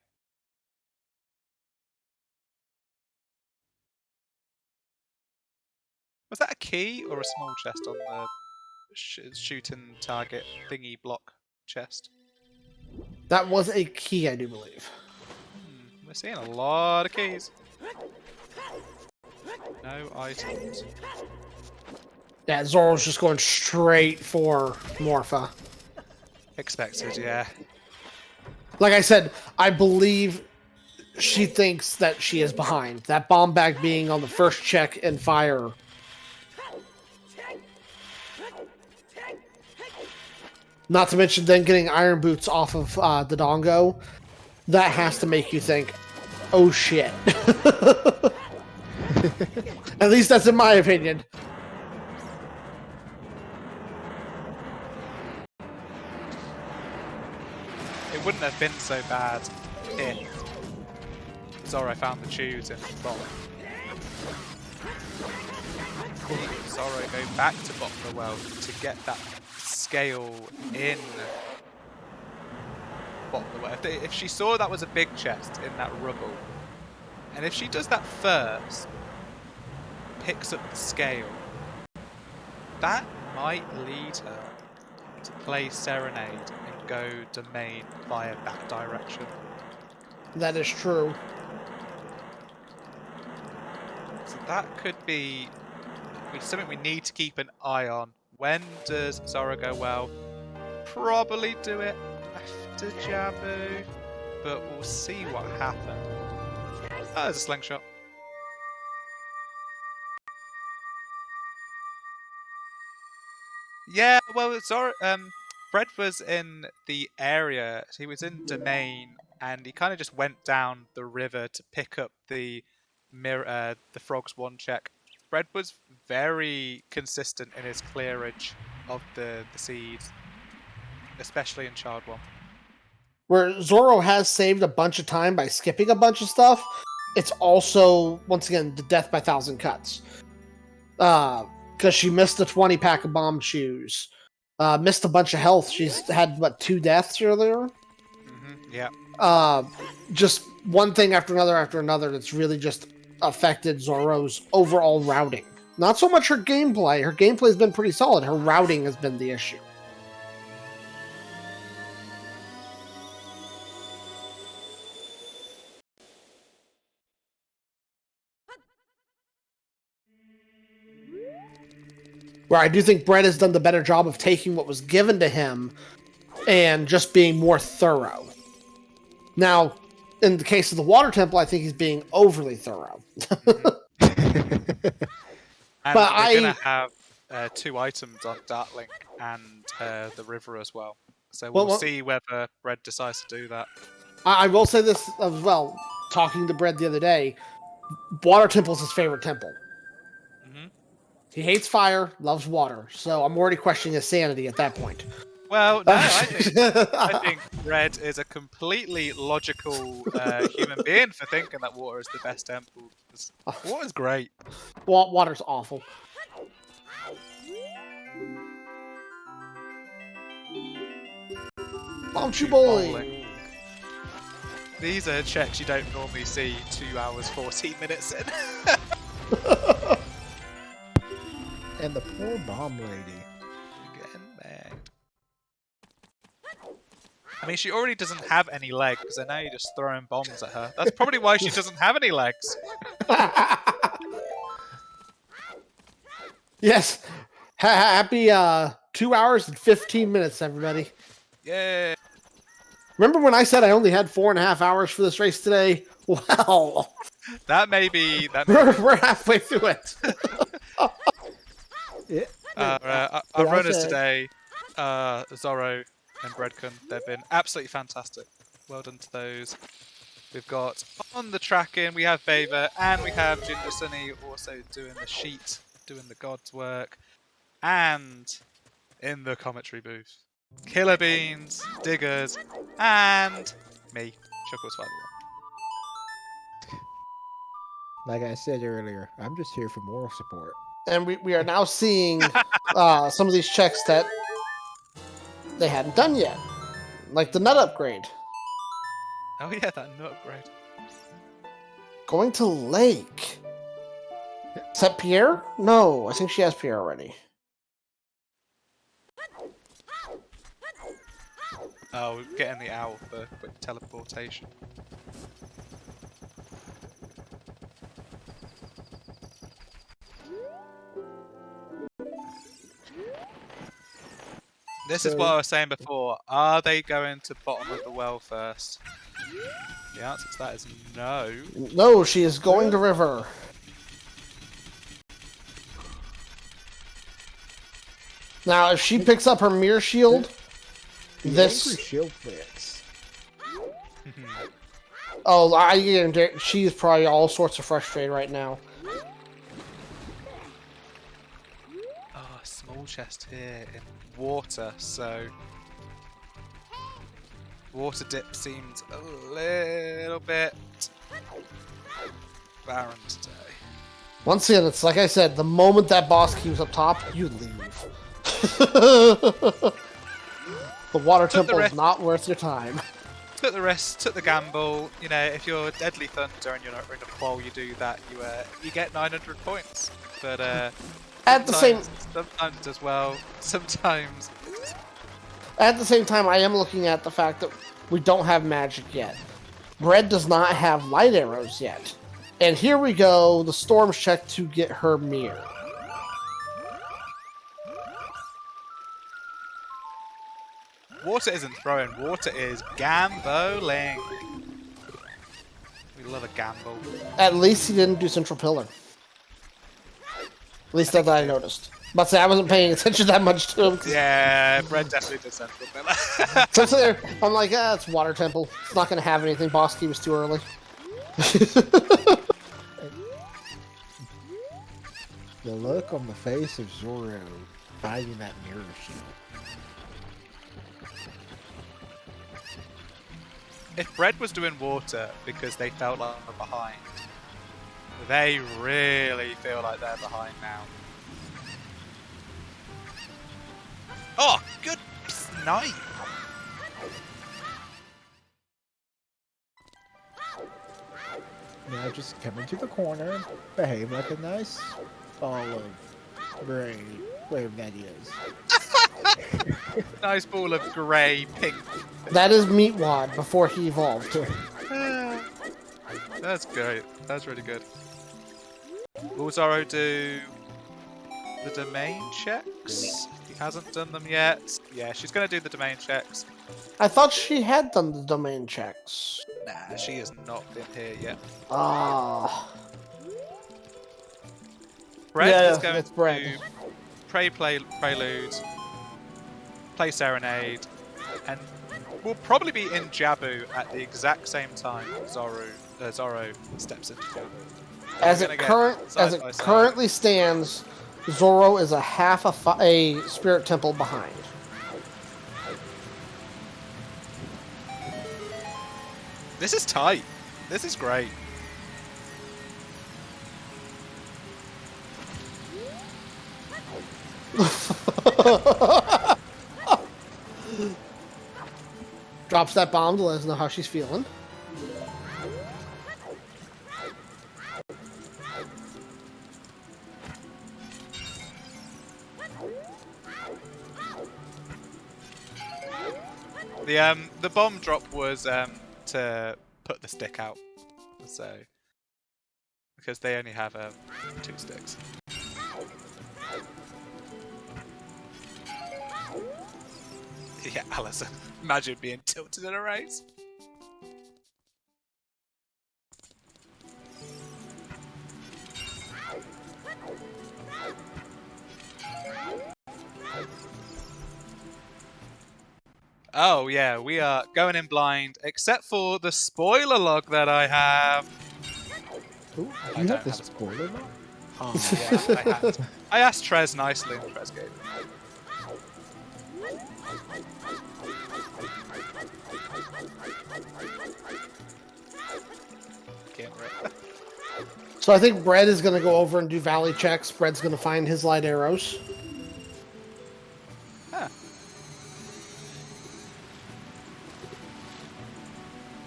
Was that a key or a small chest on the shooting target thingy block chest? That was a key, I do believe. We're seeing a lot of keys. No items. Yeah, Zorro's just going straight for Morpha. Expected, yeah. Like I said, I believe she thinks that she is behind. That bomb bag being on the first check and fire. Not to mention then getting iron boots off of the Dongo. That has to make you think, oh shit. At least that's in my opinion. It wouldn't have been so bad if Zorro found the tubes in the bottom. Zorro go back to bottom of the well to get that scale in bottom of the well. If she saw that was a big chest in that rubble, and if she does that first, picks up the scale, that might lead her to play Serenade and go domain via that direction. That is true. So that could be something we need to keep an eye on. When does Zorro go well? Probably do it after Jabu, but we'll see what happens. Oh, there's a slingshot. Yeah, well, Zorro, Bread was in the area. He was in domain, and he kind of just went down the river to pick up the frog's one check. Bread was very consistent in his clearage of the seeds, especially in Child 1. Where Zorro has saved a bunch of time by skipping a bunch of stuff, it's also, once again, the death by 1,000 cuts. Because she missed the 20 pack of bomb shoes. Missed a bunch of health. She's had, 2 deaths earlier? Mm-hmm, yeah. Just one thing after another that's really just affected Zorro's overall routing. Not so much her gameplay. Her gameplay's been pretty solid. Her routing has been the issue. Where I do think Bread has done the better job of taking what was given to him and just being more thorough. Now, in the case of the Water Temple, I think he's being overly thorough. And but we're going to have 2 items on Dartlink and the river as well. So we'll see whether Bread decides to do that. I will say this as well. Talking to Bread the other day, Water Temple's his favorite temple. Mm-hmm. He hates fire, loves water. So I'm already questioning his sanity at that point. Well, no, I think Bread is a completely logical human being for thinking that water is the best temple. Water's great. Water's awful. Bouncy boy! These are checks you don't normally see 2 hours, 14 minutes in. And the poor bomb lady. Getting bagged. I mean, she already doesn't have any legs, so now you're just throwing bombs at her. That's probably why she doesn't have any legs. Yes. Happy 2 hours and 15 minutes, everybody. Yeah. Remember when I said I only had 4.5 hours for this race today? Well, that may be. We're halfway through it. Our runners today, Zorro and Bread-Kun, they've been absolutely fantastic. Well done to those. We've got on the tracking, we have Favor, and we have Ginger Sunny also doing the sheet, doing the God's work, and in the commentary booth, kllrbeans, Diggers, and me, Chuckles 51. Like I said earlier, I'm just here for moral support. And we are now seeing some of these checks that they hadn't done yet. Like the nut upgrade. Oh yeah, that nut upgrade. Going to Lake. Is that Pierre? No, I think she has Pierre already. Oh, getting the owl for quick teleportation. This is what I was saying before. Are they going to bottom of the well first? The answer to that is no. No, she is going to river. Now, if she picks up her mirror shield, this shield fix. Oh, she's probably all sorts of frustrated right now. Oh, small chest here in water, so water dip seems a little bit barren today. Once again, it's like I said, the moment that boss keeps up top, you leave. The water temple is not worth your time. Took the risk, took the gamble. You know, if you're Deadly Thunder and you're not in a qual, you do that. You get 900 points. But sometimes it does well. Sometimes. At the same time, I am looking at the fact that we don't have magic yet. Bread does not have light arrows yet. And here we go, the Storm's check to get her mirror. Water isn't throwing, water is gambling. We love a gamble. At least he didn't do Central Pillar. At least that I noticed. But say I wasn't paying attention that much to him. Yeah, Bread definitely did Central Pillar. So there, I'm like, it's Water Temple. It's not going to have anything. Boss key was too early. The look on the face of Zorro finding that mirror shield. If Bread was doing water because they felt like they were behind, they really feel like they're behind now. Oh, good snipe! Now just come into the corner, behave like a nice ball of gray, whatever that is. Nice ball of grey, pink. That is Meatwad before he evolved. That's great. That's really good. Will Zorro do the domain checks? He hasn't done them yet. Yeah, she's going to do the domain checks. I thought she had done the domain checks. Nah, she has not been here yet. Ah. Bread is going to Prelude, play Serenade, and we'll probably be in Jabu at the exact same time Zorro steps into Jabu. As it currently stands, Zorro is a half a spirit temple behind. This is tight. This is great. Drops that bomb to let us know how she's feeling. The bomb drop was to put the stick out, so because they only have 2 sticks. Yeah, Alison. Imagine being tilted in a race. Oh yeah, we are going in blind, except for the spoiler log that I have. Ooh, you have the spoiler log? Oh, yeah, I asked Trez nicely, and Trez gave it. So I think Bread is going to go over and do valley checks. Bread's going to find his light arrows. Huh.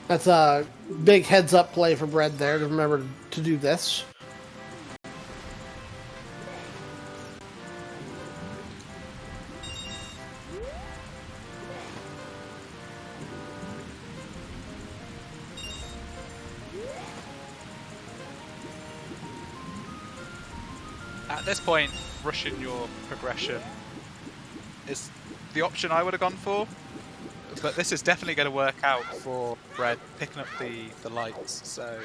That's a big heads-up play for Bread there to remember to do this. At this point, rushing your progression is the option I would have gone for, but this is definitely going to work out for Bread picking up the lights. So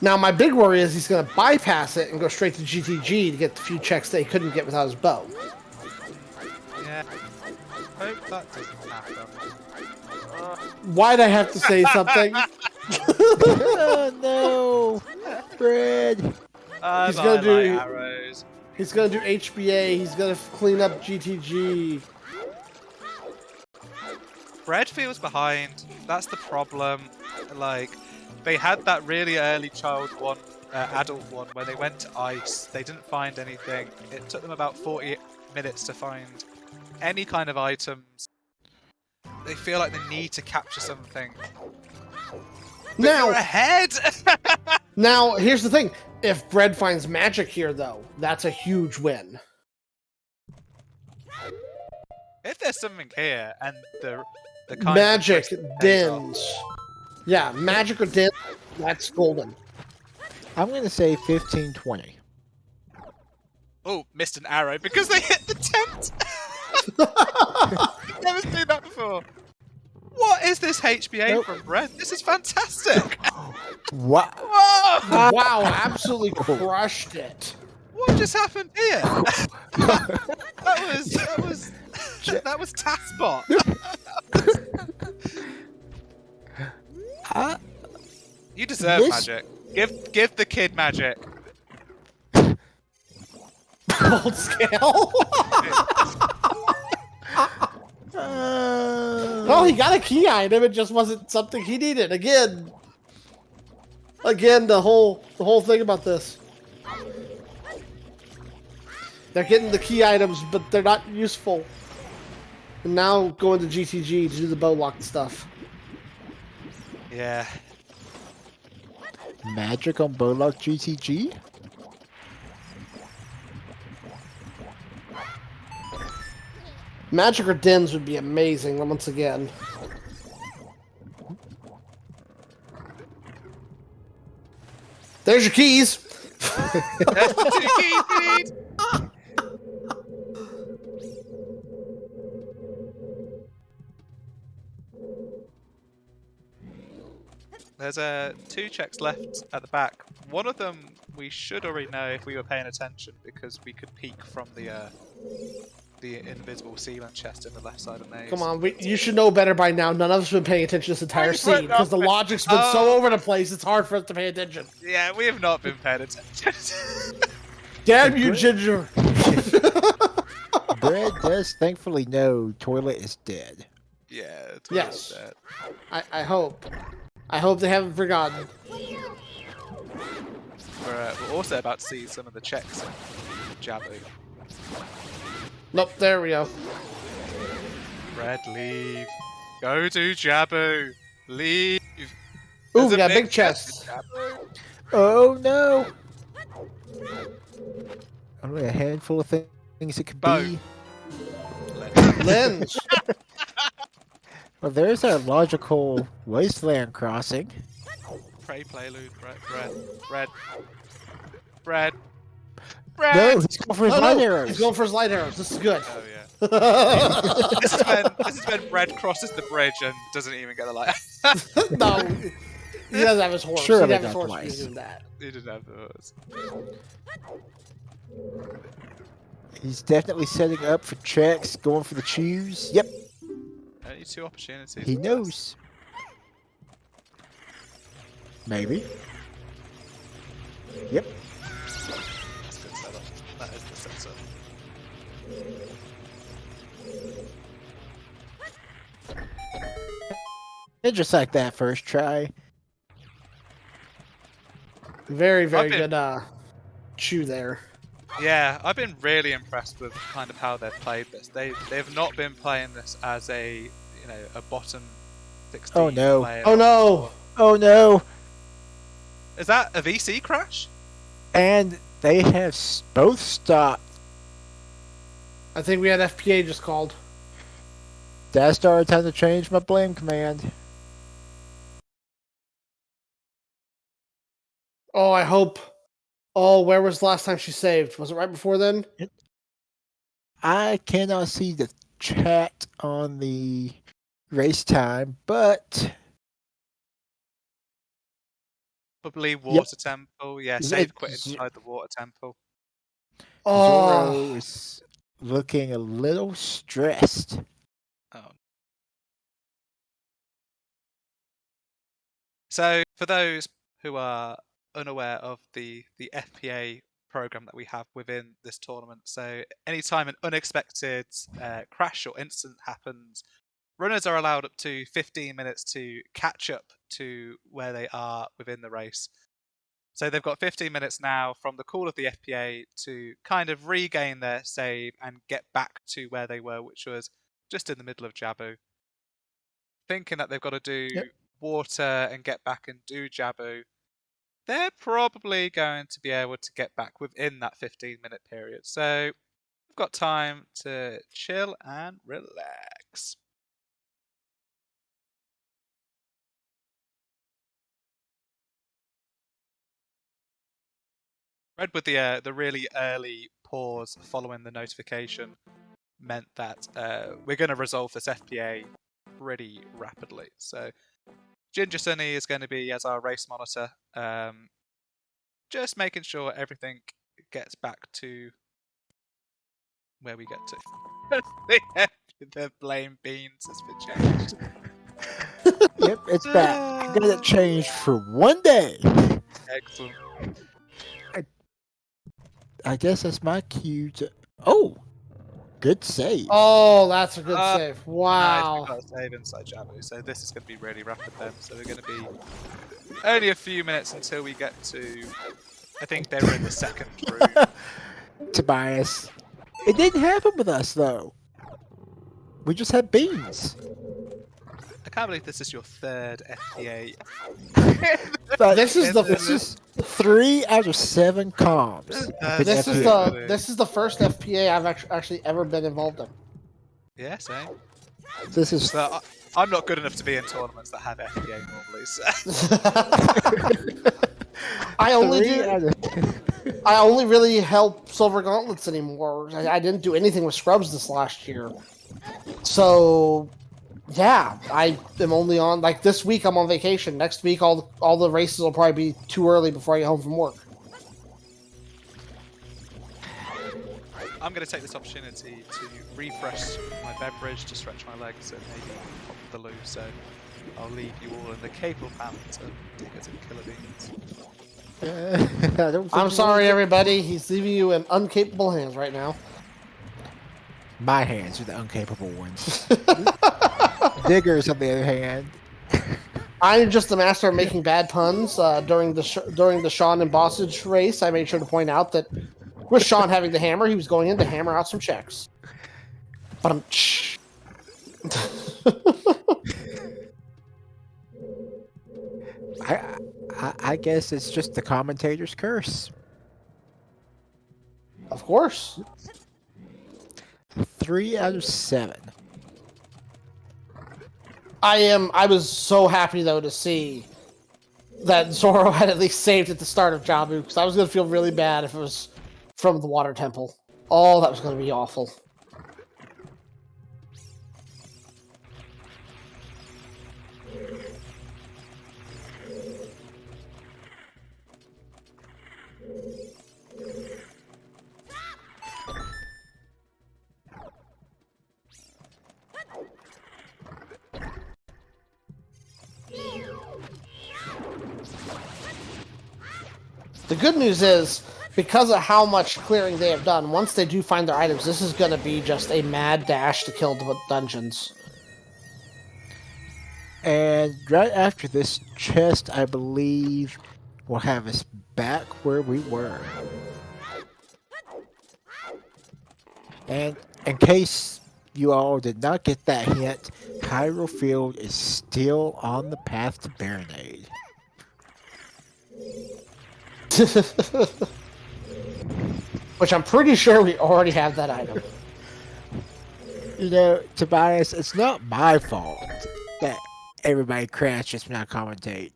now my big worry is he's going to bypass it and go straight to GTG to get the few checks that he couldn't get without his bow. yeah, hope that doesn't happen. Why'd I have to say something? Oh no, Bread. I He's gonna do- like arrows. He's gonna do HBA. He's gonna clean up GTG. Bread feels behind. That's the problem. Like, they had that really early child one, adult one, where they went to ice. They didn't find anything. It took them about 40 minutes to find any kind of items. They feel like they need to capture something. But Now, you're ahead! now here's the thing. If Bread finds magic here, though, that's a huge win. If there's something here, and the kind Magic of twist pays off. dens. Yeah, magic or dens. That's golden. I'm gonna say 15-20. Oh, missed an arrow because they hit the tent! Never seen that before. What is this HBA Nope. from Bread? This is fantastic! What? Whoa! Wow, absolutely crushed it. What just happened here? that was Taskbot. You deserve This- magic. Give the kid magic. Gold scale. Well, he got a key item. It just wasn't something he needed. Again, the whole thing about this. They're getting the key items, but they're not useful. And now going to GTG to do the bow lock stuff. Yeah. Magic on Bowlock GTG? Magic or dens would be amazing once again. There's your keys. That's the two keys we need. There's two checks left at the back. One of them we should already know if we were paying attention because we could peek from the invisible ceiling chest in the left side of the maze. Come on, you should know better by now. None of us have been paying attention to this entire Wait, scene because the no. logic's been Oh. so over the place. It's hard for us to pay attention. Yeah, we have not been paying attention. Damn you, Ginger! Bread does thankfully know Toilet is dead. Yeah. Yes. Dead. I hope. I hope they haven't forgotten. We're also about to see some of the checks in Jabu. Nope, there we go. Bread, leave. Go to Jabu. Leave. Ooh, There's we a got big chests. chest in Jabu. Oh no! Only a handful of things it could Bow. be. Lens. Well, there's our logical wasteland crossing. Pray, prelude, bread. No, he's going for his Oh, light no. arrows. He's going for his light arrows. This is good. Oh yeah. This is when Bread crosses the bridge and doesn't even get the light. No, he doesn't have his horse. Sure, He'd have but his not horse twice. doing that. He didn't have those. He's definitely setting up for checks, going for the chews. Yep, Only two opportunities. he knows. Maybe. Yep. That's a good setup. That is the setup. And just like that first try. Very, very Okay. good chew there. Yeah, I've been really impressed with kind of how they've played this. They've not been playing this as a a bottom 16 Oh, no. player. Oh no! Oh no! Is that a VC crash? And they have both stopped. I think we had FPA just called. That started time to change my blame command. Oh, I hope. Oh, where was the last time she saved? Was it right before then? I cannot see the chat on the race time, but Probably water temple. Yeah, save quit It's- inside the water temple. Oh, Zorro is looking a little stressed. Oh, So for those who are unaware of the FPA program that we have within this tournament, so anytime an unexpected crash or incident happens, runners are allowed up to 15 minutes to catch up to where they are within the race. So they've got 15 minutes now from the call of the FPA to kind of regain their save and get back to where they were, which was just in the middle of Jabu. Thinking that they've got to do water and get back and do Jabu, they're probably going to be able to get back within that 15-minute period. So we've got time to chill and relax. Read with the really early pause following the notification meant that we're going to resolve this FPA pretty rapidly. So Ginger Sunny is going to be as our race monitor, just making sure everything gets back to where we get to. The blame beans has been changed. Yep, it's back. I got it changed for 1 day. Excellent. I guess that's my cue to. Oh, good save. Oh, that's a good save. Wow. Nice, we got a save inside Jabu, so this is going to be really rapid then. So we're going to be only a few minutes until we get to. I think they were in the second room. Tobias. It didn't happen with us though. We just had beans. I can't believe this is your third FPA. But This is 3 out of 7 comms. This is the first FPA I've actually ever been involved in. Yeah, same. This is. So I'm not good enough to be in tournaments that have FPA normally. So. I only really help Silver Gauntlets anymore. I didn't do anything with Scrubs this last year. So, yeah, I am only on, like, this week I'm on vacation. Next week all the races will probably be too early before I get home from work. I'm going to take this opportunity to refresh my beverage, to stretch my legs, and maybe pop the loo. So I'll leave you all in the capable hand to take it to kllrbeans. I'm sorry, everybody. He's leaving you in uncapable hands right now. My hands are the uncapable ones. Diggers, on the other hand. I'm just the master of making bad puns. During the Sean and Bossage race, I made sure to point out that with Sean having the hammer, he was going in to hammer out some checks. But I guess it's just the commentator's curse. Of course. 3 out of 7. I was so happy though to see that Zorro had at least saved at the start of Jabu, because I was going to feel really bad if it was from the Water Temple. Oh, that was going to be awful. The good news is, because of how much clearing they have done, once they do find their items, this is going to be just a mad dash to kill the dungeons. And right after this chest, I believe, will have us back where we were. And in case you all did not get that hint, Hyrule Field is still on the path to Baronade. Which I'm pretty sure we already have that item. You know, Tobias, it's not my fault that everybody crashes when I commentate.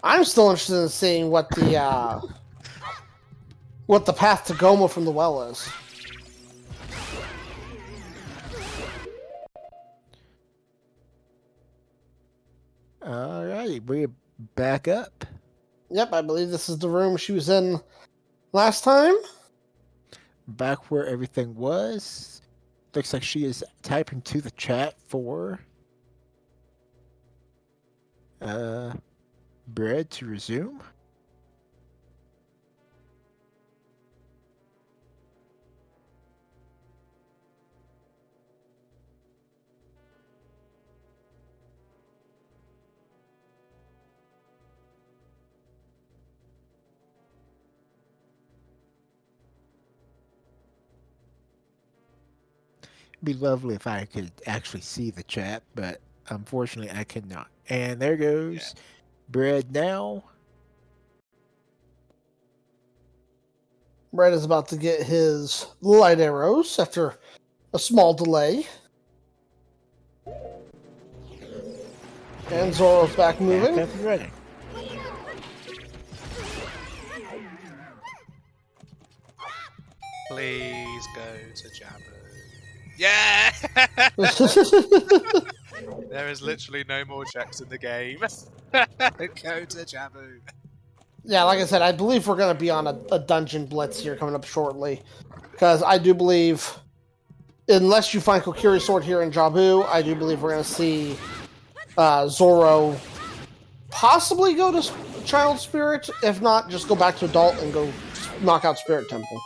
I'm still interested in seeing what the path to Goma from the well is. Alrighty, we're back up. Yep, I believe this is the room she was in last time. Back where everything was. Looks like she is typing to the chat for Bread to resume. Be lovely if I could actually see the chat, but unfortunately I cannot. And there goes Bread now. Brad is about to get his light arrows after a small delay. And Zorro's back moving. Back up and running. Please go to Jabu. Yeah! There is literally no more checks in the game. Go to Jabu. Yeah, like I said, I believe we're going to be on a dungeon blitz here coming up shortly. Because I do believe, unless you find Kokiri's sword here in Jabu, I do believe we're going to see Zorro possibly go to Child Spirit. If not, just go back to Adult and go knock out Spirit Temple.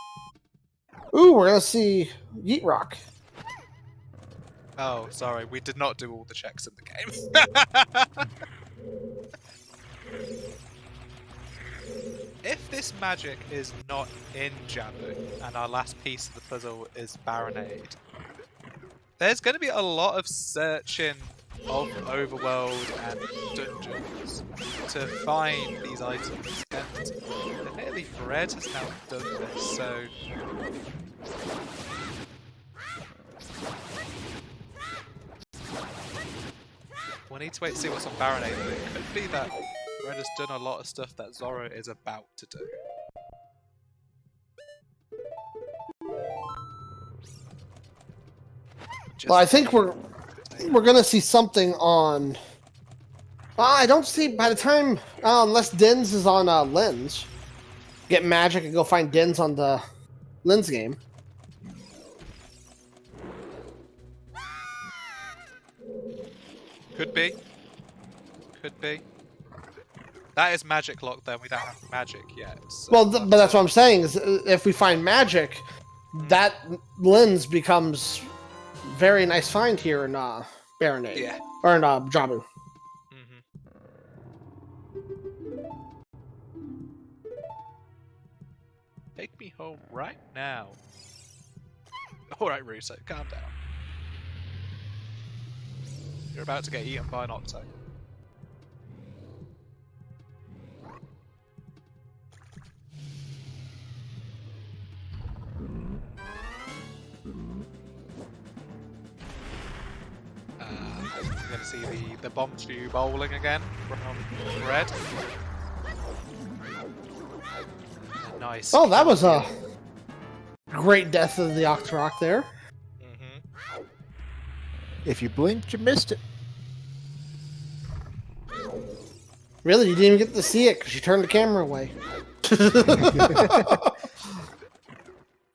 Ooh, we're going to see Yeet Rock. Oh, sorry, we did not do all the checks in the game. If this magic is not in Jabu, and our last piece of the puzzle is Baronade, there's going to be a lot of searching of overworld and dungeons to find these items, and admittedly Bread has now done this, so... We'll need to wait to see what's on Baronade, but it could be that Red has done a lot of stuff that Zorro is about to do. Well, I think we're gonna see something on. I don't see by the time unless Dins is on Lens. Get magic and go find Dins on the Lens game. Could be. Could be. That is magic locked though, we don't have magic yet. So Well, but that's what I'm saying, is if we find magic, that Lens becomes very nice find here in Baronade. Yeah. Or in Jabu. Take me home right now. Alright, Russo, calm down. You're about to get eaten by an octo. You're gonna see the bomb tube bowling again from Red. Nice. Oh, that was a great death of the Octorok there. If you blinked, you missed it. Really, you didn't even get to see it because you turned the camera away.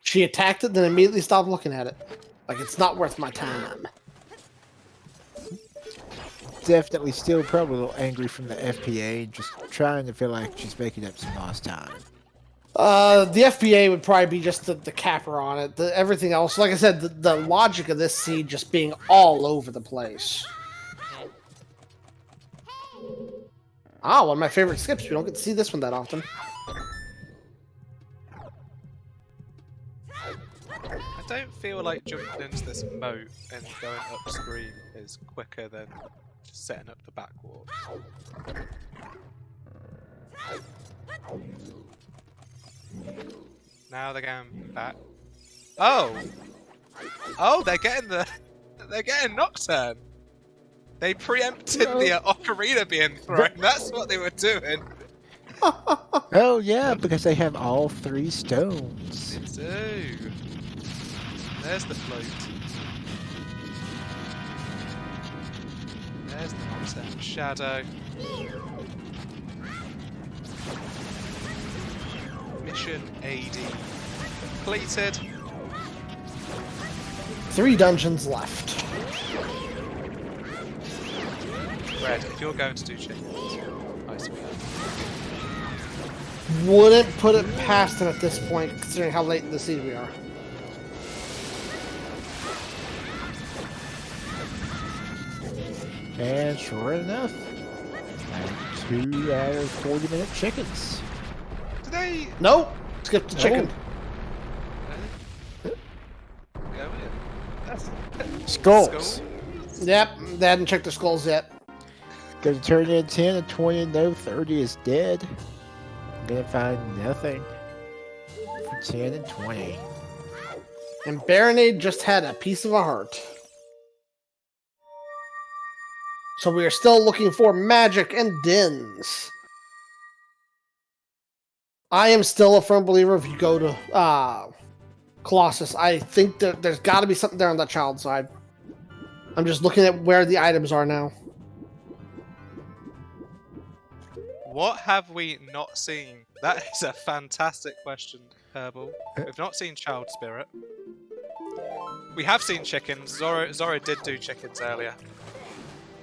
She attacked it, then immediately stopped looking at it. Like, it's not worth my time. Definitely still probably a little angry from the FPA, just trying to feel like she's making up some lost time. The FPA would probably be just the capper on it. Everything else, like I said, the logic of this seed just being all over the place. Ah, one of my favorite skips. We don't get to see this one that often. I don't feel like jumping into this moat and going upstream is quicker than just setting up the backward. Now they're going back. Oh! Oh, they're getting Nocturne! They preempted the Ocarina being thrown. That's what they were doing. Oh yeah, because they have all 3 stones. They do. There's the float. There's the Nocturne Shadow. Mission AD completed. 3 dungeons left. Red, if you're going to do chickens, I swear. Wouldn't put it past him at this point, considering how late in the season we are. And sure enough, 2 out of 40-minute chickens. Do they Nope. Skip the chicken. go in? Skulls. Yep, they hadn't checked their skulls yet. Gonna turn in 10 and 20, no 30 is dead. Gonna find nothing for 10 and 20. And Baronade just had a piece of a heart. So we are still looking for magic and dins. I am still a firm believer if you go to Colossus, I think that there's got to be something there on that child side. I'm just looking at where the items are now. What have we not seen? That is a fantastic question, Herbal. We've not seen Child Spirit. We have seen chickens. Zorro did do chickens earlier.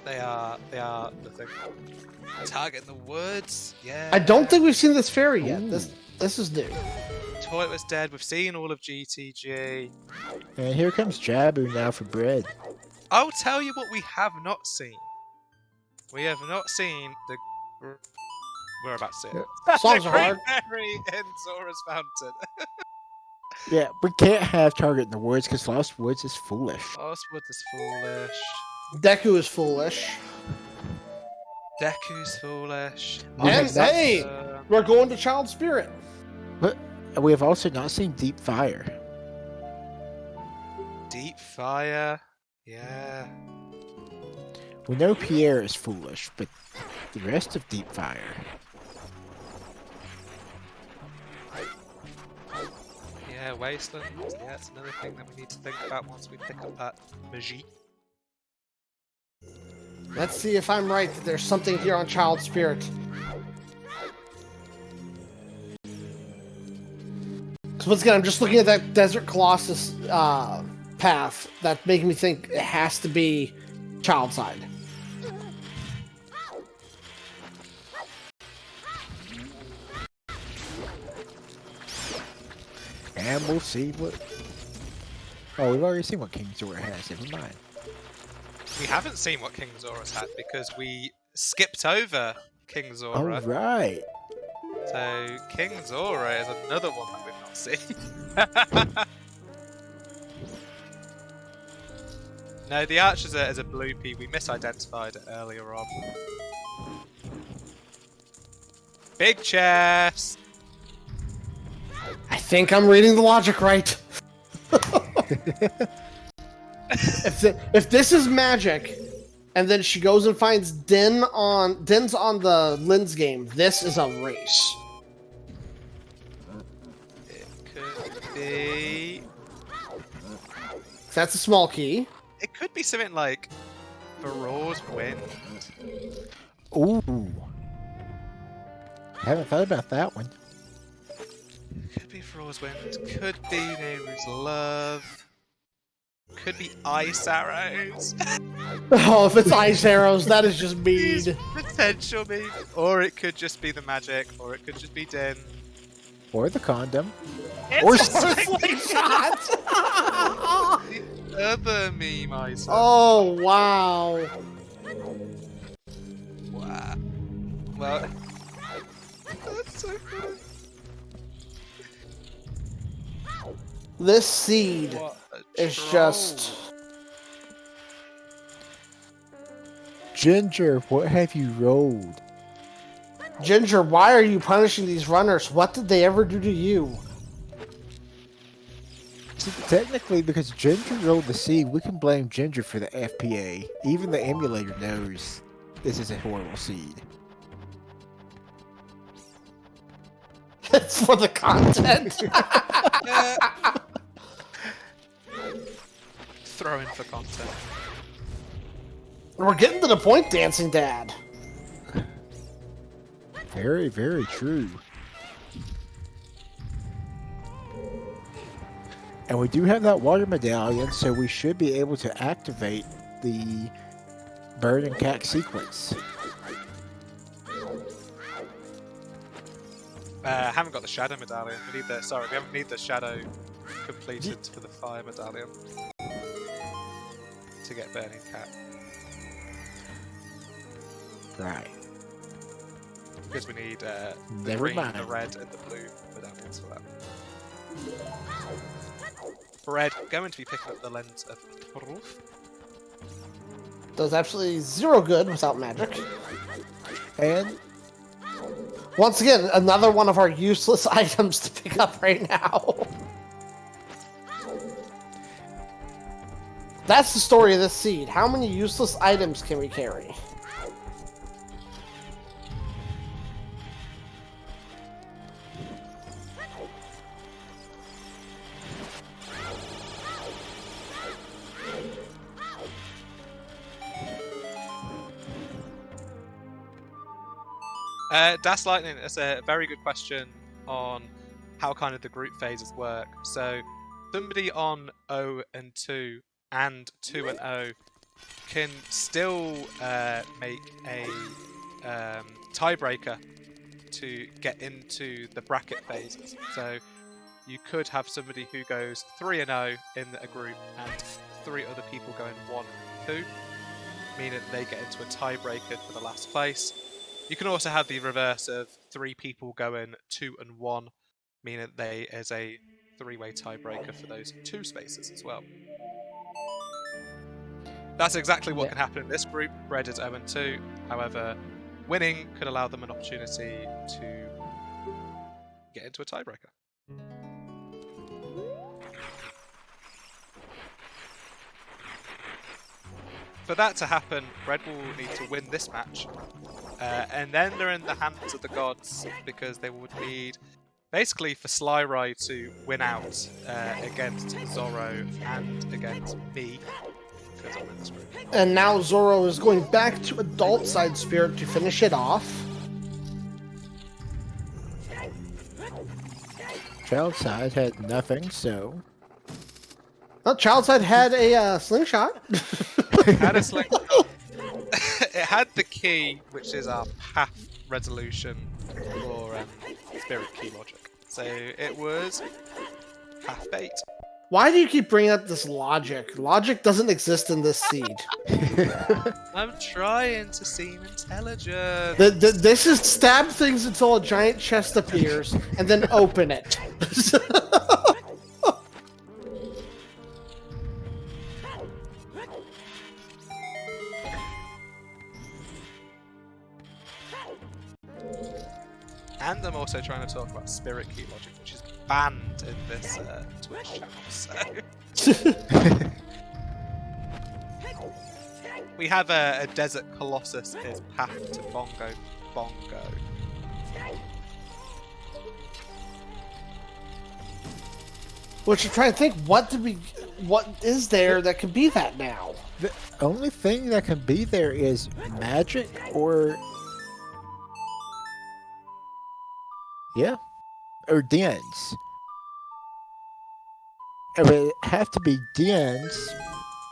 They are the thing. Target in the woods. Yeah. I don't think we've seen this fairy yet. This is new. Toilet was dead. We've seen all of GTG. And here comes Jabu now for bread. I'll tell you what we have not seen. We have not seen the. We're about to see it. Songs the are hard. Berry in Zora's Fountain. Yeah, we can't have Target in the Woods because Lost Woods is foolish. Lost Woods is foolish. Deku is foolish. Deku's foolish. And hey, we're going to Child Spirit. But we have also not seen Deep Fire. Deep Fire. Yeah. We know Pierre is foolish, but the rest of Deep Fire. Yeah, Wasteland. Yeah, that's another thing that we need to think about once we pick up that magie. Let's see if I'm right that there's something here on Child Spirit. Because once again, I'm just looking at that Desert Colossus path that's making me think it has to be Child side. And we'll see what... Oh, we've already seen what King Zora has. Never mind. We haven't seen what King Zora's had because we skipped over King Zora. All right. So King Zora is another one that we've not seen. No, the arch is a bloopy. We misidentified it earlier on. Big chest. I think I'm reading the logic right. If this is magic, and then she goes and finds Din's on the Lynn's game, this is a race. It could be. That's a small key. It could be something like Baro's Wind. Ooh. Haven't thought about that one. Could be Baro's Wind. Could be Nehru's Love. Could be Ice Arrows. Oh, if it's ice arrows, that is just mean. Potential mean. Or it could just be the magic, or it could just be Din. Or the condom. Or slingshot. The other meme I saw. Oh wow. Wow. Well, that's so cool. This seed is just. Ginger, what have you rolled? Ginger, why are you punishing these runners? What did they ever do to you? See, technically, because Ginger rolled the seed, we can blame Ginger for the FPA. Even the emulator knows this is a horrible seed. It's for the content. Throw in for content. We're getting to the point, Dancing Dad. Very, very true. And we do have that water medallion, so we should be able to activate the bird and cat sequence. Haven't got the shadow medallion. We need the we haven't need the shadow completed for the fire medallion to get burning cat. Right. Because we need the Never green, mind. the red, and the blue medallions for that. Bread, going to be picking up the lens of Proof. Does absolutely zero good without magic. And Once again, another one of our useless items to pick up right now. That's the story of this seed. How many useless items can we carry? Das Lightning, that's a very good question on how kind of the group phases work. So somebody on O and 2 and 2 and O can still make a tiebreaker to get into the bracket phases. So you could have somebody who goes 3 and 0 in a group and 3 other people going 1 and 2, meaning they get into a tiebreaker for the last place. You can also have the reverse of 3 people going 2 and 1, meaning they is a 3-way tiebreaker for those 2 spaces as well. That's exactly what can happen in this group. Bread is 0 and 2. However, winning could allow them an opportunity to get into a tiebreaker. For that to happen, Bread will need to win this match. And then they're in the hands of the gods, because they would need, basically, for Sly Ride to win out against Zorro and against me, because I'm in this group. And now Zorro is going back to Adult Side Spirit to finish it off. Child Side had nothing, so... Well, Child Side had a slingshot. Had a slingshot. It had the key, which is our path resolution for spirit key logic. So it was path bait. Why do you keep bringing up this logic? Logic doesn't exist in this seed. I'm trying to seem intelligent. This is stab things until a giant chest appears, and then open it. And I'm also trying to talk about spirit key logic, which is banned in this Twitch channel. So we have a desert colossus is path to Bongo Bongo. Which I'm trying to think, what is there that could be that now? The only thing that can be there is magic or... Yeah. Or dens. It would have to be dens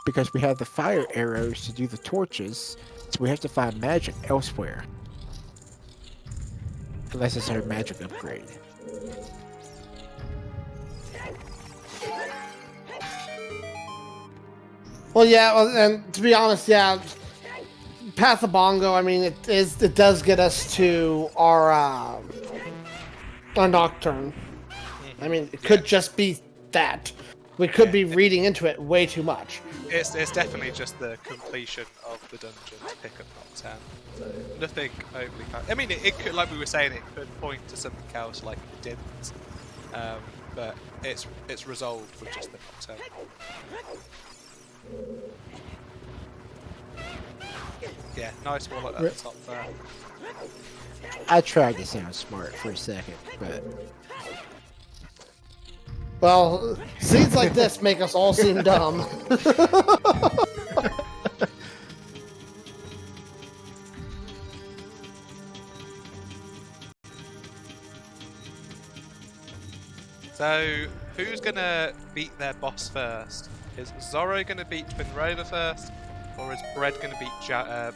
because we have the fire arrows to do the torches, so we have to find magic elsewhere. Unless it's our magic upgrade. Well, yeah, and to be honest, yeah, Path of Bongo, I mean, it does get us to our Nocturne. I mean, it could just be that. We could be reading into it way too much. It's definitely just the completion of the dungeon to pick up Nocturne. So nothing overly... I mean, it could, like we were saying, it could point to something else like it didn't. But it's resolved with just the Nocturne. Yeah, nice wall at the top there. I tried to sound smart for a second, but... Well, scenes like this make us all seem dumb. So, who's gonna beat their boss first? Is Zorro gonna beat Twin Rover first? Or is Bread going to beat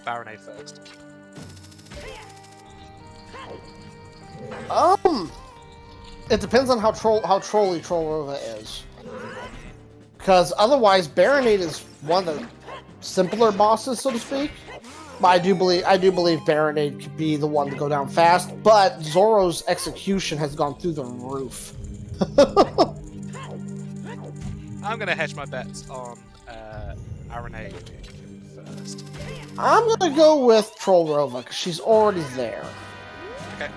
Baronade first? It depends on how trolly Trollrova is. Because otherwise, Baronade is one of the simpler bosses, so to speak. But I do believe Baronade could be the one to go down fast. But Zorro's execution has gone through the roof. I'm going to hedge my bets on Baronade first. I'm going to go with Trollrova, because she's already there. Okay.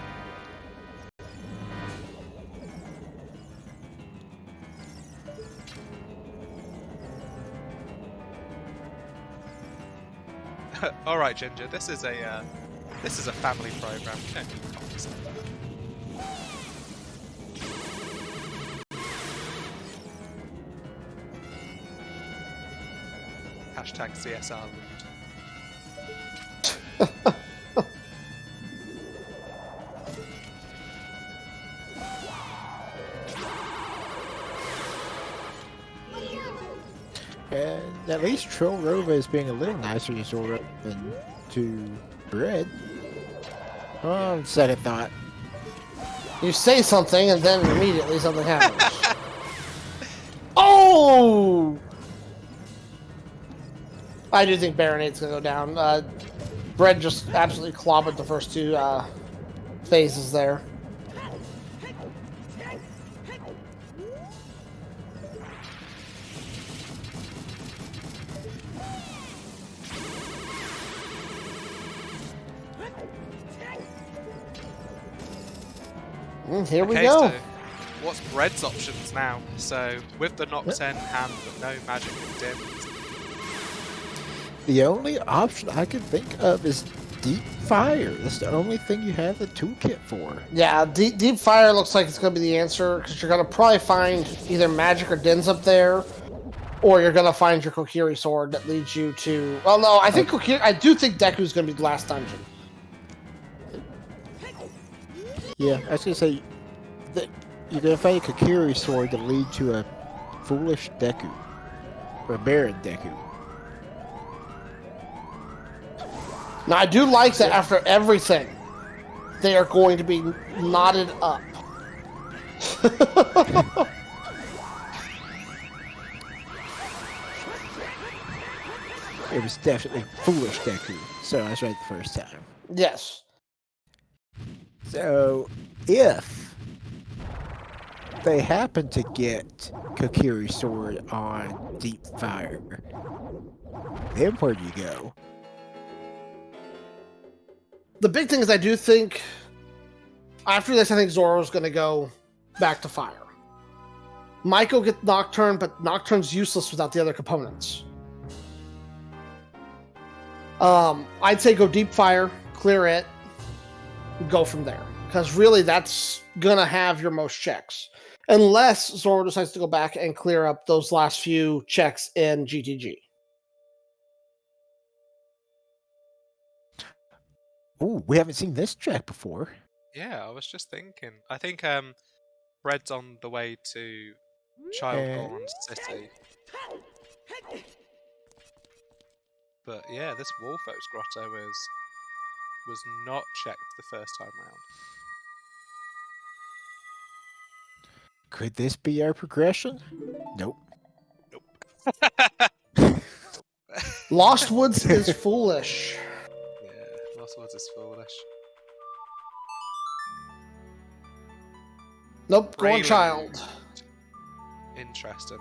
All right, Ginger. This is a family program. We don't need comments. Hashtag CSR. And at least Trollrova is being a little nicer to Zorro than to Bread. Oh, second thought. You say something, and then immediately something happens. Oh! I do think Baronade's gonna go down. Bread just absolutely clobbered the first two phases there. Here we go. So what's Bread's options now? So with the Nocturne hand, but no magic and dims. The only option I can think of is Deep Fire. That's the only thing you have the toolkit for. Yeah, Deep Fire looks like it's going to be the answer, because you're going to probably find either magic or dins up there, or you're going to find your Kokiri sword that leads you to... Well, no, I think I do think Deku's going to be the last dungeon. Yeah, I was going to say, that you're going to find a Kokiri sword that leads to a foolish Deku. Or a Baron Deku. Now, I do like that after everything, they are going to be knotted up. It was definitely foolish Deku, so I was right the first time. Yes. So, if they happen to get Kokiri sword on Deep Fire, then where do you go? The big thing is I do think, after this, I think Zorro's going to go back to fire. Michael gets Nocturne, but Nocturne's useless without the other components. I'd say go Deep Fire, clear it, go from there. Because really, that's going to have your most checks. Unless Zorro decides to go back and clear up those last few checks in GTG. Ooh, we haven't seen this track before. Yeah, I was just thinking. I think Bread's on the way to Childborn City. But yeah, this Wolfos Grotto was not checked the first time round. Could this be our progression? Nope. Nope. Lost Woods is foolish. Yeah, Lost Woods is foolish. Nope, going Prelude. Child. Interesting.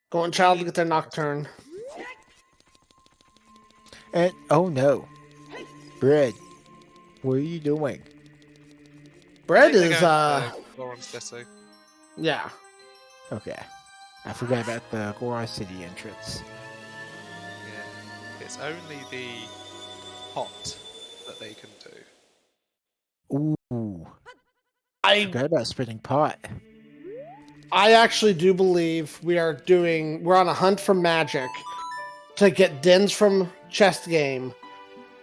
Going Child to get their Nocturne. And, oh no. Bread, what are you doing? Bread is, Goron City. yeah. Okay. I forgot about the Goron City entrance. Yeah. It's only the pot that they can do. Ooh. I Forgot about spinning pot. actually do believe we're on a hunt for magic to get Dins from Chest Game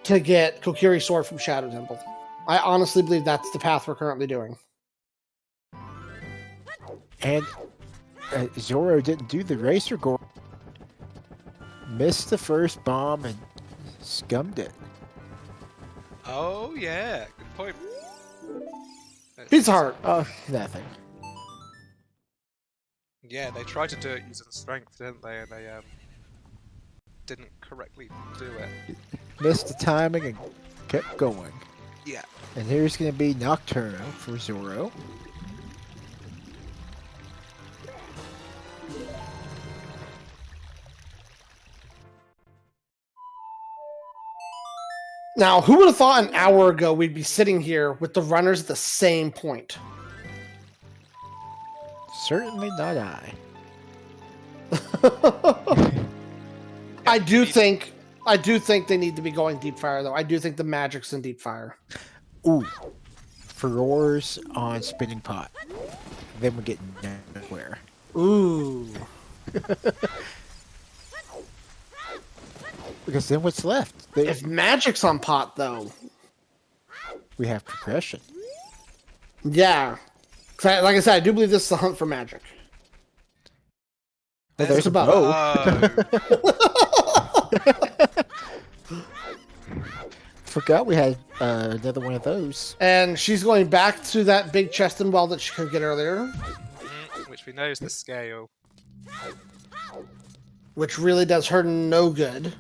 to get Kokiri Sword from Shadow Temple. I honestly believe that's the path we're currently doing. And Zorro didn't do the Racer Goron Missed the first bomb and scummed it. Oh yeah, good point. Pizza Heart. Oh, nothing. Yeah, they tried to do it using strength, didn't they? And they didn't correctly do it. Missed the timing and kept going. Yeah. And here's going to be Nocturno for Zorro. Now, who would have thought an hour ago we'd be sitting here with the runners at the same point? Certainly not I. I do think they need to be going deep fire though. I do think the magic's in deep fire. Ooh. Furores on Spinning Pot. Then we're getting nowhere. Ooh. Because then what's left? If magic's on pot though, We have progression. yeah. 'Cause like I said, I do believe this is the hunt for magic. Oh, there's a bow. Forgot we had another one of those. And she's going back to that big chest and well that she could get earlier, Which we know is the scale. which really does her no good.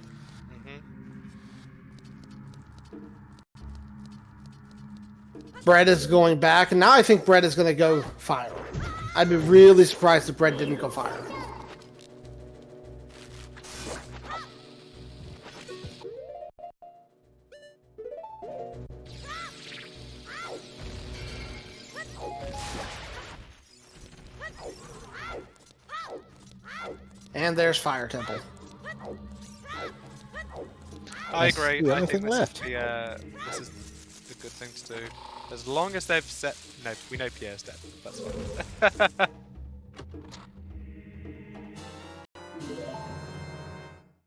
Bread is going back, and now I think Bread is going to go fire. I'd be really surprised if Bread didn't go fire. And there's Fire Temple. I That's agree. the I only think thing this left. this is a good thing to do. As long as they've set... No, we know Pierre's dead. That's fine.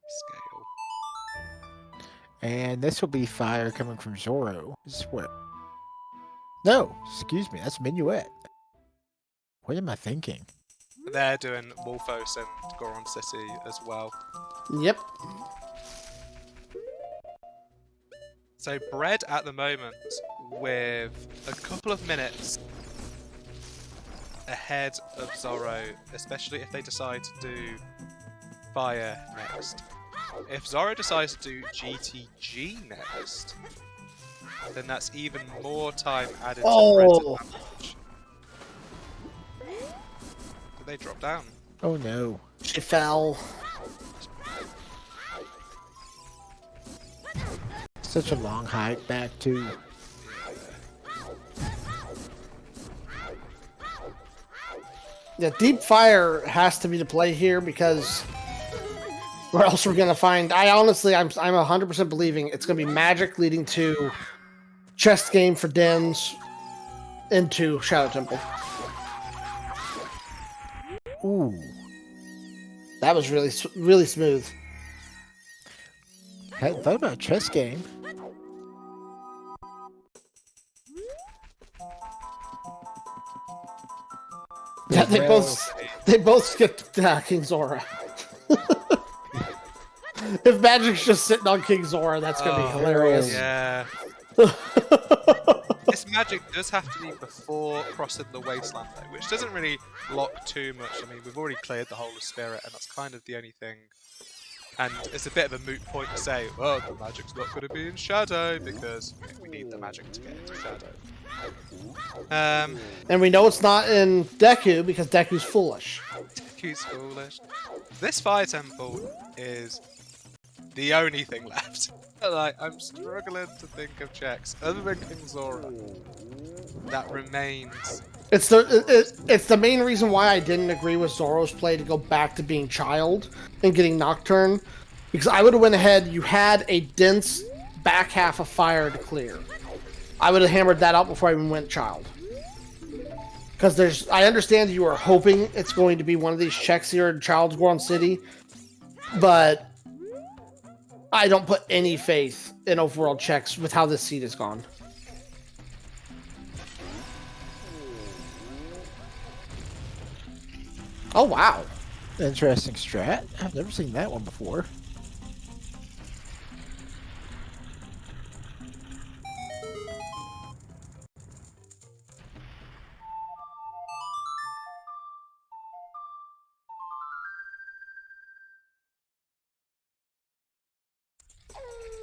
Scale. And this will be fire coming from Zorro. This is what? No, excuse me, that's Minuet. What am I thinking? They're doing Wolfos and Goron City as well. Yep. So Bread at the moment with a couple of minutes ahead of Zorro, especially if they decide to do Fire next. If Zorro decides to do GTG next, then that's even more time added to Bread's advantage. Did they drop down? Oh no. She fell. Such a long hike back too. Yeah, deep fire has to be the play here because or else we're gonna find. I'm 100% believing it's gonna be magic leading to chest game for Dens into Shadow Temple. Ooh. That was really smooth. Hadn't thought about chess game. Yeah, they both skipped King Zora. If Magic's just sitting on King Zora, that's gonna be hilarious. Yeah. This magic does have to be before crossing the wasteland, though, which doesn't really lock too much. I mean, we've already cleared the whole of Spirit, and that's kind of the only thing. And it's a bit of a moot point to say, well, the magic's not going to be in Shadow, because we need the magic to get into Shadow. And we know it's not in Deku because Deku's foolish. Deku's foolish. This Fire Temple is the only thing left. Like, I'm struggling to think of checks other than King Zora that remains. It's the main reason why I didn't agree with Zoro's play to go back to being Child and getting Nocturne, because I would have went ahead. You had a dense back half of fire to clear. I would have hammered that out before I even went Child. Because I understand you are hoping it's going to be one of these checks here in Child's Goron City, but I don't put any faith in overworld checks with how this seed has gone. Oh, wow. Interesting strat. I've never seen that one before.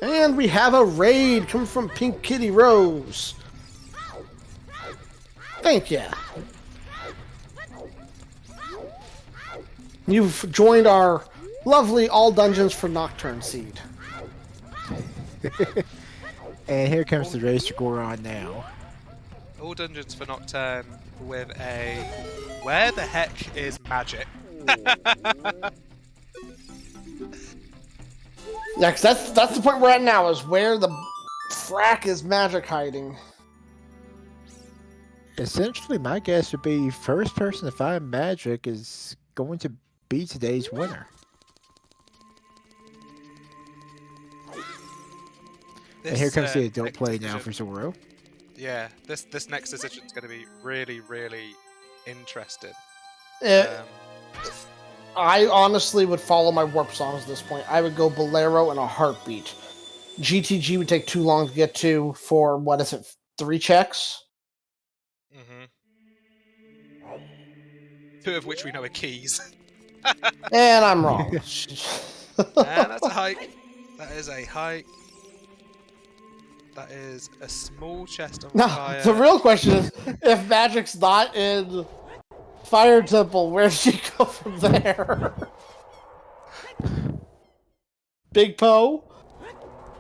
And we have a raid coming from Pink Kitty Rose. Thank you. You've joined our lovely All Dungeons for Nocturne seed. And here comes the race to go on now. All Dungeons for Nocturne with a... Where the heck is magic? Yeah, because that's the point we're at now, is where the frack is magic hiding. Essentially, my guess would be first person to find magic is going to be today's winner. And here comes the adult play now for Zorro. Yeah, this next decision is going to be really, really interesting. I honestly would follow my warp songs at this point. I would go Bolero in a heartbeat. GTG would take too long to get to for, what is it, 3 checks? Mm-hmm. 2 of which we know are keys. And I'm wrong. And that's a hike. That is a hike. That is a small chest on fire. The real question is, if magic's not in Fire Temple, where does she go from there? Big Poe?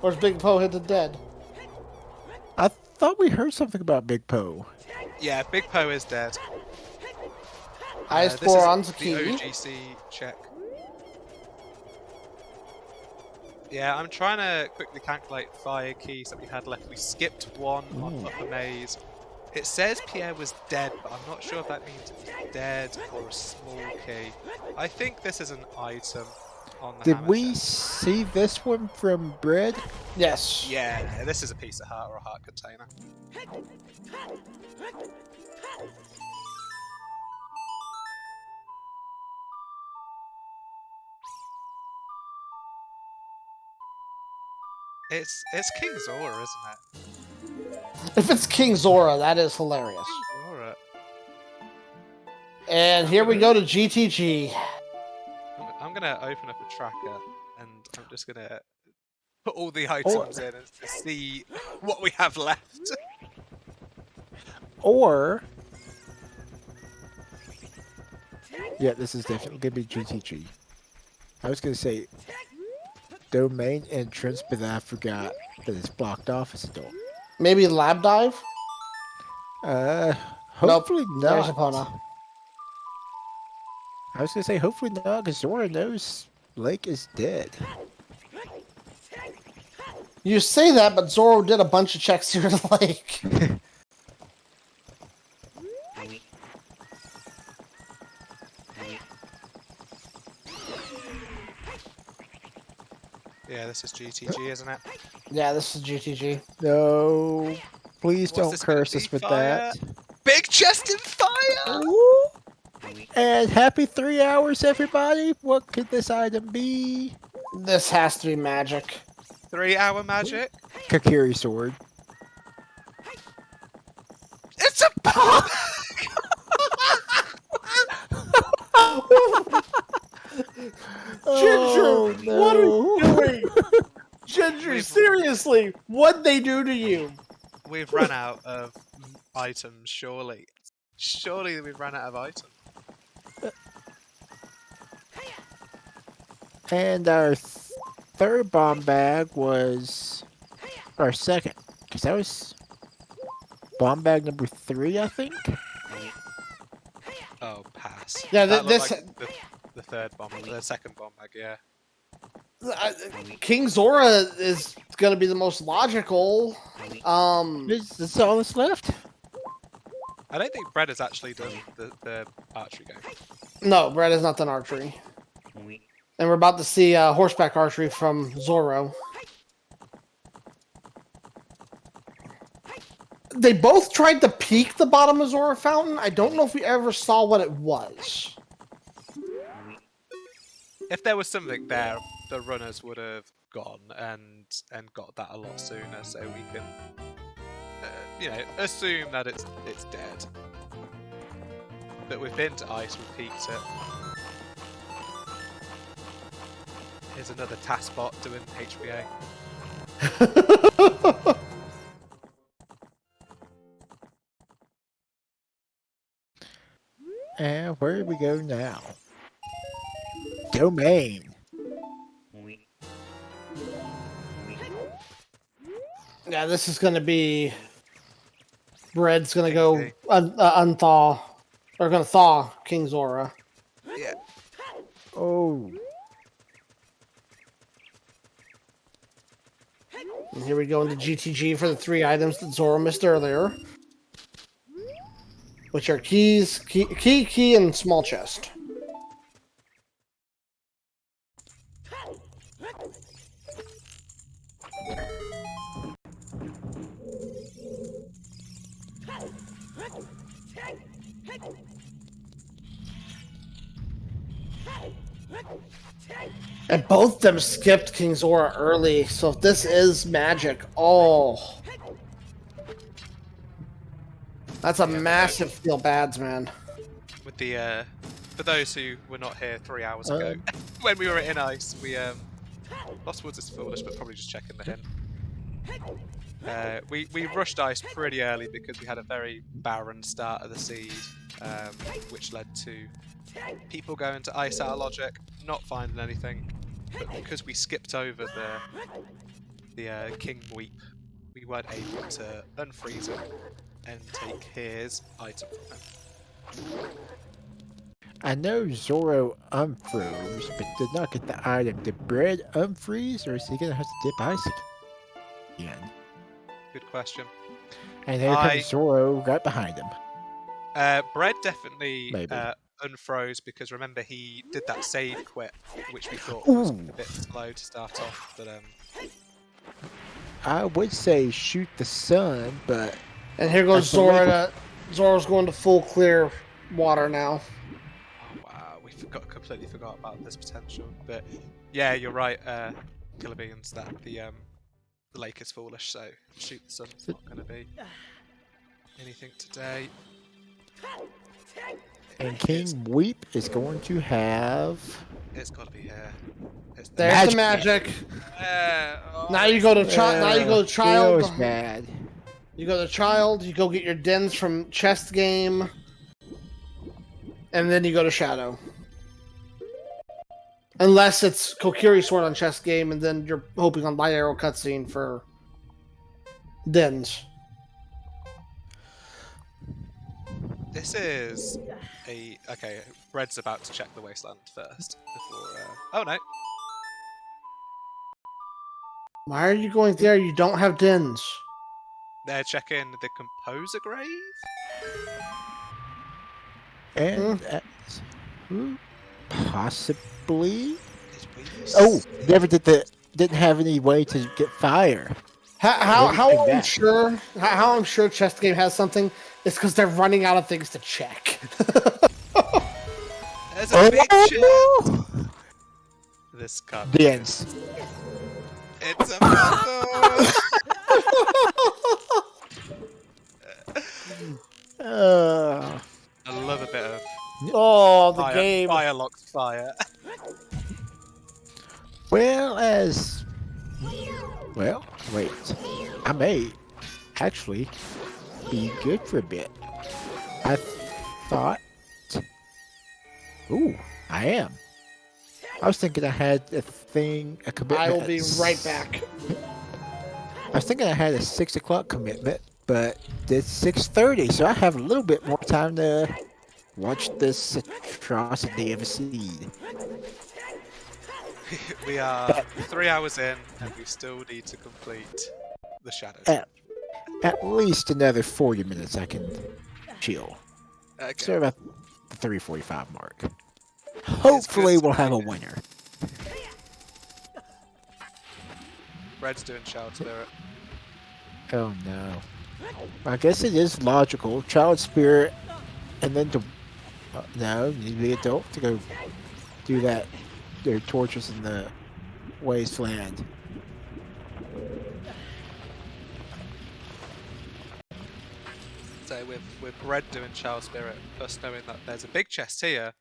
Or is Big Poe hit the dead? I thought we heard something about Big Poe. Yeah, Big Poe is dead. Highest This score is on the key. OGC check. Yeah, I'm trying to quickly calculate fire keys that we had left. We skipped 1 on Upper Maze. It says Pierre was dead, but I'm not sure if that means he's dead or a small key. I think this is an item on the Did hammer we chest. see this one from Bread? Yes. Yeah, this is a piece of heart or a heart container. It's King Zora, isn't it? If it's King Zora, that is hilarious. Zora. And here we go to GTG. I'm gonna open up a tracker and I'm just gonna put all the items in and see what we have left. Or... yeah, this is definitely going to be GTG. I was going to say domain entrance, but then I forgot that it's blocked off as a door. Maybe Lab Dive? Hopefully There's not. Epona. I was going to say hopefully not, because Zora knows Lake is dead. You say that, but Zorro did a bunch of checks here in the lake. Yeah, this is GTG, isn't it? Yeah, this is GTG. No, please What's don't this gonna curse be? us with Fire? that. Big chest in fire! Ooh. And happy 3 hours, everybody. What could this item be? This has to be magic. 3-hour magic? Kakiri sword. It's a bomb! Ginger, no. what are you doing? Ginger, seriously, what'd they do to you? We've run out of items, surely. Surely we've run out of items. And our third bomb bag was our second, because that was bomb bag number 3, I think. Oh, pass. Yeah, That this looked like the third bomb, the second bomb bag, yeah. King Zora is gonna be the most logical. This all that's left. I don't think Brett has actually done the archery game. No, Brett has not done archery, and we're about to see horseback archery from Zorro. They both tried to peek the bottom of Zora Fountain. I don't know if we ever saw what it was. If there was something there, the runners would have gone and got that a lot sooner, so we can, assume that it's dead. But we've been to ice, we've peeked it. Here's another task bot doing HBA. And where do we go now? Domain. Yeah, this is gonna be. Bread's gonna King go D. unthaw, or gonna thaw King Zora. Yeah. Oh. And here we go into GTG for the 3 items that Zora missed earlier, which are keys, key, and small chest. And both of them skipped King Zora early, so if this is magic, oh. That's a massive feel bads, man. With the for those who were not here 3 hours ago, when we were in ice, we Lost Woods is foolish, but probably just checking the hint. We rushed ice pretty early because we had a very barren start of the seed, which led to people going to ice out of logic, not finding anything. But because we skipped over the King Weep, we weren't able to unfreeze him and take his item from him. I know Zorro unfroze, but did not get the item. Did Bread unfreeze, or is he gonna have to dip ice again? Good question. And here comes Zorro right behind him. Bread definitely Maybe. unfroze because remember he did that save quit, which we thought was a Ooh. bit slow to start off. But I would say shoot the sun, but And here goes Zora. Zora's going to full clear water now. oh wow, we completely forgot about this potential. But yeah, you're right, kllrbeans, that the lake is foolish. So shoot the sun's not going to be anything today. and King Weep is going to have. It's got to be here. It's There's the magic. Now you go to now you go to child. Feels bad. You go to child. You go get your dens from chest game, and then you go to shadow. Unless it's Kokiri Sword on chest game, and then you're hoping on light arrow cutscene for dens. This is okay. Bread's about to check the wasteland first before. Oh no! Why are you going there? You don't have dens. They're checking the composer grave. And possibly. Oh, never didn't have any way to get fire. How I'm sure chest game has something is because they're running out of things to check. There's a big chest. This can't be Dens. It's a muscle. I love a bit of the game. Fire locked fire. Well, wait. I may actually be good for a bit. I thought. Ooh, I am. I was thinking I had a commitment. I will be right back. I was thinking I had a 6 o'clock commitment, but it's 6:30, so I have a little bit more time to watch this atrocity of a seed. We are 3 hours in, and we still need to complete the shadow. At least another 40 minutes I can chill. Okay. So about the 3:45 mark. Hopefully we'll have a winner. Red's doing Child Spirit. Oh no. I guess it is logical. Child Spirit, and then to no, you need to be adult to go do that. Their tortures in the wasteland. So with Red doing Child Spirit, us knowing that there's a big chest here,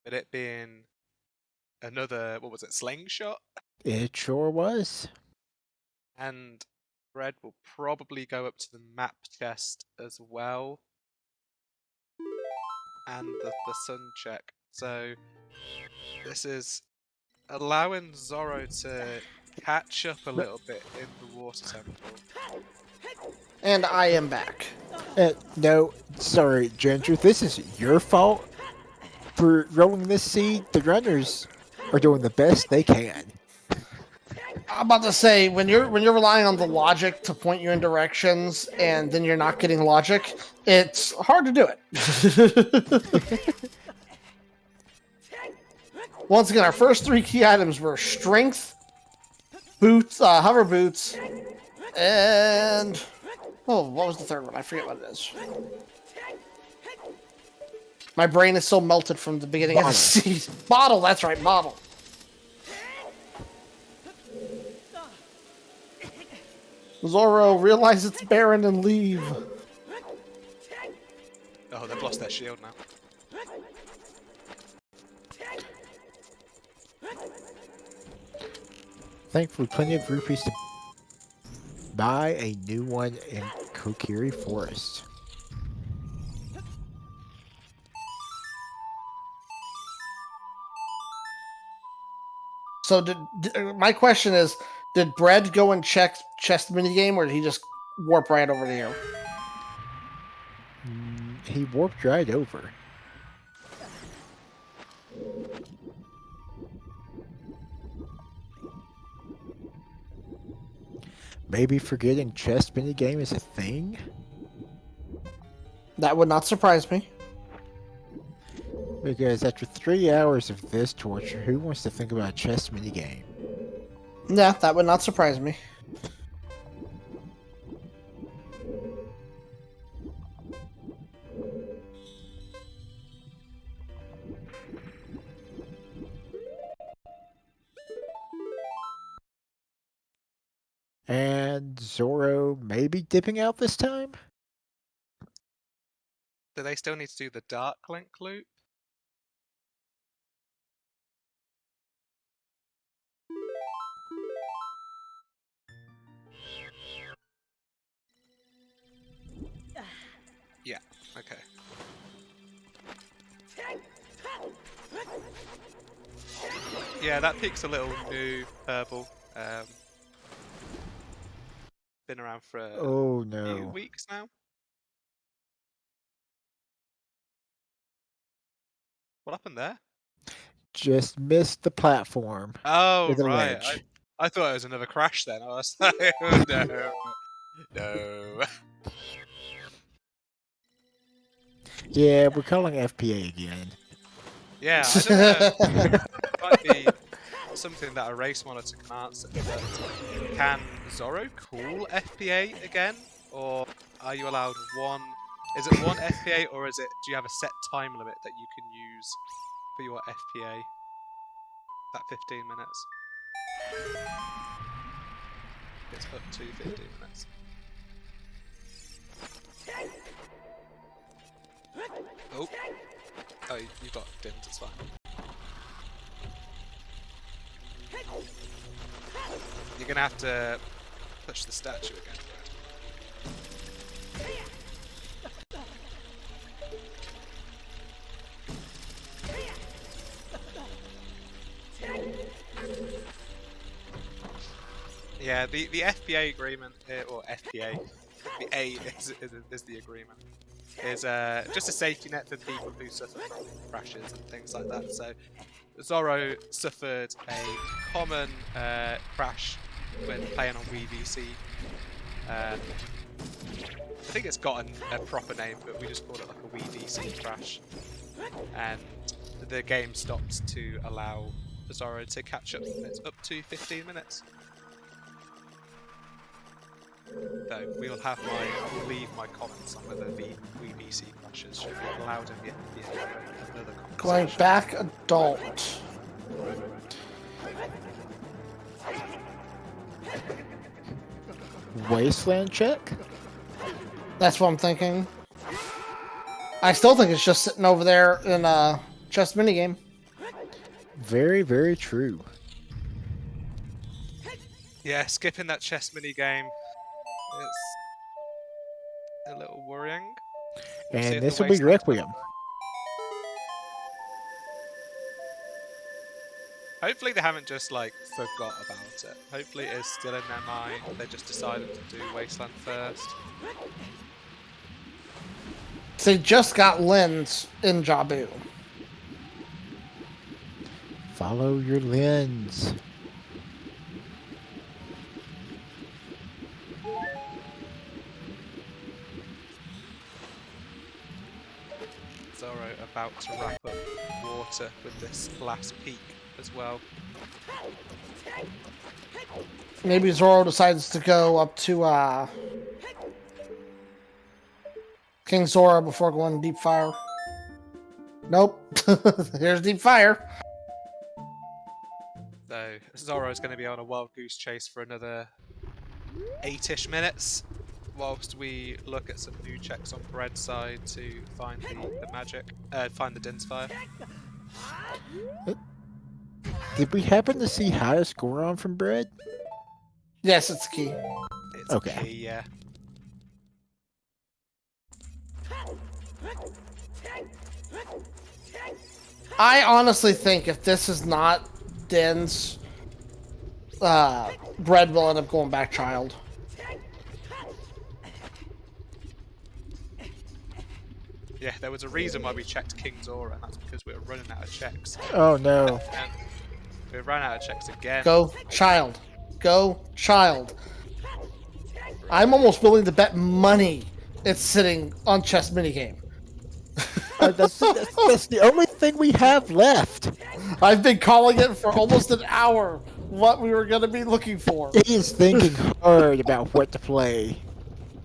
but it being another, what was it, slingshot? It sure was. And Bread will probably go up to the map chest as well. And the sun check. So this is allowing Zorro to catch up a little bit in the water temple. And I am back. No, sorry, Ginger. This is your fault for rolling this seed. The runners are doing the best they can. I'm about to say, when you're relying on the logic to point you in directions, and then you're not getting logic, it's hard to do it. Once again, our first 3 key items were strength, boots, hover boots, and what was the third one? I forget what it is. My brain is so melted from the beginning of the season. Bottle, that's right, bottle. Zorro, realize it's barren and leave. Oh, they've lost their shield now. Thankfully, plenty of rupees to buy a new one in Kokiri Forest. So my question is, did Bread go and check chest minigame, or did he just warp right over to here? He warped right over. Maybe forgetting chest minigame is a thing? That would not surprise me. Because after 3 hours of this torture, who wants to think about a chess minigame? Yeah, that would not surprise me. And Zorro maybe dipping out this time? Do they still need to do the Dark Link loop? Yeah, okay. Yeah, that pick's a little new purple. Been around for a Oh few no. weeks now. What happened there? Just missed the platform. Oh, With a right. ledge. I thought it was another crash then. I was like, oh, no. No. Yeah, we're calling FPA again. Yeah, I don't know. It might be something that a race monitor can answer. But can Zorro call FPA again? Or are you allowed one? Is it one FPA, or is it? Do you have a set time limit that you can use for your FPA? That 15 minutes. It's up to 15 minutes. Oh. Oh, you've got dimmed, it's fine. You're gonna have to push the statue again. Yeah, the FPA agreement, or FPA, the A is the agreement, is just a safety net for people who suffer from crashes and things like that. So Zorro suffered a common crash when playing on Wii VC. I think it's got a proper name, but we just call it like a Wii VC crash. And the game stopped to allow Zorro to catch up. It's up to 15 minutes. Though we'll leave my comments on whether the Wii VC crashes should be allowed in the another conversation. Going back adult. Wasteland check? That's what I'm thinking. I still think it's just sitting over there in a chess minigame. Very, very true. Yeah, skipping that chess mini game. It's a little worrying. We'll see And if this the will be wasteland Requiem. Hopefully they haven't just like forgot about it. Hopefully it is still in their mind. They just decided to do Wasteland first. They just got lens in Jabu. Follow your lens. Zorro about to wrap up water with this last peak as well. Maybe Zorro decides to go up to King Zora before going deep fire. Nope. Here's deep fire. So Zorro's going to be on a wild goose chase for another 8-ish minutes, whilst we look at some new checks on Bread's side to find the magic, find the Dinsfire. Did we happen to see highest score on from Bread? Yes, it's key. It's Okay. key, yeah. I honestly think if this is not Din's, Bread will end up going back child. Yeah, there was a reason why we checked King Zora, and that's because we were running out of checks. Oh no. And we ran out of checks again. Go child. Go child. I'm almost willing to bet money it's sitting on chess minigame. That's the only thing we have left. I've been calling it for almost an hour what we were going to be looking for. He is thinking hard about what to play.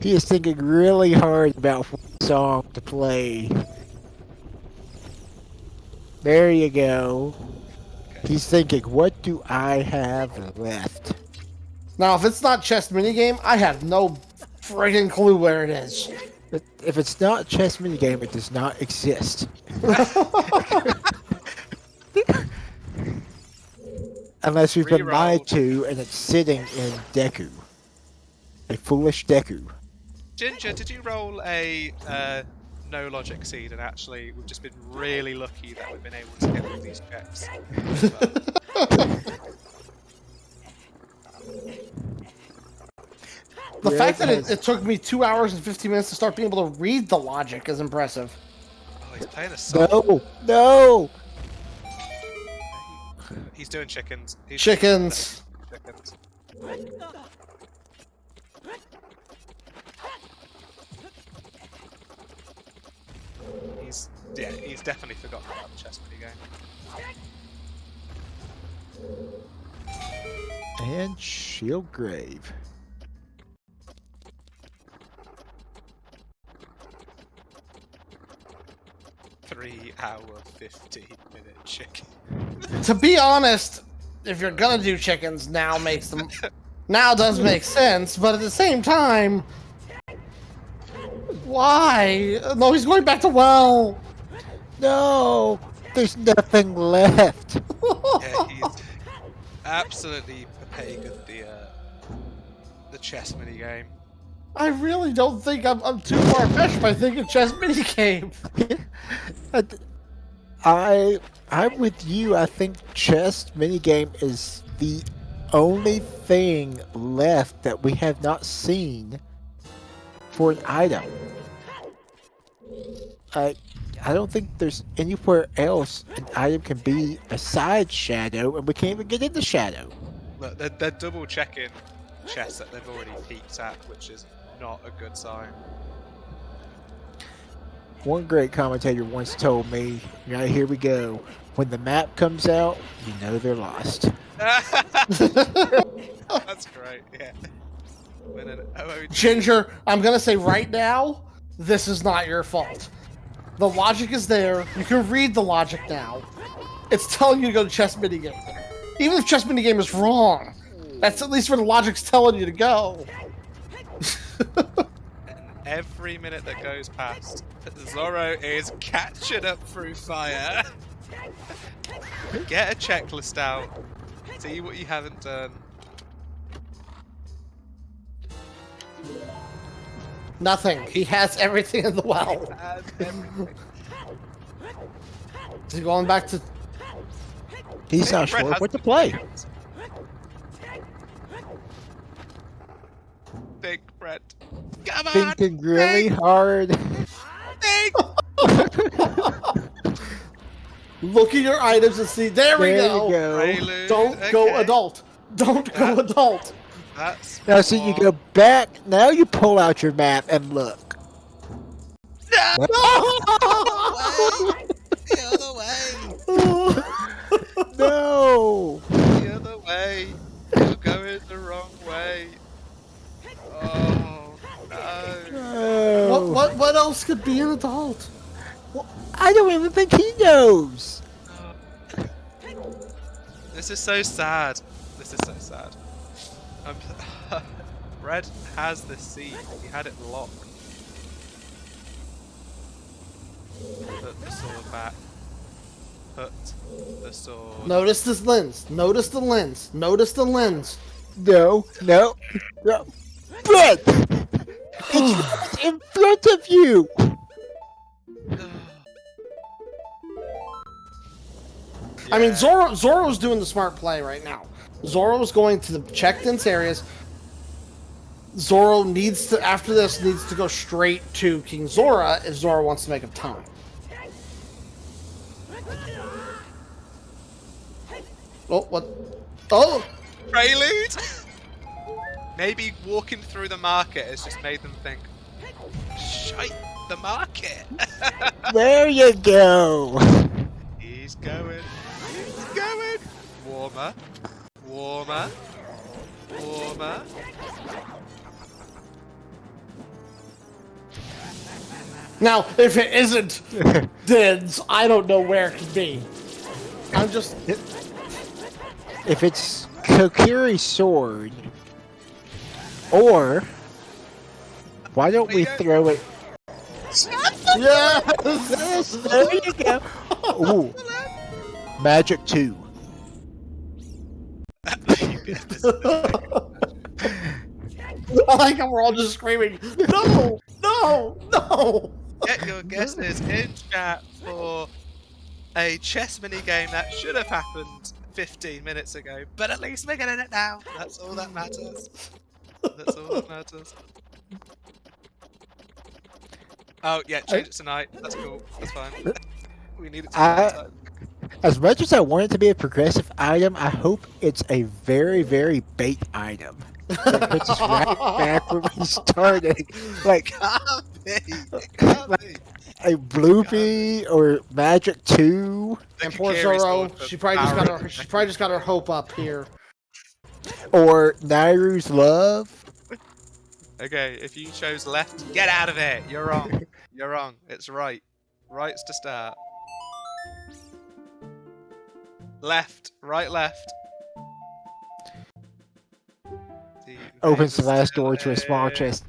He is thinking really hard about what song to play. There you go. He's thinking, what do I have left? Now, if it's not chess minigame, I have no friggin' clue where it is. If it's not chess minigame, it does not exist. Unless we've been lied to and it's sitting in Deku. A foolish Deku. Ginger, did you roll a no logic seed, and actually we've just been really lucky that we've been able to get all these checks? The fact that it took me 2 hours and 15 minutes to start being able to read the logic is impressive. Oh, he's playing a song. No! No! He's doing chickens. Chickens. Chickens. He's definitely forgotten about the chess minigame. And Shield Grave. Hour 15-minute chicken. To be honest, if you're gonna do chickens, now does make sense, but at the same time, why? No, he's going back to well. No! There's nothing left. Yeah, he's absolutely pathetic of the chess minigame. I really don't think I'm too far-fetched by thinking chess minigame. I'm with you. I think chess minigame is the only thing left that we have not seen for an item. I don't think there's anywhere else an item can be besides Shadow, and we can't even get into Shadow. Look, they're double checking chess that they've already peeked at, which is not a good sign. One great commentator once told me, right, here we go, when the map comes out, you know they're lost. That's great, yeah. Ginger, I'm gonna say right now, this is not your fault. The logic is there. You can read the logic now. It's telling you to go to chess minigame. Even if chess minigame is wrong, that's at least where the logic's telling you to go. And every minute that goes past, Zorro is catching up through fire. Get a checklist out. See what you haven't done. Nothing. He has everything in the well. Is he going back to... He's not Brett sure has what to the play. things. Think, Brett. Come on! Thinking really hard. Think! Look at your items and see. There we There go. you go. Prelude, Don't go adult. Don't go adult. That's Now see, you go back. Now you pull out your map and look. No! No! The other way! No. The other way! You're going the wrong way. Oh no! No. What else could be an adult? I don't even think he knows. This is so sad. This is so sad. Red has the seed. He had it locked. Put the sword back. Put the sword. Notice this lens. Notice the lens. Notice the lens. No. Brett! It's right in front of you! I mean, Zorro's doing the smart play right now. Zorro's going to the checked-in areas. Zorro needs to, after this, needs to go straight to King Zora if Zorro wants to make up time. Oh, what? Oh! Prelude? Maybe walking through the market has just made them think, shite, the market! There you go! He's going. He's going. Warmer. Warmer. Warmer. Now, if it isn't Din's, I don't know where it could be. I'm just... If it's Kokiri's sword, or why don't we throw it? Yes! There you go. Ooh. Magic 2. I like how we're all just screaming, no! No! No! Get your guesses in chat for a chess mini game that should have happened 15 minutes ago, but at least we're getting it now. That's all that matters. That's all that matters. Oh yeah, change it tonight. That's cool. That's fine. We need it to As much as I want it to be a progressive item, I hope it's a very, very bait item. It puts us right back where we started. Like, Can't a Bloopy or Magic 2. And poor Zorro, she probably just got her hope up here. Or Nairu's Love. Okay, if you chose left, get out of it. You're wrong. You're wrong. It's right. Right's to start. Left. Right, left. Opens the last door to a small chest.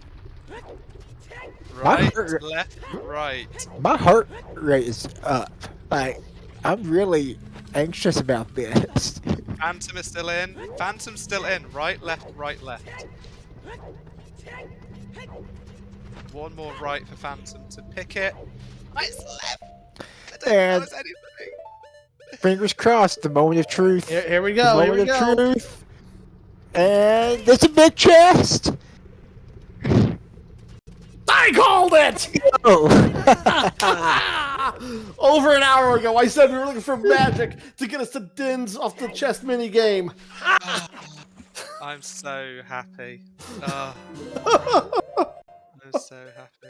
Right, left, right. My heart rate is up. Like, I'm really anxious about this. Phantom is still in. Phantom's still in. Right, left, right, left. One more right for Phantom to pick it. It's left. I don't And know anything. fingers crossed, the moment of truth. Here we go. The Here we moment of go. truth. And there's a big chest. I called it! Oh. Over an hour ago, I said we were looking for magic to get us to Din's off the chest mini game. I'm so happy. I'm so happy.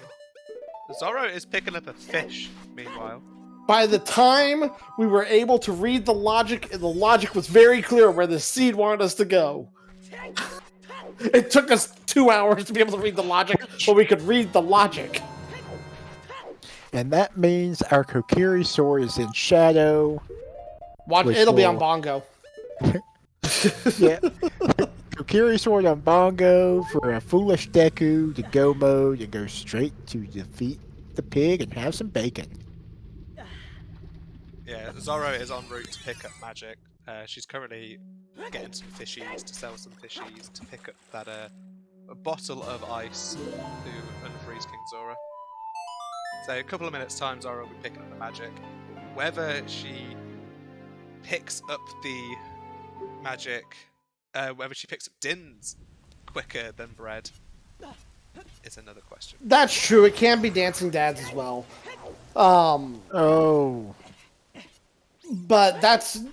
Zorro is picking up a fish, meanwhile. By the time we were able to read the logic was very clear where the seed wanted us to go. It took us 2 hours to be able to read the logic, but we could read the logic. And that means our Kokiri sword is in shadow. Watch, it'll be on Bongo. Yeah. Kokiri sword on Bongo for a foolish Deku to go mode and go straight to defeat the pig and have some bacon. Yeah, Zorro is en route to pick up magic. She's currently getting some fishies to sell some fishies to pick up that a bottle of ice to unfreeze King Zora. So a couple of minutes time, Zora will be picking up the magic. Whether she picks up the magic, whether she picks up Din's quicker than Bread is another question. That's true. It can be Dancing Dads as well. Oh. But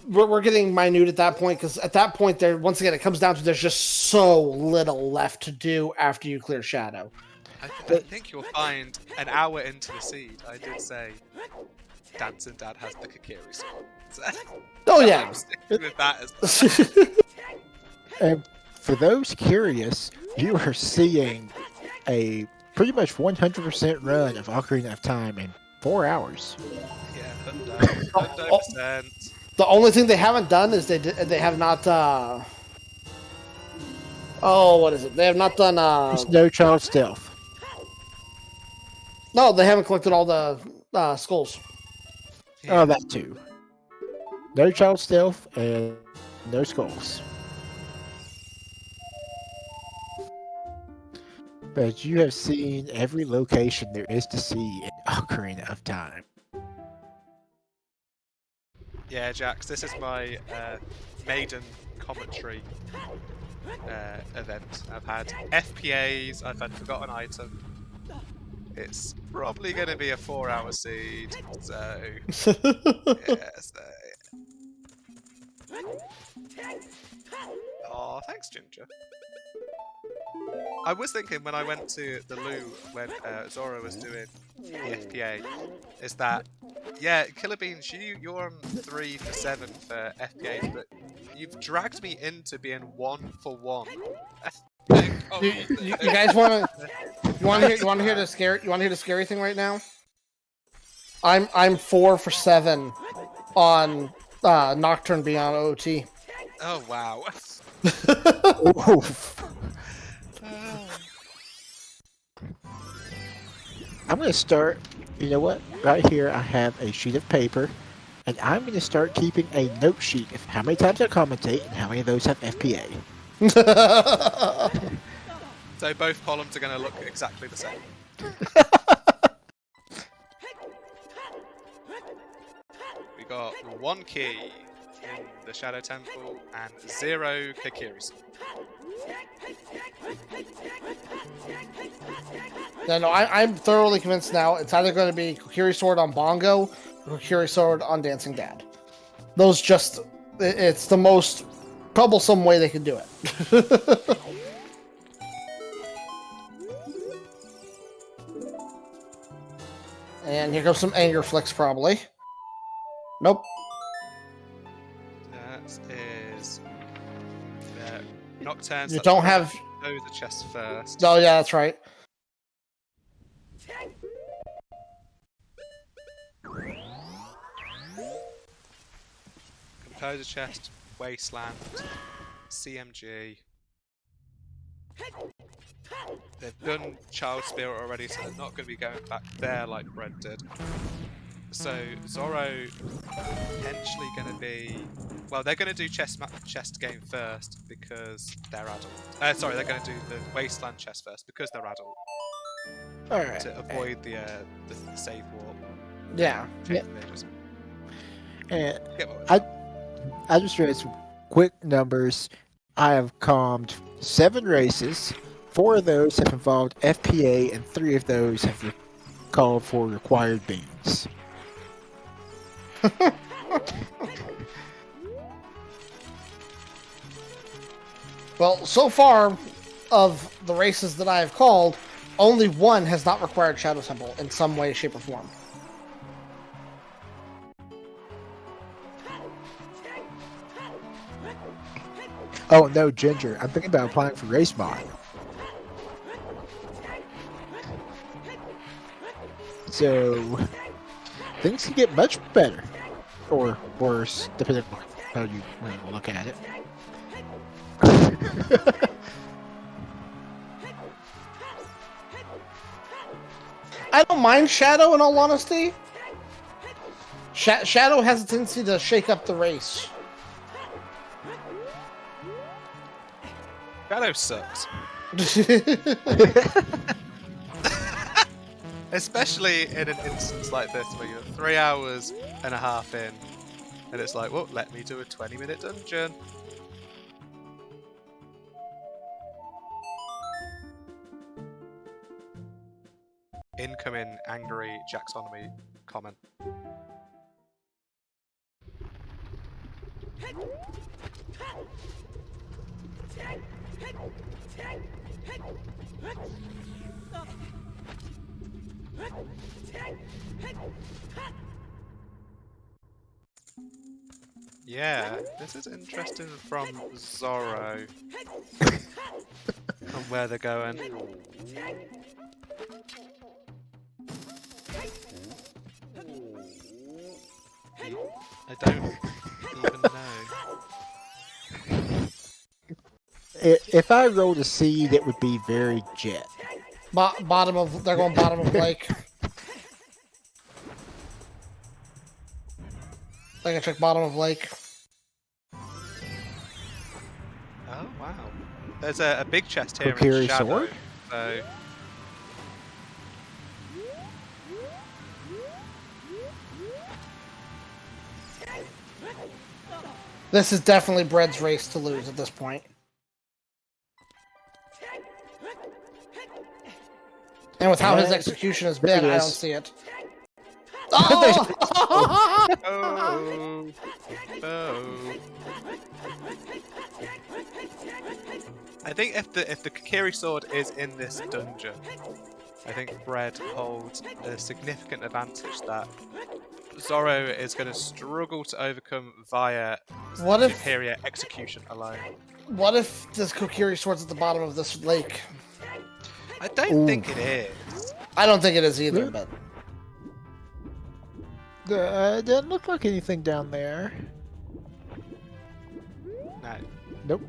we're getting minute at that point, because at that point, once again, it comes down to there's just so little left to do after you clear Shadow. I think you'll find an hour into the seed, I did say Dancing Dad has the Kakiri sword. So, Oh yeah. I'm sticking with that as well. And for those curious, you are seeing a pretty much 100% run of Ocarina of Time in 4 hours. Yeah, 100%. The only thing they haven't done is they have not. What is it? They have not done. There's no child stealth. No, they haven't collected all the skulls. Oh, that too. No child stealth and no skulls. But you have seen every location there is to see in Ocarina of Time. Yeah, Jax, this is my maiden commentary event. I've had FPAs, I've had Forgotten Item. It's probably going to be a 4-hour seed, so... yeah, so... Oh, thanks, Ginger. I was thinking when I went to the loo when Zorro was doing the FPA, is that, yeah, kllrbeans, you're on 3 for 7 for FPAs, but you've dragged me into being 1 for 1. You guys want to hear the scary thing right now? I'm 4 for 7 on Nocturne Beyond OT. Oh wow. I'm going to start, you know what? Right here I have a sheet of paper, and I'm going to start keeping a note sheet of how many times I commentate and how many of those have FPA. So both columns are going to look exactly the same. We got 1 key in the Shadow Temple and 0 Kakiri. No, I'm thoroughly convinced now. It's either going to be Kokiri Sword on Bongo or Kokiri Sword on Dancing Dad. It's the most troublesome way they can do it. And here comes some anger flicks, probably. Nope. That is Nocturne. You don't have... Oh, the chest first. Oh, yeah, that's right. Composer chest, Wasteland, CMG. They've done Child Spirit already, so they're not going to be going back there like Bread did. So Zorro potentially going to be... Well, they're going to do chest game first because they're adult. Sorry, they're going to do the Wasteland chest first because they're adult. Alright. To avoid the save warp. Yeah. And I just read some quick numbers. I have calmed 7 races. 4 of those have involved FPA, and 3 of those have called for required beans. Well, so far, of the races that I have called, only 1 has not required Shadow Temple in some way, shape, or form. Oh no, Ginger, I'm thinking about applying for race mod. So things can get much better, or worse, depending on how you look at it. I don't mind Shadow, in all honesty. Shadow has a tendency to shake up the race. Shadow sucks. Especially in an instance like this where you're 3 hours and a half in, and it's like, well, let me do a 20-minute dungeon. Incoming angry Jacksonomy comment. Yeah, this is interesting from Zorro and where they're going. I don't even know. If I rolled a seed, it would be very jet. Bottom of, they're going bottom of lake. I can check bottom of lake. Oh wow. There's a big chest here Kokiri in Shadow. sword? So This is definitely Bread's race to lose at this point. And with how his execution has been, I don't see it. Oh! oh. I think if the Kokiri sword is in this dungeon, I think Bread holds a significant advantage that Zorro is going to struggle to overcome via superior execution alone. What if this Kokiri sword's at the bottom of this lake? I don't think it is. I don't think it is either, but... It doesn't look like anything down there. No. Nope.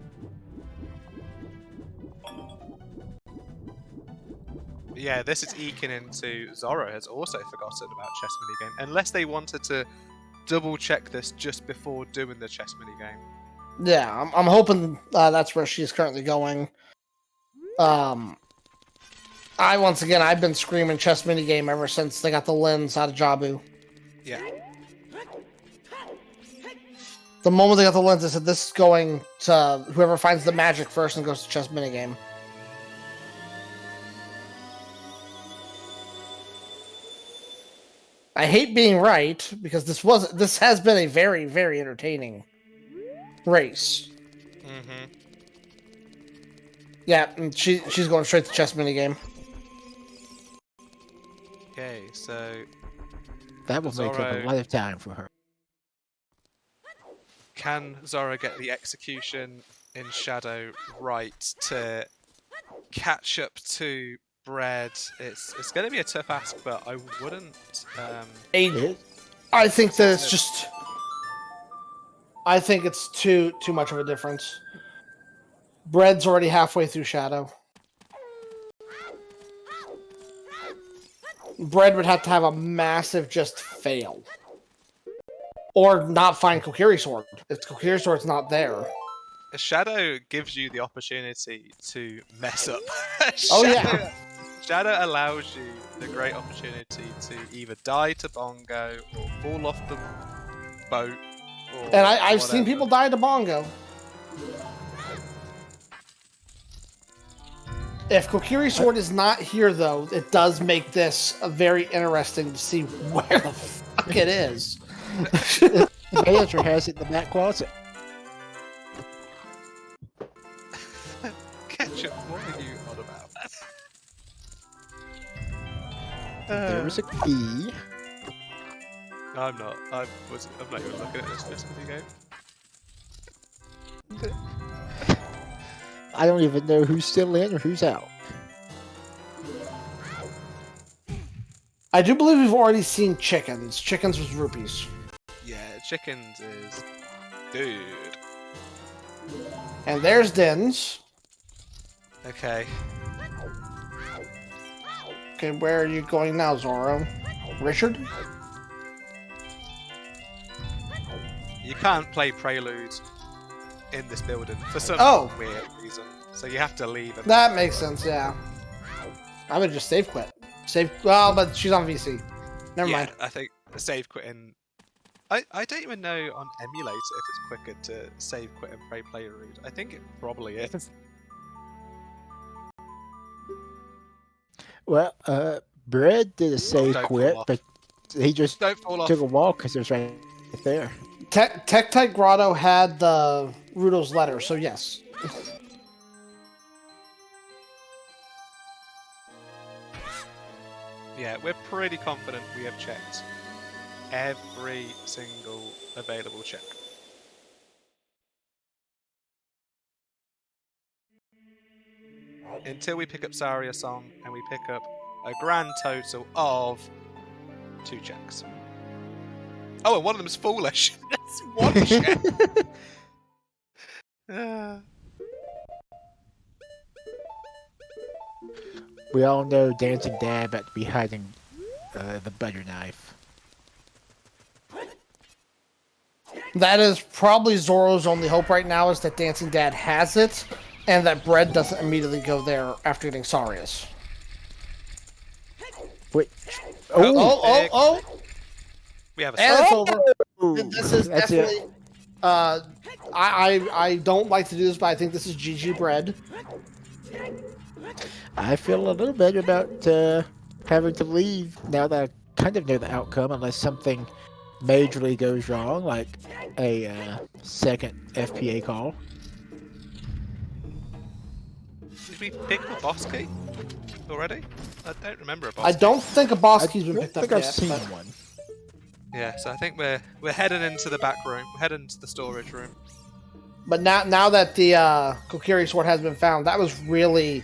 Yeah, this is eking into Zorro has also forgotten about chess minigame, unless they wanted to double check this just before doing the chess minigame. Yeah, I'm hoping that's where she's currently going. I've been screaming chess minigame ever since they got the lens out of Jabu. Yeah. The moment they got the lens, I said, this is going to whoever finds the magic first and goes to chess minigame. I hate being right, because this has been a very, very entertaining race. Mm-hmm. Yeah, and she's going straight to chess minigame. Okay, so that will make up a lot of time for her. Can Zorro get the execution in Shadow right to catch up to Bread? It's going to be a tough ask, but I wouldn't. I think that it's just. I think it's too much of a difference. Bread's already halfway through Shadow. Bread would have to have a massive just fail. Or not find Kokiri Sword. If Kokiri Sword's not there. Shadow gives you the opportunity to mess up. Oh yeah. Shadow allows you the great opportunity to either die to Bongo or fall off the boat. And I've seen people die to Bongo. If Kokiri Sword is not here, though, it does make this very interesting to see where the fuck it is. The manager has it in the back closet. Ketchup, what are you on about? There's a key. I'm not. I'm not even looking at this chess minigame. I don't even know who's still in or who's out. I do believe we've already seen chickens. Chickens with rupees. Yeah, chickens is good. And there's Dins. Okay. Okay, where are you going now, Zorro? Richard? You can't play Prelude in this building for some weird reason. so you have to leave. That makes sense, yeah. I would just save quit. Well, but she's on VC. Never mind. I think save quitting. I don't even know on emulator if it's quicker to save quit and play read. I think it probably is. Well, Bread did a save Don't quit, fall off. but he just Don't fall off. took a walk because it was right there. Tektite Grotto had the Rudo's letter, so yes. Yeah, we're pretty confident we have checked every single available check. Until we pick up Saria Song and we pick up a grand total of 2 checks. Oh, and one of them is foolish. That's one check. We all know Dancing Dad about to be hiding the butter knife. That is probably Zorro's only hope right now, is that Dancing Dad has it, and that Bread doesn't immediately go there after getting Sarius. Wait. Oh! We have a And it's over. Ooh, This is that's definitely... it. I don't like to do this, but I think this is GG Bread. I feel a little better about having to leave now that I kind of know the outcome, unless something majorly goes wrong, like a second FPA call. Did we pick the boss key already? I don't remember a boss I key. don't think a boss I key's been don't picked up think I've yet. seen But one. Yeah, so I think we're heading into the back room. We're heading into the storage room. now that the Kokiri sword has been found, that was really,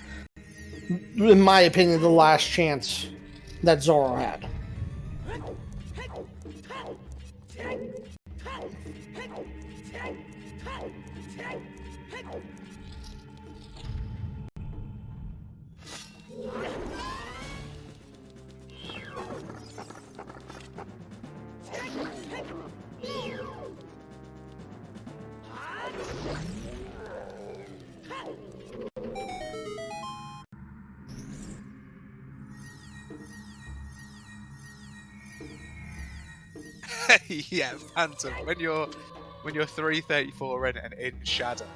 in my opinion, the last chance that Zorro had. Yeah, Phantom. When you're 334 in and in shadow,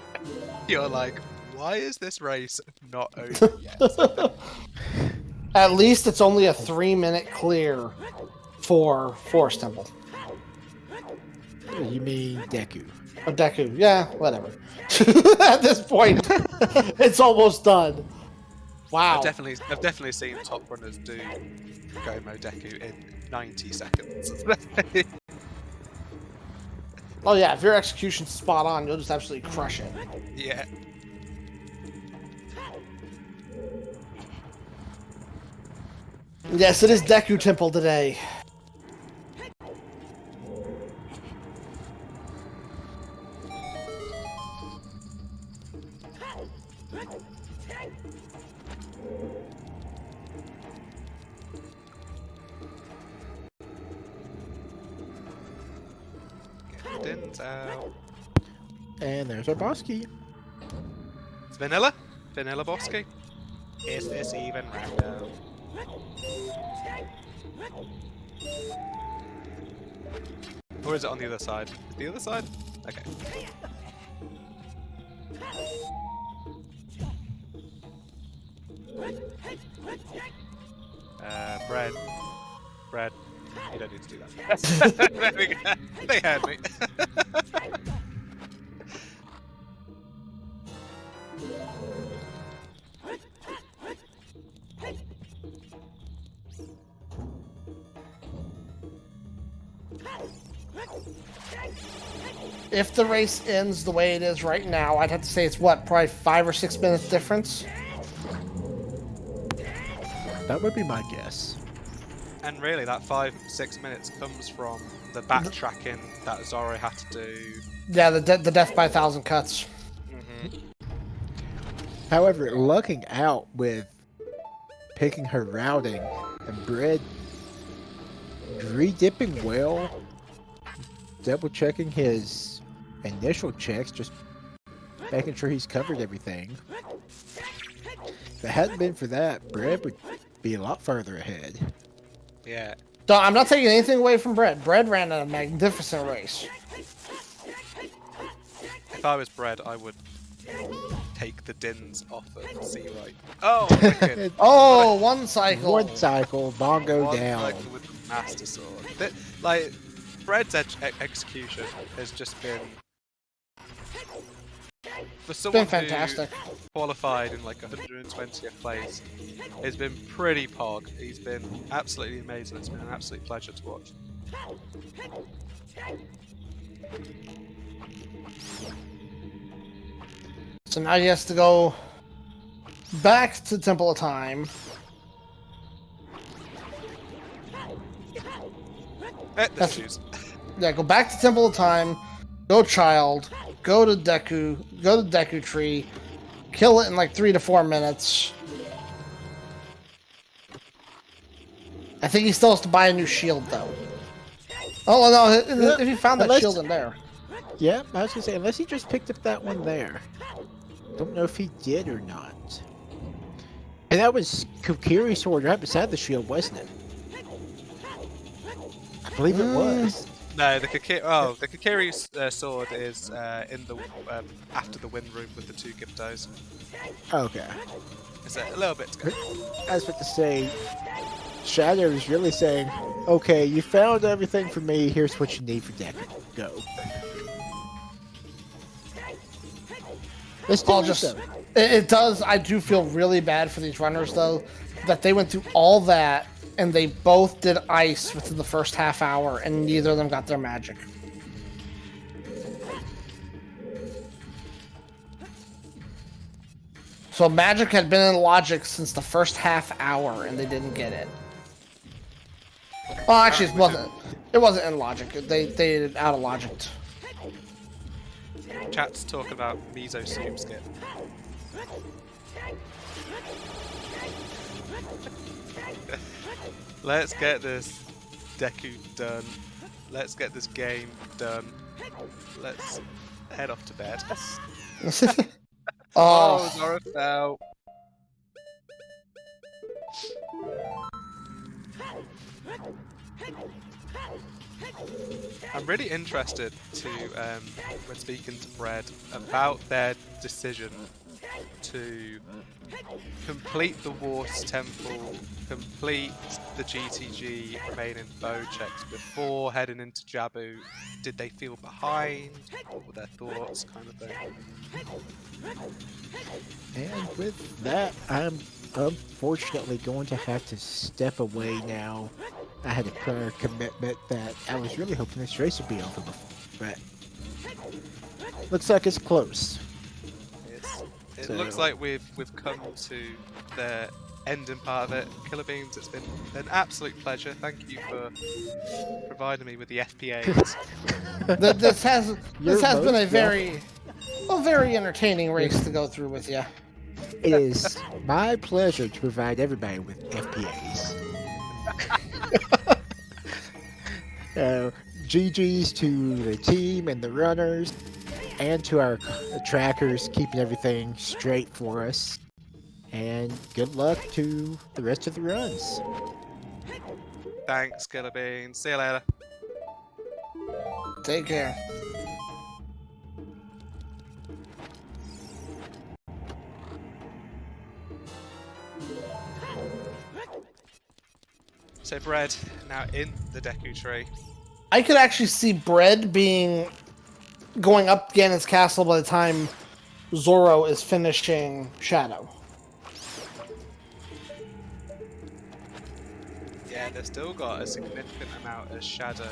you're like, why is this race not over yet? At least it's only a 3-minute clear for Forest Temple. You mean Deku? Or Deku. Yeah, whatever. At this point, it's almost done. Wow. I've definitely seen top runners do Gomo Deku in 90 seconds. Oh yeah, if your execution's spot on, you'll just absolutely crush it. Yeah. Yes, it is Deku Temple today. Dins out. And there's our boss key. It's vanilla? Vanilla boss key? Is this even random? Or is it on the other side? Is the other side? Okay. Bread. Bread. You don't need to do that. There we go. They heard me. If the race ends the way it is right now, I'd have to say it's what, probably 5 or 6 minutes difference? That would be my guess. And really, that 5-6 minutes comes from the backtracking that Zorro had to do. Yeah, the death by 1,000 cuts. Mm-hmm. However, lucking out with picking her routing and Bread re-dipping well, double checking his initial checks, just making sure he's covered everything. If it hadn't been for that, Bread would be a lot further ahead. Yeah. So I'm not taking anything away from Bread. Bread ran a magnificent race. If I was Bread, I would take the dins off of Sea Right. Oh, wicked. Oh, one cycle. One cycle, bongo One down. cycle with the Master Sword. Like, Bread's execution has just been... For someone Been fantastic. who qualified in like 120th place, has been pretty pog. He's been absolutely amazing. It's been an absolute pleasure to watch. So now he has to go back to Temple of Time. The shoes. Yeah, go back to Temple of Time, go Child, go to Deku Tree, kill it in like 3 to 4 minutes. I think he still has to buy a new shield though. Oh no, if he found that shield in there. Yeah, I was gonna say, unless he just picked up that one there. Don't know if he did or not. And that was Kokiri's sword right beside the shield, wasn't it? I believe it was. No, the Kokiri's sword is in the after the wind room with the 2 Gibdos. Okay. It's a little bit to go. I was about to say, Shadow is really saying, okay, you found everything for me, here's what you need for Deku. Go. Let's do this, though. It does. I do feel really bad for these runners though, that they went through all that and they both did ice within the first half hour and neither of them got their magic. So magic had been in logic since the first half hour and they didn't get it. Well, actually, it wasn't. It wasn't in logic. They out of logic. Chat's talking about Miso Soup Skip. Let's get this Deku done. Let's get this game done. Let's head off to bed. Oh, Zorro fell. I'm really interested to, when speaking to Bread, about their decision to complete the War's Temple, complete the GTG remaining bow checks before heading into Jabu. Did they feel behind? What were their thoughts, kind of thing? And with that, I'm unfortunately going to have to step away now. I had a prior commitment that I was really hoping this race would be over before, but looks like it's close. It looks like we've come to the ending part of it. kllrbeans, it's been an absolute pleasure. Thank you for providing me with the FPAs. this has been a very entertaining race to go through with you. It is my pleasure to provide everybody with FPAs. GG's to the team and the runners, and to our trackers keeping everything straight for us. And good luck to the rest of the runs. Thanks, kllrbeans. See you later. Take care. So Bread, now in the Deku Tree. I could actually see Bread going up Ganon's castle by the time Zorro is finishing Shadow. Yeah, they've still got a significant amount of Shadow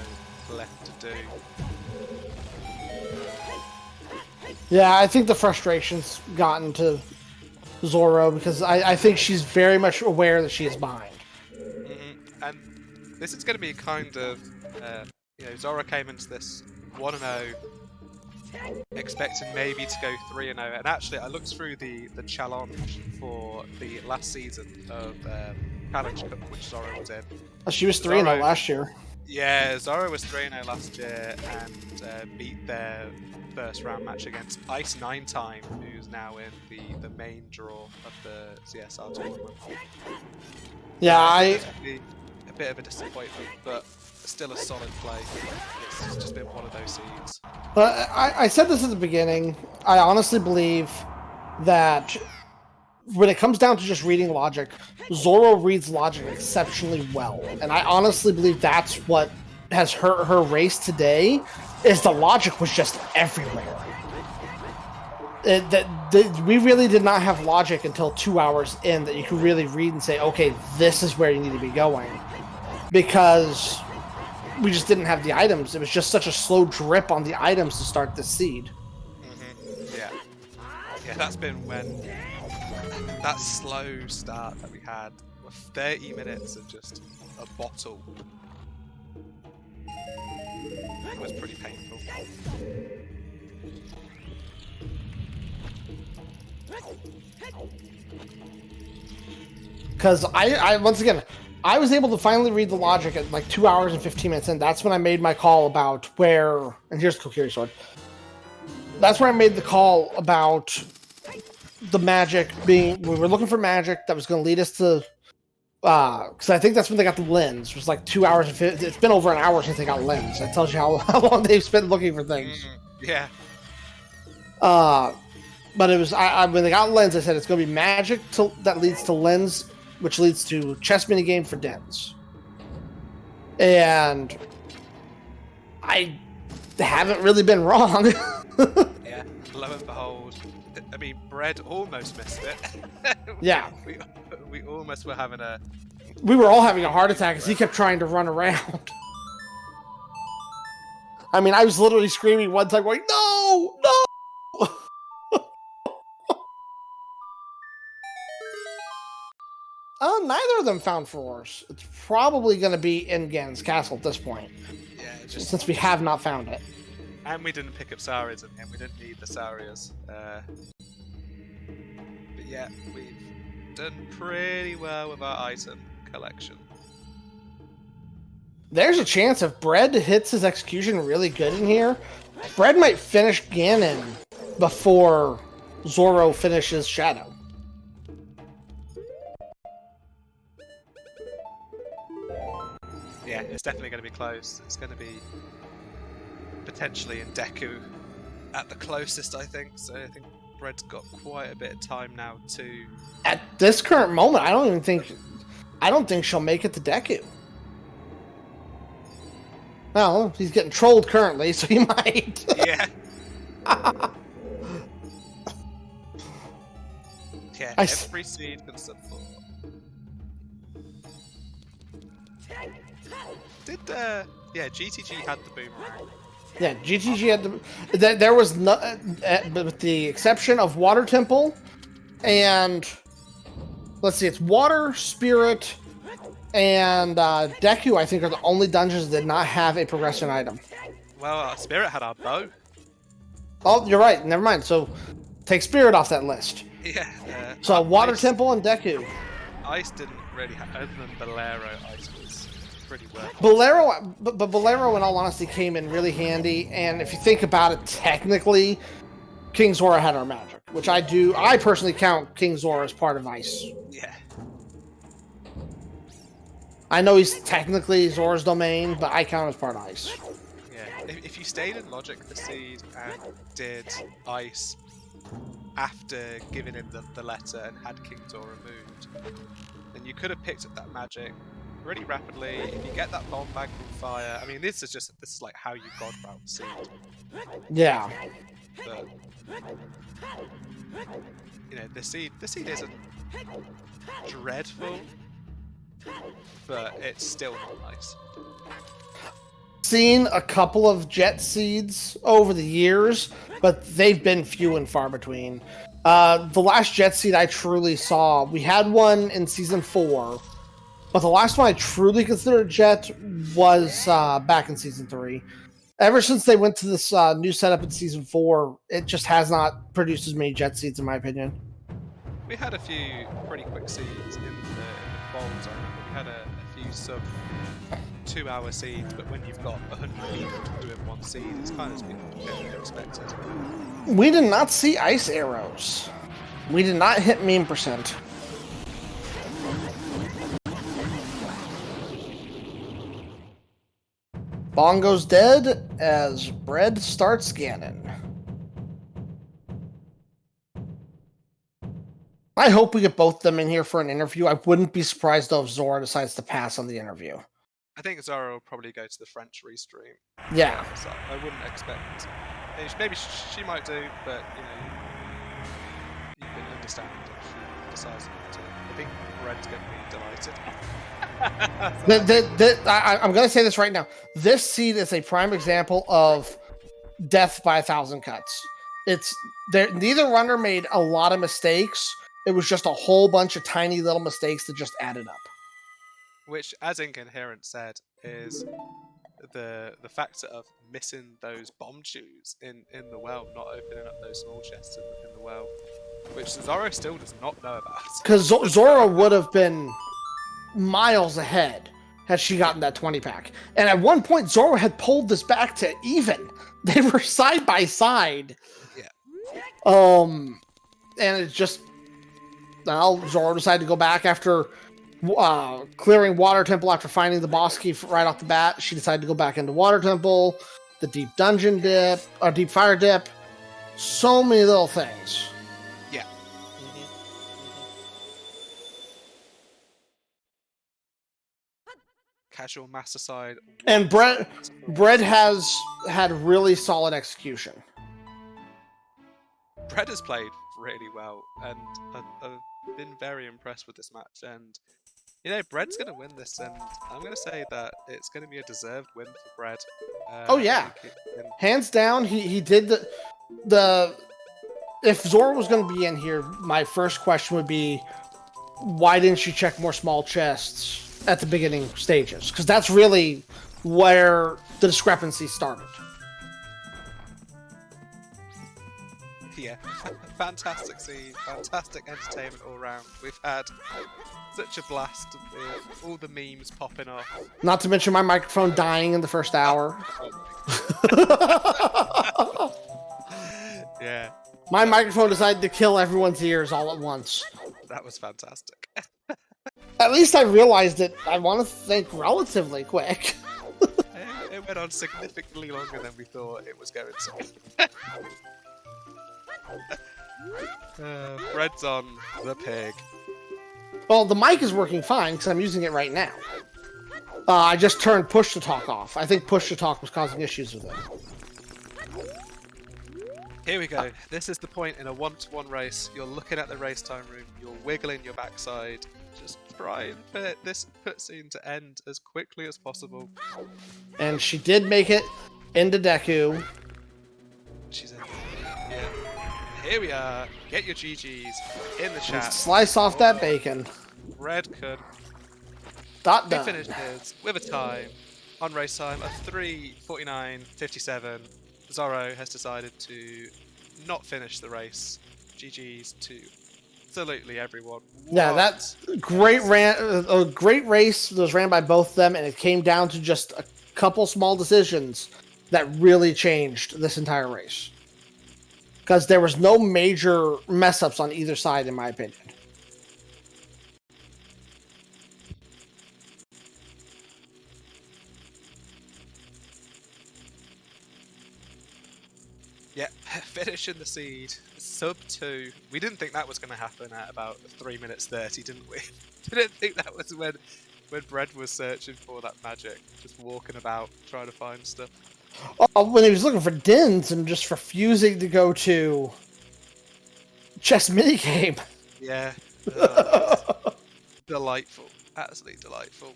left to do. Yeah, I think the frustration's gotten to Zorro because I think she's very much aware that she is behind. And this is going to be kind of, Zorro came into this 1-0, expecting maybe to go 3-0. And actually, I looked through the challenge for the last season of Challenge Cup, which Zorro was in. She was 3-0 last year. Yeah, Zorro was 3-0 last year and beat their first round match against Ice 9 Time, who's now in the main draw of the CSR tournament. Yeah, It's a bit of a disappointment, but still a solid play. It's just been one of those seeds. But I said this at the beginning. I honestly believe that when it comes down to just reading logic, Zorro reads logic exceptionally well. And I honestly believe that's what has hurt her race today, is the logic was just everywhere. We really did not have logic until 2 hours in that you could really read and say, okay, this is where you need to be going. Because we just didn't have the items. It was just such a slow drip on the items to start this seed. Mm-hmm. Yeah, that's been when that slow start that we had, 30 minutes of just a bottle. It was pretty painful. Because I once again, I was able to finally read the logic at like 2 hours and 15 minutes in. That's when I made my call about where, and here's the Kokiri sword. That's where I made the call about the magic being, we were looking for magic that was going to lead us to, because I think that's when they got the lens. It was like 2 hours and 50, it's been over an hour since they got lens. That tells you how long they've spent looking for things. Yeah. But it was, when they got lens, I said it's going to be magic that leads to lens, which leads to chess minigame for dens. And I haven't really been wrong. Yeah, lo and behold, I mean, Bread almost missed it. Yeah. We almost were having a... We were all having a heart attack as he kept trying to run around. I mean, I was literally screaming one time going, no, no! Neither of them found fours. It's probably going to be in Gan's castle at this point. Yeah, since we have not found it. And we didn't pick up Sarias in him. We didn't need the Sarias. But yeah, we've done pretty well with our item collection. There's a chance if Bread hits his execution really good in here, Bread might finish Ganon before Zorro finishes Shadow. Yeah, it's definitely going to be close. It's going to be potentially in Deku at the closest, I think. So I think Bread's got quite a bit of time now to... At this current moment, I don't think she'll make it to Deku. Well, he's getting trolled currently, so he might. Yeah. Yeah, every seed can sub 4. Did GTG had the boomerang. Yeah, GTG had the... There was no... with the exception of Water Temple and... Let's see, it's Water, Spirit, and Deku, I think, are the only dungeons that did not have a progression item. Well, Spirit had our bow. Oh, you're right. Never mind. So, take Spirit off that list. Yeah. So, Water Temple and Deku. Ice didn't really have... Other than Bolero, Ice was pretty well. Bolero, in all honesty, came in really handy. And if you think about it, technically, King Zora had our magic. Which I do... I personally count King Zora as part of Ice. Yeah. I know he's technically Zora's domain, but I count him as part of Ice. Yeah. If you stayed in Logic the Seed and did Ice after giving him the letter and had King Zora moved, then you could have picked up that magic really rapidly. If you get that bomb bag from fire, I mean, this is like how you god route the seed. Yeah. But you know, the seed isn't dreadful, but it's still not nice. Seen a couple of jet seeds over the years, but they've been few and far between. The last jet seed I truly saw, we had one in season 4, but the last one I truly considered jet was back in season 3. Ever since they went to this new setup in season 4, it just has not produced as many jet seeds, in my opinion. We had a few pretty quick seeds in the holds. I remember we had a few sub 2-hour seeds, but when you've got 100 people to do in one seed, it's kind of been expected. We did not see ice arrows. We did not hit meme percent. Bongo's dead as Bread starts scanning. I hope we get both of them in here for an interview. I wouldn't be surprised though if Zorro decides to pass on the interview. I think Zorro will probably go to the French restream. Yeah. So I wouldn't expect. Maybe she might do, but you know, you can understand if she decides not to. I think Red's going to be delighted. I'm going to say this right now. This seed is a prime example of death by 1,000 cuts. Neither runner made a lot of mistakes. It was just a whole bunch of tiny little mistakes that just added up. Which, as Incoherent said, is the factor of missing those bomb shoes in the well, not opening up those small chests in the well, which Zorro still does not know about. Because Zorro would have been miles ahead had she gotten that 20-pack. And at one point, Zorro had pulled this back to even. They were side by side. Yeah. And it's just... Now, Zorro decided to go back after clearing Water Temple after finding the boss key right off the bat. She decided to go back into Water Temple, the Deep Dungeon dip, or Deep Fire dip. So many little things. Yeah. Casual master side. And Bread has had really solid execution. Bread has played really well, and I've been very impressed with this match. And you know, Bread's going to win this, and I'm going to say that it's going to be a deserved win for Bread. Oh yeah, hands down. He did the. If Zorro was going to be in here, my first question would be, why didn't you check more small chests at the beginning stages? Because that's really where the discrepancy started. Yeah, fantastic scene, fantastic entertainment all round. We've had such a blast with all the memes popping off. Not to mention my microphone dying in the first hour. Yeah. My microphone decided to kill everyone's ears all at once. That was fantastic. At least I realized it, I want to think, relatively quick. It went on significantly longer than we thought it was going to. Bread's on the pig. Well, the mic is working fine because I'm using it right now. I just turned push to talk off. I think push to talk was causing issues with it. Here we go. This is the point in a 1-to-1 race. You're looking at the race time room. You're wiggling your backside. Just try and fit this cutscene to end as quickly as possible. And she did make it into Deku. She's in. Yeah. Here we are. Get your GGs in the chat. Slice off that bacon. Bread-Kun. Dot He done. finished his with a time on race time of 3:49.57. Zorro has decided to not finish the race. GG's to absolutely everyone. Yeah, that's great. A great race that was ran by both of them, and it came down to just a couple small decisions that really changed this entire race. Because there was no major mess ups on either side, in my opinion. Yeah, finishing the seed. Sub 2. We didn't think that was going to happen at about 3 minutes 30, didn't we? Didn't think that was when Bread was searching for that magic, just walking about trying to find stuff. Oh, when he was looking for Dins and just refusing to go to chess minigame. Yeah. Delightful. Absolutely delightful.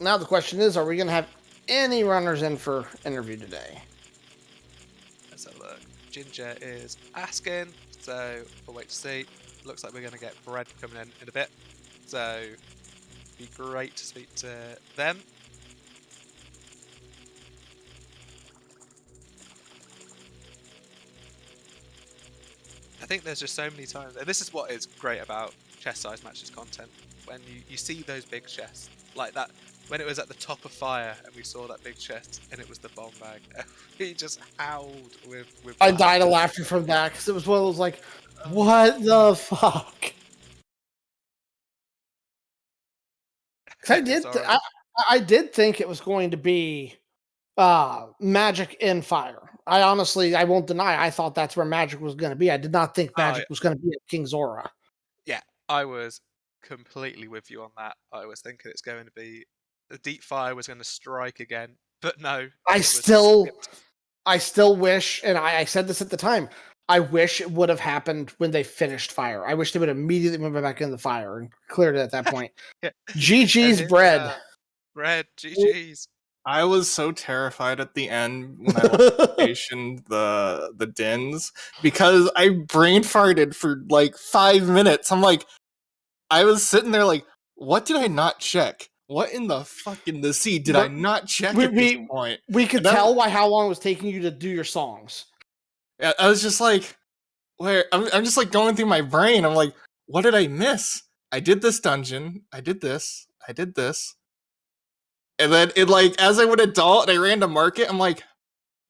Now the question is, are we going to have any runners in for interview today? Let's have a look. Ginger is asking, so we'll wait to see. Looks like we're going to get Bread coming in a bit, so it'd be great to speak to them. I think there's just so many times, and this is what is great about chest size matches content. When you see those big chests like that, when it was at the top of fire and we saw that big chest and it was the bomb bag, he just howled with I laughter. died of laughter from that because it was one of those like, what the fuck? I did think it was going to be magic in fire. I won't deny, I thought that's where magic was going to be. I did not think magic was going to be at King Zora. Yeah, I was completely with you on that. I was thinking it's going to be the deep fire was going to strike again, but no. I still wish, and I said this at the time, I wish it would have happened when they finished fire. I wish they would immediately move back in the fire and cleared it at that point. Yeah. GG's bread. Bread, GG's. I was so terrified at the end when I located the dens because I brain farted for like 5 minutes. I'm like, I was sitting there like, what did I not check? What in the fucking the sea did I not check at this point? We could tell by how long it was taking you to do your songs. I was just like, where I'm just like going through my brain. I'm like, what did I miss? I did this dungeon. I did this. I did this. And then it like as I went adult and I ran to market, I'm like,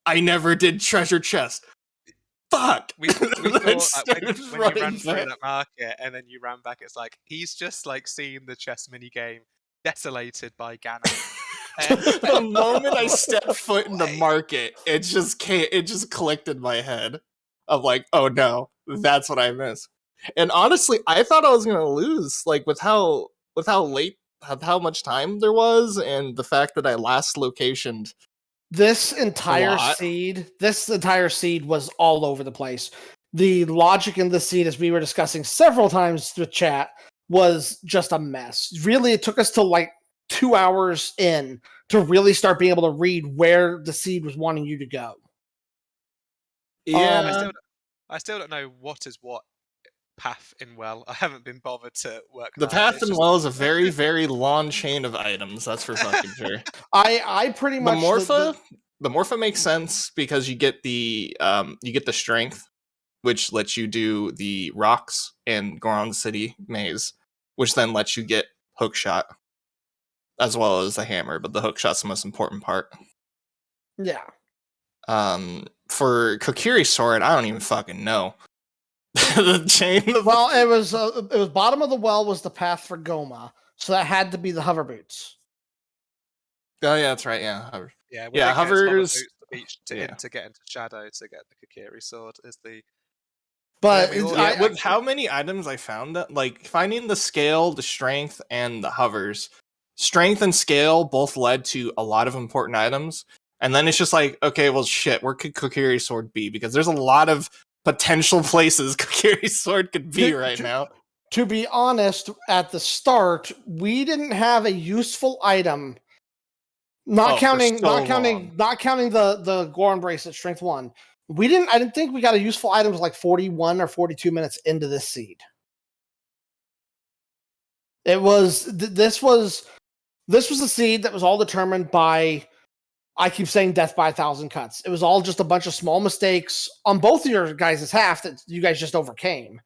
I never did treasure chest. Fuck. We thought when you ran through that market and then you ran back, it's like he's just like seeing the chess mini game desolated by Ganon. The moment I stepped foot in the market, it just clicked in my head. I'm like, oh no, that's what I missed. And honestly, I thought I was gonna lose, like with how much time there was, and the fact that I last locationed this entire seed was all over the place. The logic in the seed, as we were discussing several times with chat, was just a mess. Really, it took us to like 2 hours in to really start being able to read where the seed was wanting you to go. Yeah, I still don't know what is what path in well. I haven't been bothered to work. The path in well is a very, very long chain of items. That's for fucking sure. I pretty much the Morpha makes sense because you get the strength, which lets you do the rocks and Goron City maze, which then lets you get hook shot, as well as the hammer. But the hook shot's the most important part. Yeah. For Kokiri sword, I don't even fucking know. The chain. Well, it was bottom of the well was the path for Goma, so that had to be the hover boots. Oh yeah, that's right. Yeah, hovers to get into shadow to get the Kokiri sword is the. But with how many items I found, like finding the scale, the strength, and the hovers, strength and scale both led to a lot of important items, and then it's just like, okay, well, shit, where could Kokiri sword be? Because there's a lot of potential places Kokiri sword could be right now. To be honest, at the start, we didn't have a useful item. Not counting the Goron bracelet, strength 1. I didn't think we got a useful item like 41 or 42 minutes into this seed. This was a seed that was all determined by, I keep saying, death by 1,000 cuts. It was all just a bunch of small mistakes on both of your guys' half that you guys just overcame.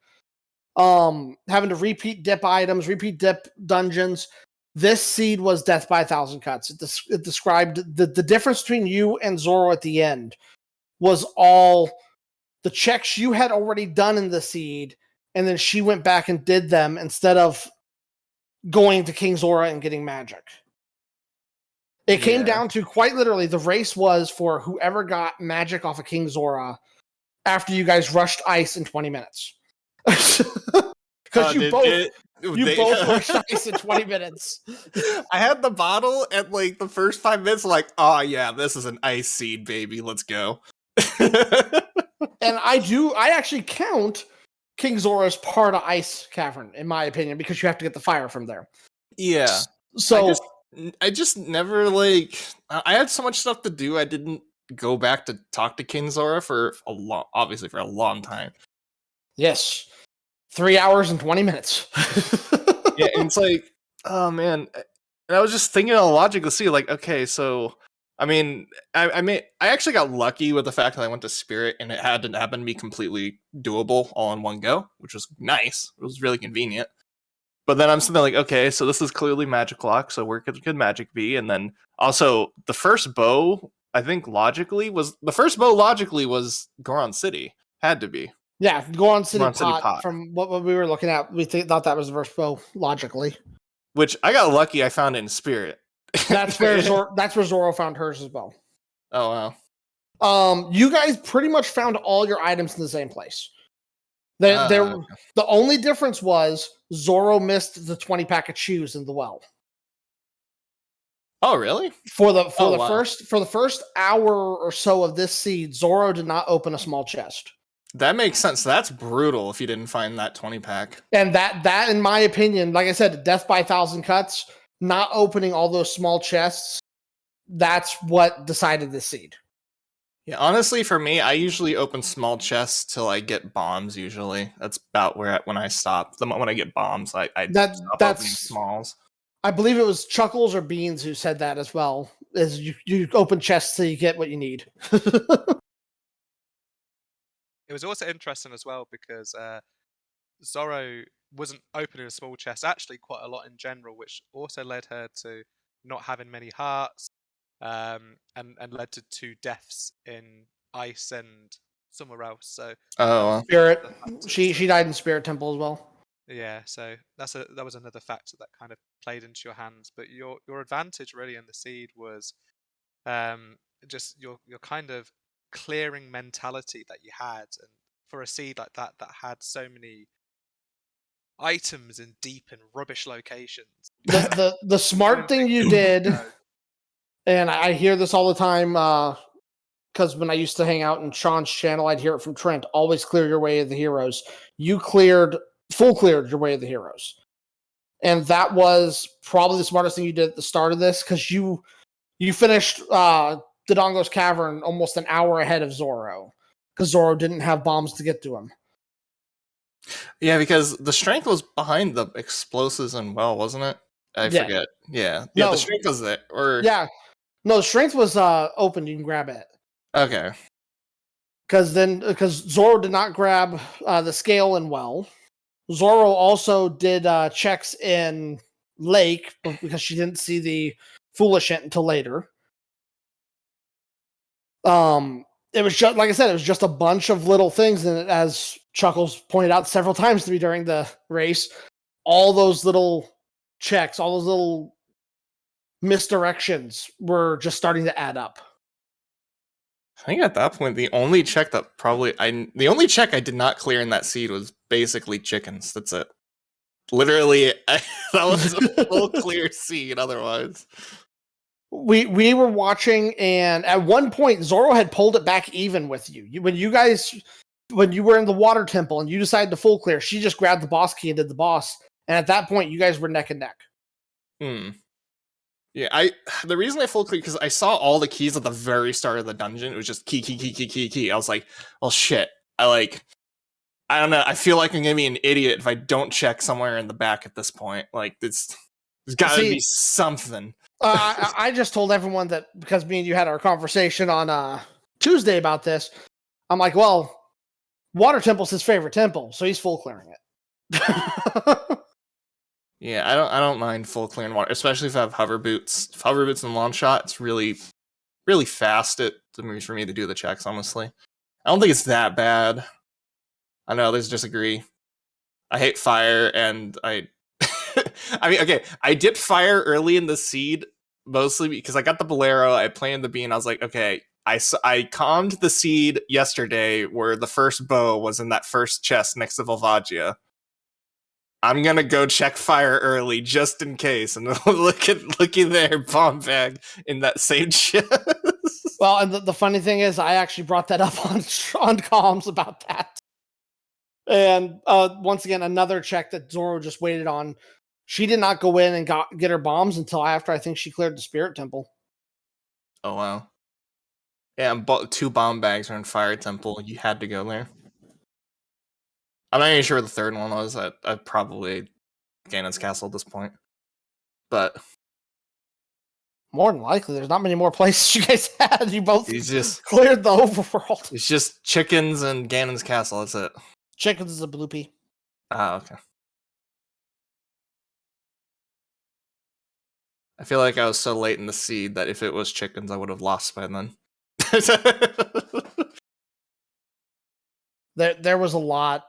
Having to repeat dip items, repeat dip dungeons. This seed was death by 1,000 cuts. It described the difference between you and Zorro at the end was all the checks you had already done in the seed, and then she went back and did them instead of going to King Zora and getting magic. It came down to, quite literally, the race was for whoever got magic off of King Zora after you guys rushed ice in 20 minutes. Because you both rushed ice in 20 minutes. I had the bottle at like the first 5 minutes, like, oh yeah, this is an ice seed, baby. Let's go. And I actually count King Zora's part of Ice Cavern, in my opinion, because you have to get the fire from there. Yeah. So I just never I had so much stuff to do. I didn't go back to talk to King Zora for a long time. Yes. 3 hours and 20 minutes. Yeah, and it's like, oh man. And I was just thinking of the logic to see, like, okay, so I actually got lucky with the fact that I went to Spirit and it had to happen to be completely doable all in one go, which was nice. It was really convenient. But then I'm sitting there like, okay, so this is clearly magic lock, so where could magic be? And then also the first bow, I think logically was Goron City. Had to be. Yeah, Goron City Goron City Pot. Pot. From what we were looking at, we thought that was the first bow logically. Which I got lucky I found it in Spirit. That's where Zorro found hers as well. Oh wow. You guys pretty much found all your items in the same place. The only difference was Zorro missed the 20-pack of shoes in the well. Oh really? For the first hour or so of this seed, Zorro did not open a small chest. That makes sense. That's brutal if you didn't find that 20-pack. And that, in my opinion, like I said, death by 1,000 cuts, not opening all those small chests, that's what decided this seed. Yeah, honestly, for me, I usually open small chests till I get bombs. Usually, that's about when I stop. When I get bombs, I stop opening smalls. I believe it was Chuckles or Beans who said that as well. Is you open chests till you get what you need. It was also interesting as well because Zorro wasn't opening a small chest, actually quite a lot in general, which also led her to not having many hearts, and led to 2 deaths in ice and somewhere else. So Spirit, she died in Spirit Temple as well. Yeah, so that was another factor that kind of played into your hands. But your advantage really in the seed was just your kind of clearing mentality that you had, and for a seed like that had so many items in deep and rubbish locations. The smart thing you did, and I hear this all the time, because when I used to hang out in Sean's channel, I'd hear it from Trent. Always clear your way of the heroes. You full cleared your way of the heroes, and that was probably the smartest thing you did at the start of this, because you finished Dodongo's Cavern almost an hour ahead of Zorro, because Zorro didn't have bombs to get to him. Yeah, because the strength was behind the explosives and well, wasn't it? I forget. Yeah. No, the strength was there. No, the strength was open. You can grab it. Okay. Because Zorro did not grab the scale in well. Zorro also did checks in Lake because she didn't see the foolish hint until later. It was just, like I said, it was just a bunch of little things, and as Chuckles pointed out several times to me during the race, all those little checks, all those little misdirections were just starting to add up. I think at that point, the only check I did not clear in that seed was basically chickens. That's it. Literally, that was a full clear seed. Otherwise, we were watching, and at one point, Zorro had pulled it back even with you. When you were in the water temple and you decided to full clear, she just grabbed the boss key and did the boss. And at that point, you guys were neck and neck. Yeah, the reason I full cleared because I saw all the keys at the very start of the dungeon. It was just key. I was like, well, shit. I don't know. I feel like I'm gonna be an idiot if I don't check somewhere in the back at this point. Like, there's gotta be something. I just told everyone that because me and you had our conversation on Tuesday about this. I'm like, well, Water Temple's his favorite temple, so he's full clearing it. Yeah, I don't mind full clearing water, especially if I have hover boots. If hover boots and long shot, it's really, really fast for me to do the checks, honestly. I don't think it's that bad. I know others disagree. I hate fire, and I mean, okay, I dipped fire early in the seed, mostly because I got the Bolero, I planted the bean, I was like, okay, I calmed the seed yesterday where the first bow was in that first chest next to Volvagia. I'm gonna go check fire early just in case, and looky there, bomb bag in that same chest. Well, and the funny thing is, I actually brought that up on comms about that. And once again, another check that Zorro just waited on. She did not go in and get her bombs until after I think she cleared the Spirit Temple. Oh wow! Yeah, 2 bomb bags are in Fire Temple. You had to go there. I'm not even sure where the third one was. I'd probably Ganon's Castle at this point. But more than likely, there's not many more places you guys had. You both just cleared the overworld. It's just chickens and Ganon's Castle. That's it. Chickens is a bloopy. Ah, okay. I feel like I was so late in the seed that if it was chickens, I would have lost by then. There was a lot.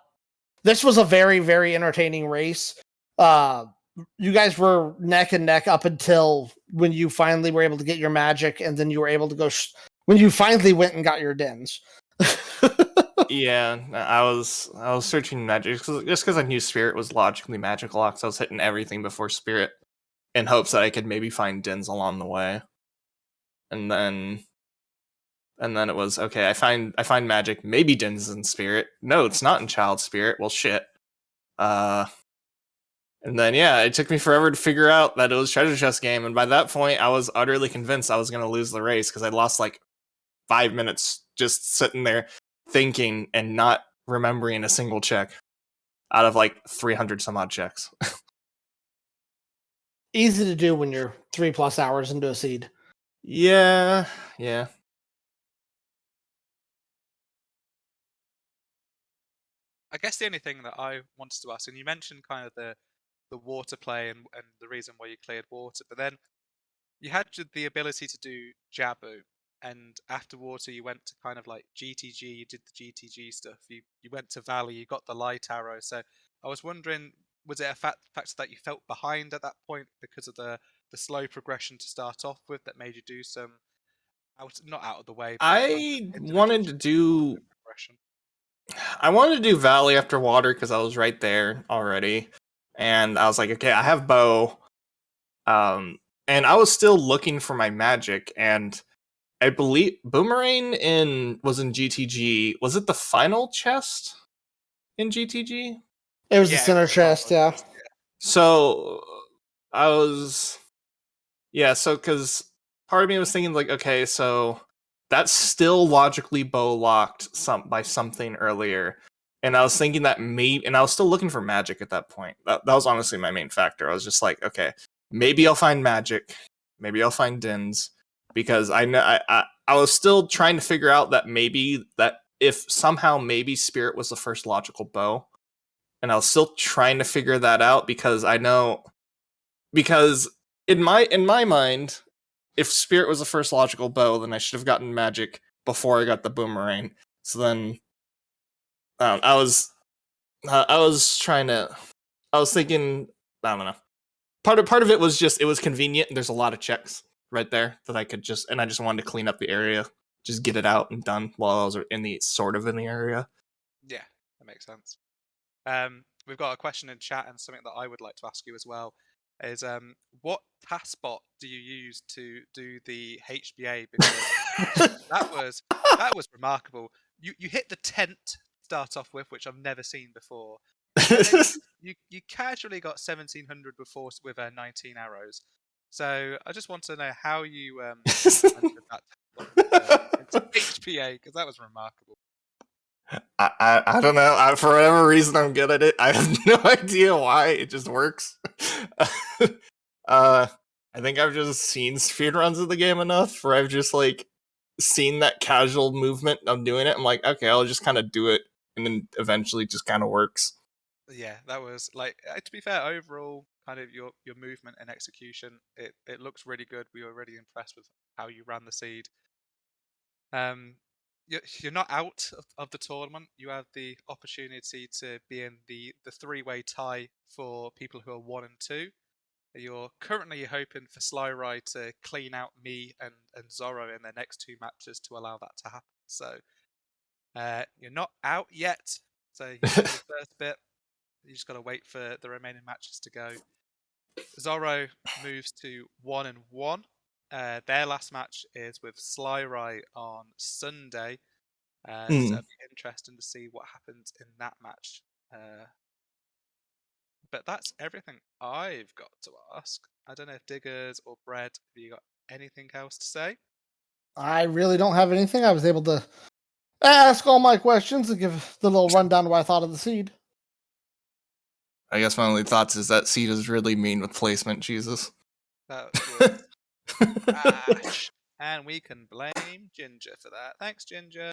This was a very, very entertaining race. You guys were neck and neck up until when you finally were able to get your magic, and then you were able to go when you finally went and got your dens. Yeah, I was searching magic just because I knew Spirit was logically magic locked. So I was hitting everything before Spirit in hopes that I could maybe find dens along the way. And then it was okay. I find magic, maybe dens in Spirit. No, it's not in Child Spirit. Well, shit. And then yeah, it took me forever to figure out that it was treasure chest game, and by that point, I was utterly convinced I was going to lose the race because I lost like 5 minutes just sitting there thinking and not remembering a single check out of like 300 some odd checks. Easy to do when you're 3+ hours into a seed. Yeah. I guess the only thing that I wanted to ask, and you mentioned kind of the water play and the reason why you cleared water, but then you had the ability to do Jabu, and after water you went to kind of like GTG, you did the GTG stuff, you went to Valley, you got the light arrow. So I was wondering, was it a factor that you felt behind at that point because of the slow progression to start off with that made you do some not out of the way, but I wanted to do progression? I wanted to do Valley after water because I was right there already. And I was like, okay, I have bow. And I was still looking for my magic, and I believe Boomerang was in GTG. Was it the final chest in GTG? It was the center chest, yeah. So I was, so because part of me was thinking like, okay, so that's still logically bow locked by something earlier. And I was thinking that maybe, and I was still looking for magic at that point. That was honestly my main factor. I was just like, okay, maybe I'll find magic. Maybe I'll find dens. Because I know I was still trying to figure out that maybe that if somehow maybe Spirit was the first logical bow. And I was still trying to figure that out because I know, because in my mind, if Spirit was the first logical bow, then I should have gotten magic before I got the Boomerang. So then I was thinking, I don't know. Part of it was just, it was convenient, and there's a lot of checks right there that I could and I just wanted to clean up the area, just get it out and done while I was in the area. Yeah, that makes sense. We've got a question in chat, and something that I would like to ask you as well is, what taskbot do you use to do the HBA? Because that was remarkable. You hit the tent to start off with, which I've never seen before. And then you casually got 1700 before with 19 arrows. So I just want to know how you implemented that into HBA, because that was remarkable. I don't know. For whatever reason, I'm good at it. I have no idea why. It just works. I think I've just seen speedruns of the game enough where I've just like seen that casual movement of doing it. I'm like, okay, I'll just kind of do it, and then eventually just kind of works. Yeah, that was like, to be fair, overall, kind of your movement and execution, it looks really good. We were really impressed with how you ran the seed. You're not out of the tournament. You have the opportunity to be in the three-way tie for people who are 1 and 2. You're currently hoping for Sly Ride to clean out me and Zorro in their next 2 matches to allow that to happen. So you're not out yet. So you did the first bit. You just got to wait for the remaining matches to go. Zorro moves to 1 and 1. Their last match is with Sly Ride on Sunday. So it'll be interesting to see what happens in that match. But that's everything I've got to ask. I don't know if Diggers or Bread, have you got anything else to say? I really don't have anything. I was able to ask all my questions and give the little rundown of what I thought of the seed. I guess my only thoughts is that seed is really mean with placement, Jesus. That was trash. And we can blame Ginger for that. Thanks, Ginger.